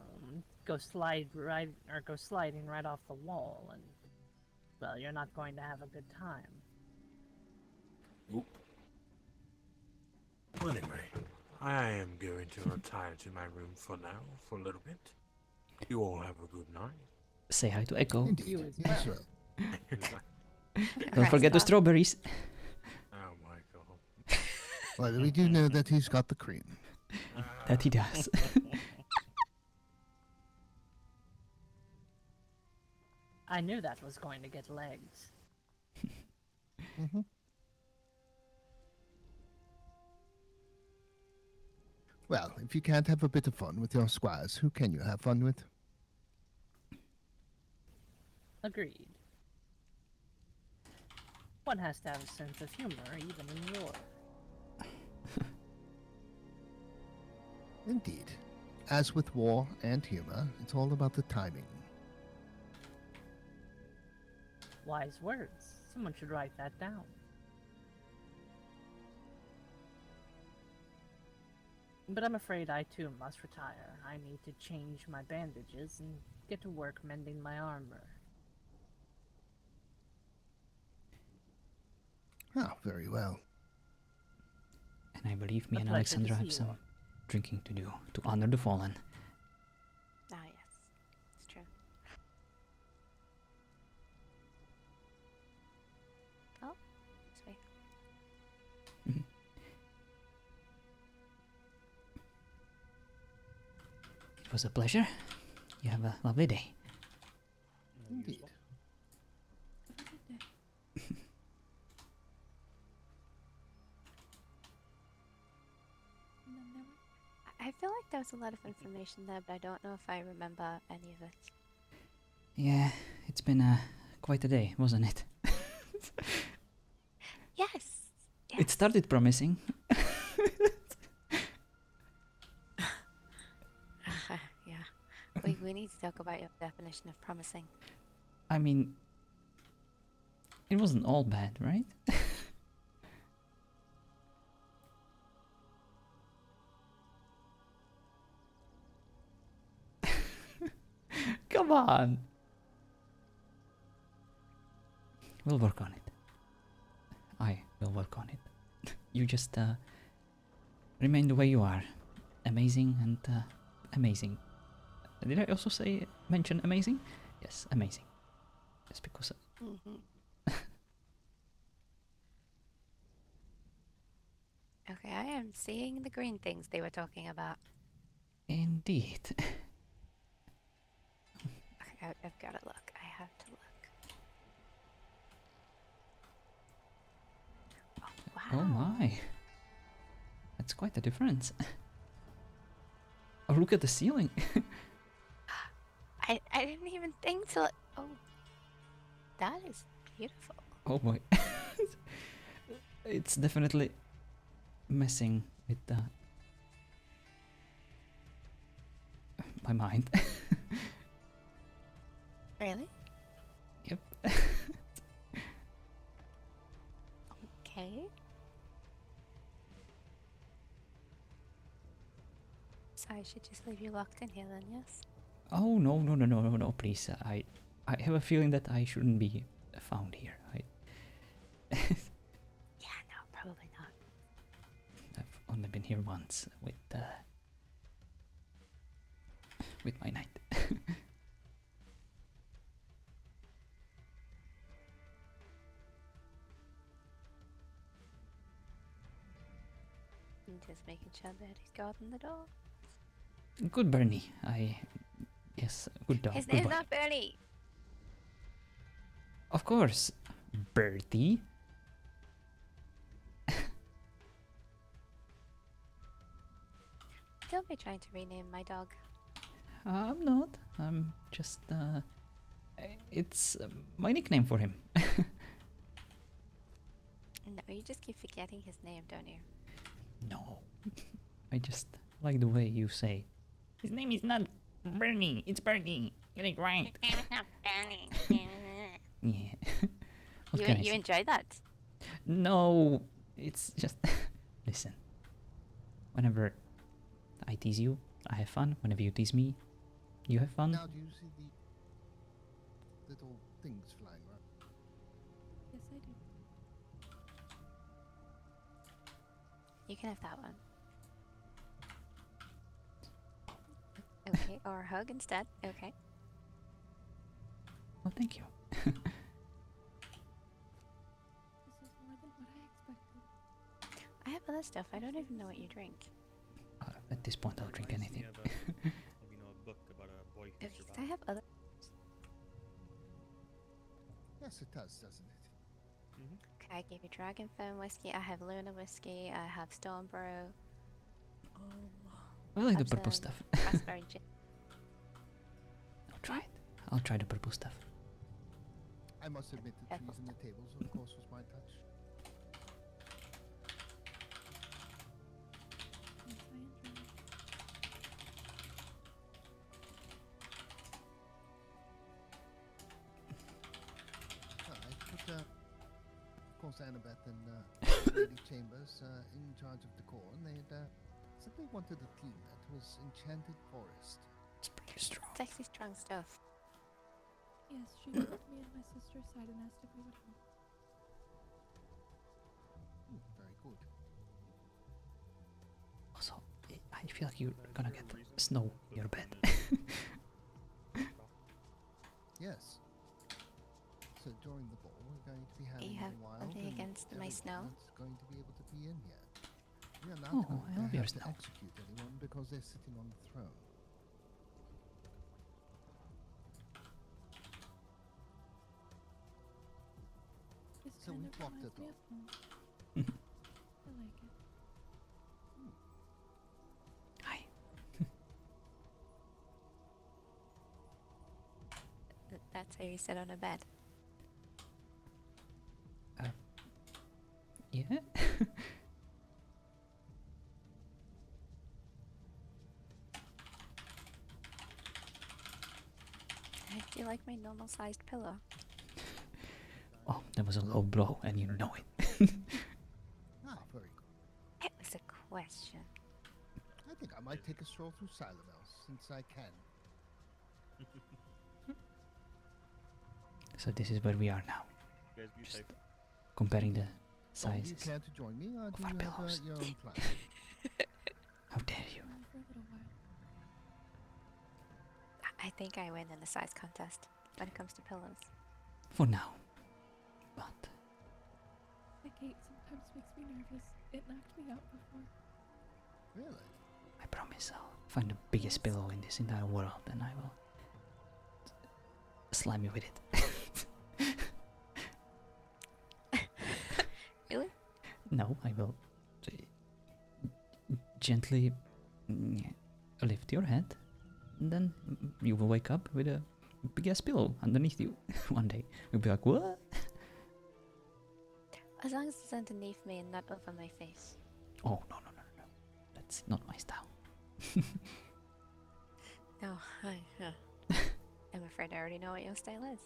go sliding right off the wall, and well, you're not going to have a good time. Oop. Well, anyway, I am going to retire to my room for now, for a little bit. You all have a good night. Say hi to Echo. Indeed. Yes, sir. Don't forget the strawberries. Oh my god. Well, we do know that he's got the cream. That he does. I knew that was going to get legs. Mm-hmm. Well, if you can't have a bit of fun with your squires, who can you have fun with? Agreed. One has to have a sense of humor, even in war. Indeed. As with war and humor, it's all about the timing. Wise words. Someone should write that down. But I'm afraid I too must retire. I need to change my bandages and get to work mending my armor. Ah, very well. And I believe me A and pleasure to Alexandra see have you some all. drinking to do to honor the fallen. Ah, yes. It's true. Oh, sorry. Mhm. It was a pleasure. You have a lovely day. Indeed. I feel like there was a lot of information there, but I don't know if I remember any of it. Yeah, it's been quite a day, wasn't it? Yes. It started promising. Yeah. We need to talk about your definition of promising. I mean, it wasn't all bad, right? Come on. We'll work on it. I will work on it. You just remain the way you are. Amazing and amazing. Did I also mention amazing? Yes, amazing. Just because. Okay, I am seeing the green things they were talking about. Indeed. Okay, I've got to look. I have to look. Oh, wow. Oh my. That's quite a difference. Oh, look at the ceiling. I didn't even think to look. Oh, that is beautiful. Oh boy. It's definitely messing with my mind. Really? Yep. Okay. So I should just leave you locked in here then, yes? Oh no, please. I have a feeling that I shouldn't be found here. Yeah, no, probably not. I've only been here once with my knight. I'm just making sure that he's guarding the door. Good Bernie. Yes, good dog. His Good name's boy. not Bernie. Of course, Bertie. Don't be trying to rename my dog. I'm not. I'm just it's my nickname for him. No, you just keep forgetting his name, don't you? No. I just like the way you say. His name is not Bernie, it's Bernie. Get it right. His name is not Bernie. Yeah. What can I You say? enjoy that? No, it's just listen. Whenever I tease you, I have fun. Whenever you tease me, you have fun. Now, do you see the little things flying around? Yes, I do. You can have that one. Okay, or a hug instead. Okay. Oh, thank you. This is more than what I expected. I have other stuff. I don't even know what you drink. At this point, I'll drink anything. a book about a boy who Okay, I have other. Yes, it does, doesn't it? Okay, I gave you Dragonfern whiskey. I have Luna whiskey. I have Stormbrew. I like the purple Absinthe, stuff. Raspberry gin. I'll try it. I'll try the purple stuff. I must admit the Apple trees and the tables, of course, was my touch. Yes, I enjoy it. I put, of course, Annabeth and Lady Chambers in charge of decor, and they said they wanted a theme that was Enchanted Forest. It's pretty strong. Sexy strong stuff. Yes, she pulled me and my sister aside and asked if we would help. Very good. Also, I feel like you're gonna get snow in your bed. Yes. So during the ball, we're going to be having have a wild something and against my everyone snow? that's going to be able to be in here. We are not Oh, going I to love your have to snow. execute anyone because they're sitting on the throne. This So kind we of blocked reminds it me off. of home. I like it. Hi. That's how you sit on a bed. Yeah? Do you like my normal sized pillow? Oh, that was a low blow, and you know it. Very good. It was a question. I think I might take a stroll through Silamel since I can. So this is where we are now. You guys be safe. Comparing the Do you sizes. care to join me, or do our you have pillows. your own plan? How dare you? For a little while. I think I win in the size contest when it comes to pillows. For now. But The gate sometimes makes me nervous. It knocked me out before. Really? I promise I'll find the biggest Yes. pillow in this entire world, and I will slam you with it. Really? No, I will gently lift your head, and then you will wake up with a big ass pillow underneath you. One day you'll be like, "What?" As long as it's underneath me and not over my face. Oh no. That's not my style. No, I'm afraid I already know what your style is.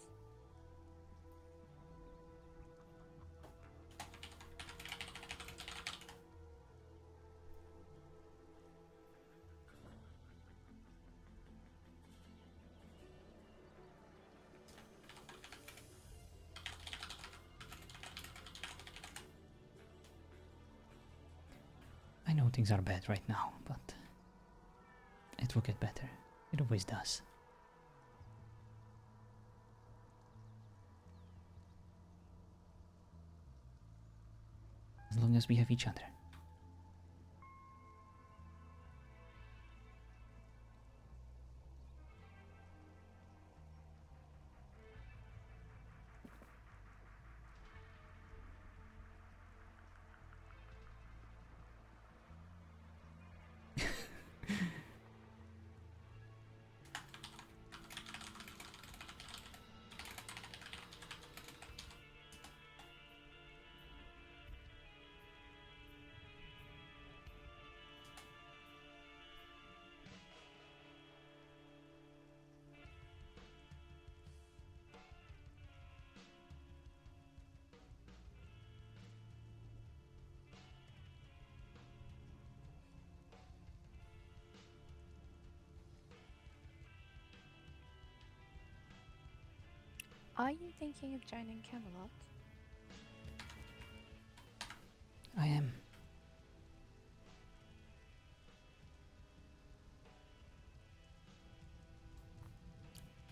I know things are bad right now, but it will get better. It always does. As long as we have each other. Are you thinking of joining Camelot? I am.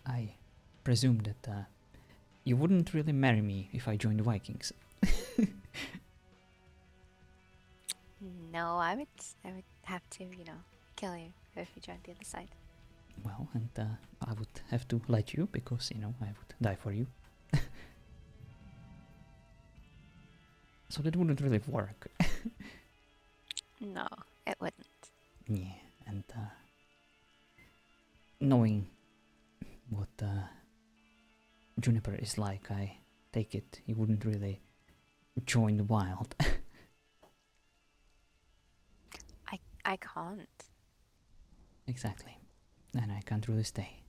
I presume that you wouldn't really marry me if I joined the Vikings. No, I would have to, kill you if you joined the other side. Well, and I would have to let you because, I would die for you. So that wouldn't really work. No, it wouldn't. Yeah, and knowing what Juniper is like, I take it he wouldn't really join the wild. I can't. Exactly. And I can't really stay.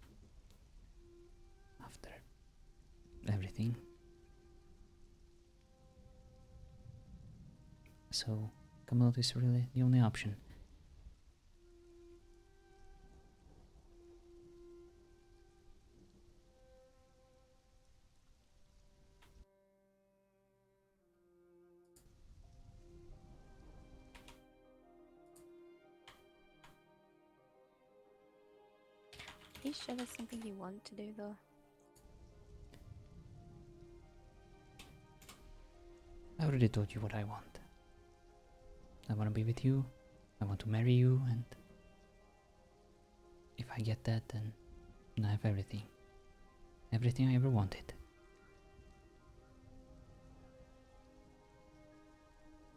After everything. So, Camelot is really the only option. Are you sure that's something you want to do, though? I already told you what I want. I want to be with you, I want to marry you, and if I get that, then I have everything. Everything I ever wanted.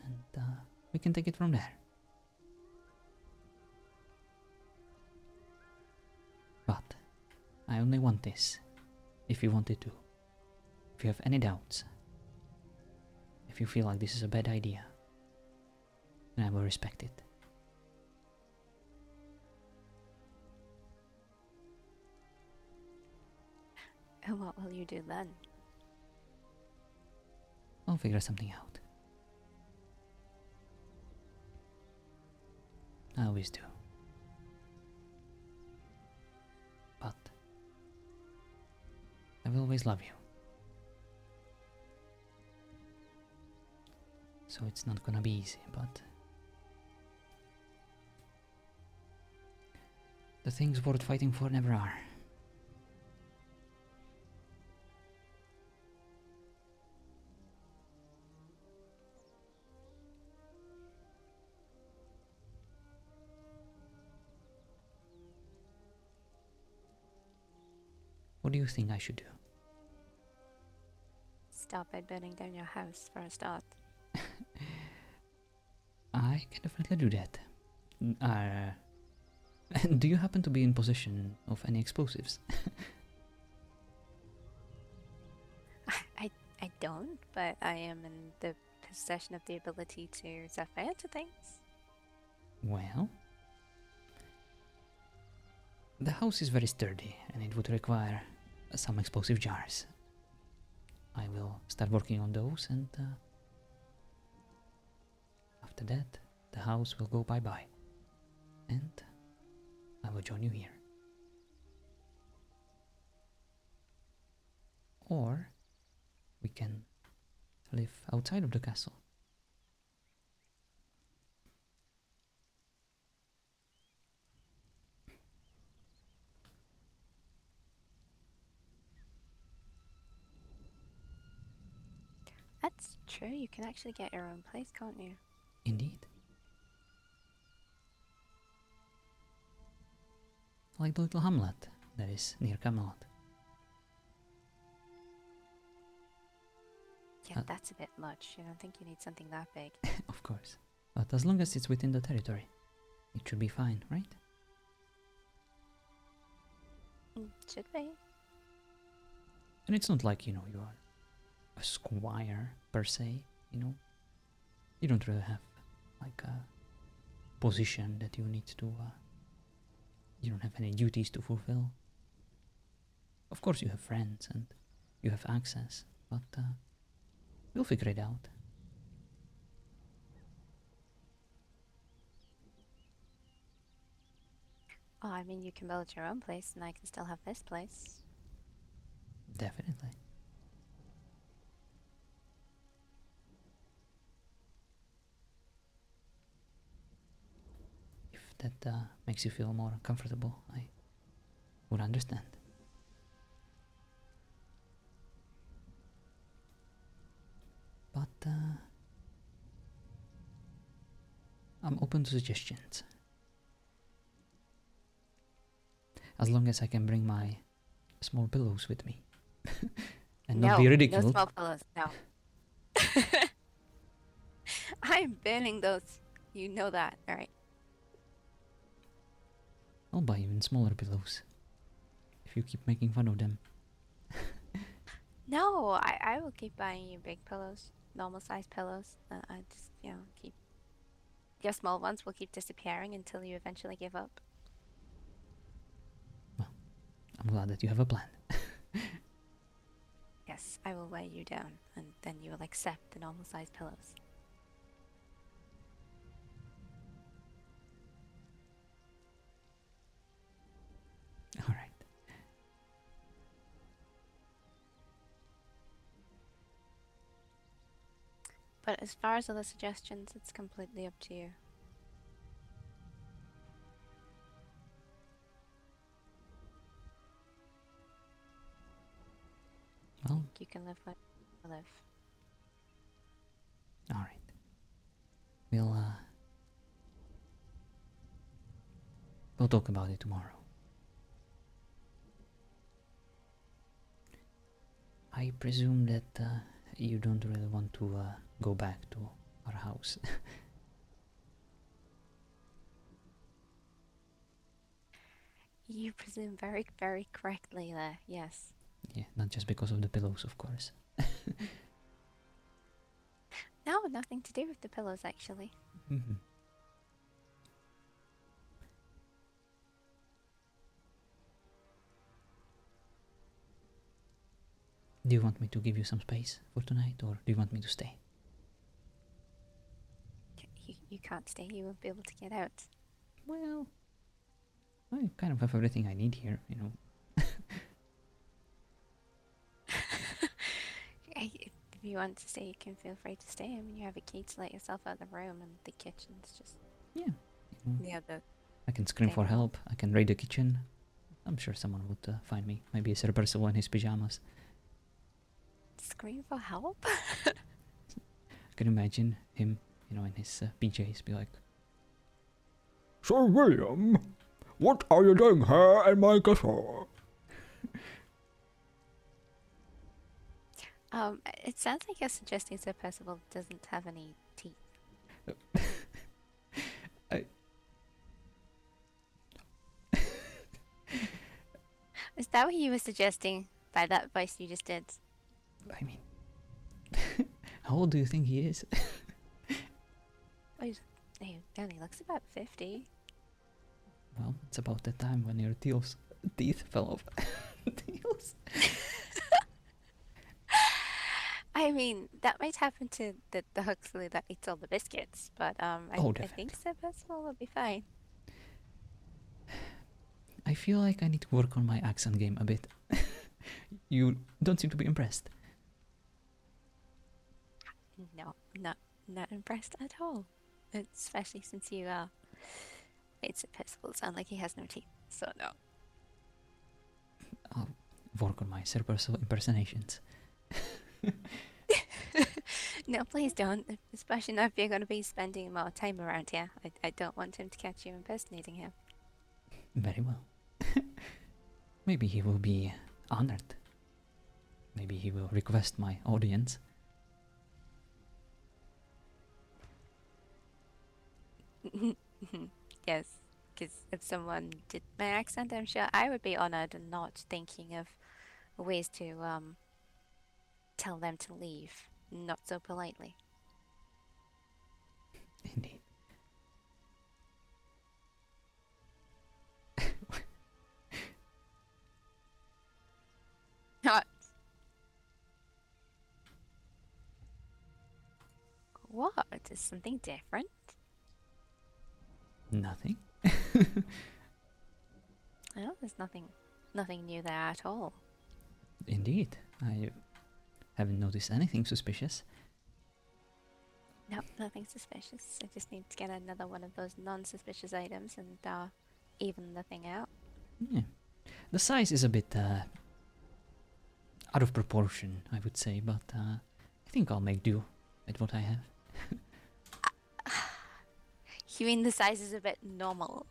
And we can take it from there. But I only want this if you want it to. If you have any doubts, if you feel like this is a bad idea, then I will respect it. And what will you do then? I'll figure something out. I always do. But I will always love you. So it's not gonna be easy, but the things worth fighting for never are. What do you think I should do? Stop by burning down your house for a start. I can definitely do that. Do you happen to be in possession of any explosives? I don't, but I am in the possession of the ability to set fire to things. Well, the house is very sturdy and it would require some explosive jars. I will start working on those, and after that, the house will go bye-bye. And I will join you here. Or we can live outside of the castle. That's true, you can actually get your own place, can't you? Indeed. Like the little hamlet that is near Camelot. Yeah, that's a bit much. I don't think you need something that big. Of course. But as long as it's within the territory, it should be fine, right? Should be. And it's not like, you are a squire per se, You don't really have like a position that you need to, you don't have any duties to fulfill. Of course you have friends and you have access, but we'll figure it out. Oh, I mean, you can build your own place and I can still have this place. Definitely. that makes you feel more comfortable, I would understand. But I'm open to suggestions. As long as I can bring my small pillows with me. And not be No ridiculed. small pillows, no. I'm burning those. You know that, alright? I'll buy even smaller pillows. If you keep making fun of them. No, I will keep buying you big pillows, normal sized pillows. I just, keep. Your small ones will keep disappearing until you eventually give up. Well, I'm glad that you have a plan. Yes, I will weigh you down, and then you will accept the normal sized pillows. Alright. But as far as other suggestions, it's completely up to you. Well, You can live where you live. alright. We'll talk about it tomorrow. I presume that you don't really want to go back to our house. You presume very, very correctly there, yes. Yeah, not just because of the pillows, of course. No, nothing to do with the pillows, actually. Mm-hmm. Do you want me to give you some space for tonight, or do you want me to stay? You can't stay, you won't be able to get out. Well, I kind of have everything I need here, you know. If you want to stay, you can feel free to stay. I mean, you have a key to let yourself out of the room, and the kitchen's just... Yeah. You know, Yeah, the... I can scream for Dining hall. help. I can raid the kitchen. I'm sure someone would find me. Maybe a Sir Percival in his pajamas. Scream for help? I can imagine him, you know, in his PJs, be like, Sir William, what are you doing here in my castle? It sounds like you're suggesting Sir Percival doesn't have any teeth. Is that what you were suggesting by that voice you just did? I mean, how old do you think he is? Oh, he only looks about 50. Well, it's about the time when your teeth fell off. Teals? I mean, that might happen to the Huxley that eats all the biscuits, but I think Sir Percival will be fine. I feel like I need to work on my accent game a bit. You don't seem to be impressed. No, not impressed at all. Especially since you made Sir Percival sound like he has no teeth. So no. I'll work on my Sir Percival impersonations. No, please don't. Especially not if you're going to be spending more time around here. I don't want him to catch you impersonating him. Very well. Maybe he will be honored. Maybe he will request my audience. Yes, because if someone did my accent, I'm sure I would be honored and not thinking of ways to tell them to leave, not so politely. Indeed. What? Is something different? Nothing. No, there's nothing new there at all. Indeed. I haven't noticed anything suspicious. No, nothing suspicious. I just need to get another one of those non-suspicious items and even the thing out. Yeah. The size is a bit out of proportion, I would say, but I think I'll make do with what I have. You mean the size is a bit normal?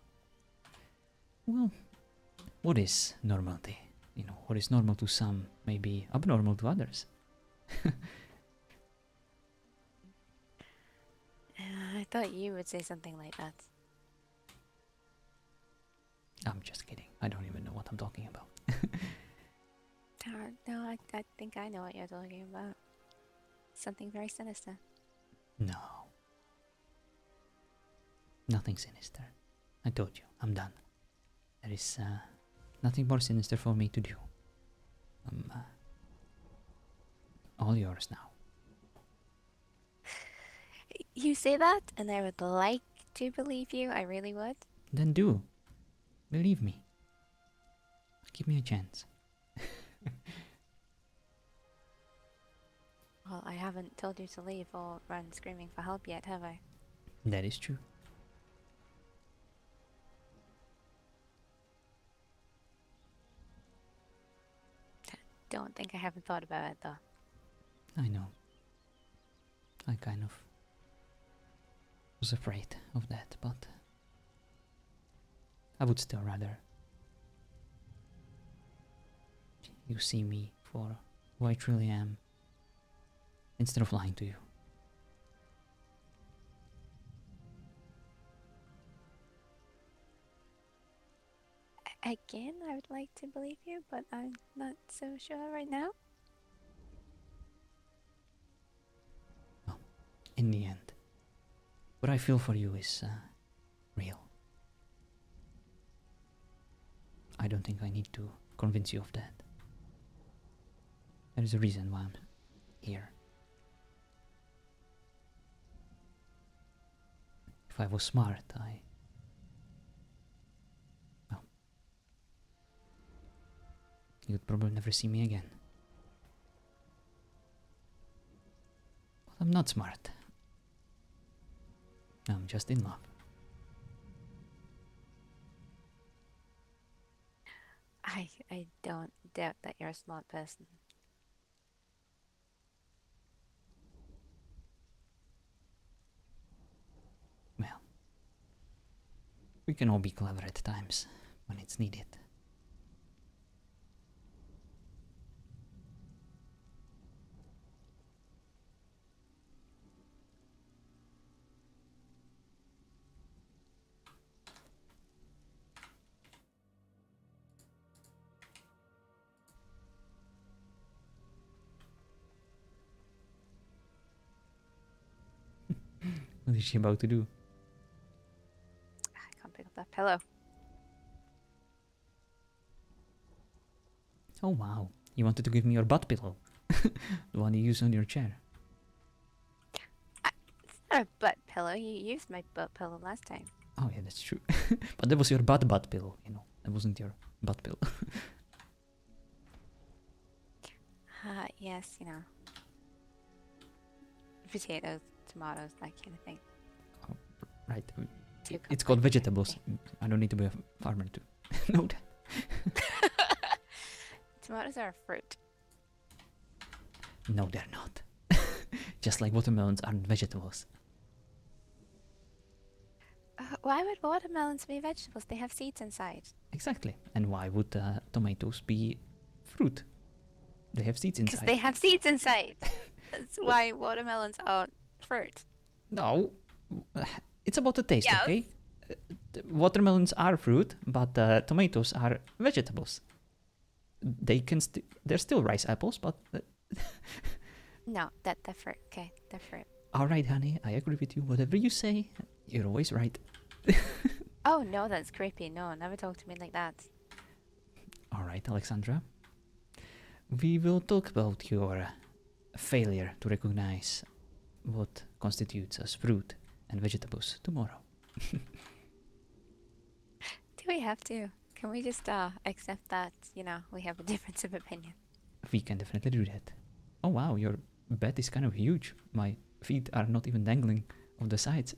Well, what is normality? You know, what is normal to some may be abnormal to others. I thought you would say something like that. I'm just kidding. I don't even know what I'm talking about. No, I think I know what you're talking about. Something very sinister. No. Nothing sinister. I told you, I'm done. There is nothing more sinister for me to do. I'm all yours now. You say that, and I would like to believe you. I really would. Then do. Believe me. Give me a chance. Well, I haven't told you to leave or run screaming for help yet, have I? That is true. Don't think I haven't thought about it, though. I know. I kind of was afraid of that, but I would still rather you see me for who I truly am instead of lying to you. Again, I would like to believe you, but I'm not so sure right now. In the end, what I feel for you is real. I don't think I need to convince you of that. There is a reason why I'm here. If I was smart, well, you'd probably never see me again. But I'm not smart. I'm just in love. I don't doubt that you're a smart person. Well, we can all be clever at times when it's needed. What is she about to do? I can't pick up that pillow. Oh wow, you wanted to give me your butt pillow. The one you use on your chair. It's not a butt pillow. You used my butt pillow last time. Oh yeah, that's true. But that was your butt pillow, you know. That wasn't your butt pillow. Yes, you know. Potatoes, tomatoes, that kind of thing. Oh, right. Two It's called complex vegetables. I don't need to be a farmer to know that. Tomatoes are a fruit. No, they're not. Just like watermelons aren't vegetables. Why would watermelons be vegetables? They have seeds inside. Exactly. And why would tomatoes be fruit? They have seeds Because inside. they have seeds inside. That's why watermelons aren't fruit. No. It's about the taste, Yes. okay? Watermelons are fruit, but tomatoes are vegetables. They're still rice apples, but... No, they're fruit. Okay, they're fruit. Alright, honey, I agree with you. Whatever you say, you're always right. Oh no, that's creepy. No, never talk to me like that. Alright, Alexandra. We will talk about your failure to recognize what constitutes as fruit and vegetables tomorrow. Do we have to? Can we just accept that, you know, we have a difference of opinion? We can definitely do that. Oh wow, your bed is kind of huge. My feet are not even dangling off the sides.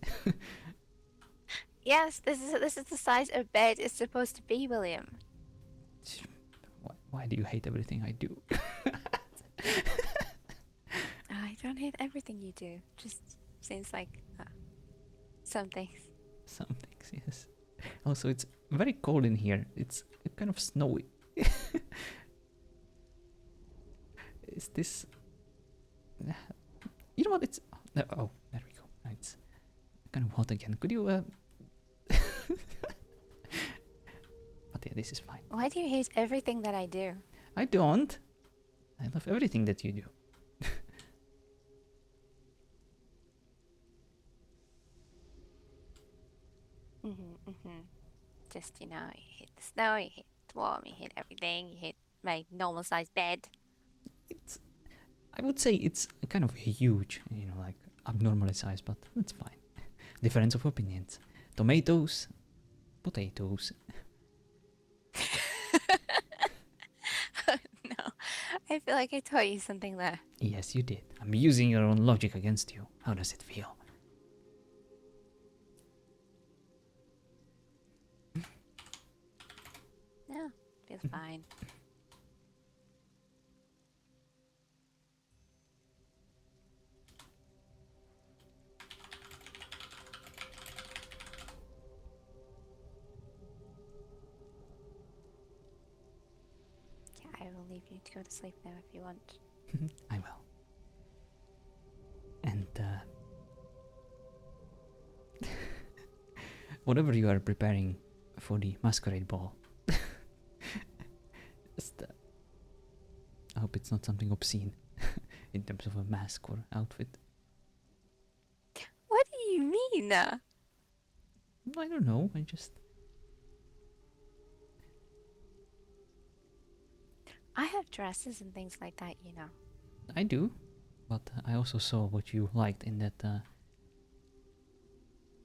Yes, this is the size a bed is supposed to be, William. Why do you hate everything I do? I don't hate everything you do. Just seems like some things. Some things, yes. Also, it's very cold in here. It's kind of snowy. Is this... You know what? It's... Oh, there we go. It's kind of hot again. Could you... But yeah, this is fine. Why do you hate everything that I do? I don't. I love everything that you do. Just, you hate the snow, you hate the warm, you hate everything, you hate my normal sized bed. I would say it's kind of huge, like abnormally sized, but that's fine. Difference of opinions. Tomatoes, potatoes. No, I feel like I taught you something there. Yes, you did. I'm using your own logic against you. How does it feel? No, feels fine. Yeah, I will leave you to go to sleep now if you want. I will. And whatever you are preparing for the masquerade ball, just, I hope it's not something obscene in terms of a mask or outfit. What do you mean? I don't know. I have dresses and things like that, I do, but I also saw what you liked in that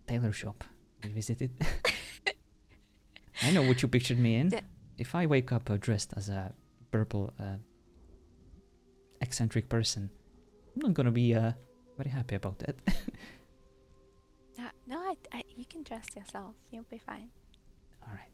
tailor shop we visited. I know what you pictured me in. If I wake up dressed as a purple eccentric person, I'm not gonna be very happy about that. No, you can dress yourself. You'll be fine. Alright.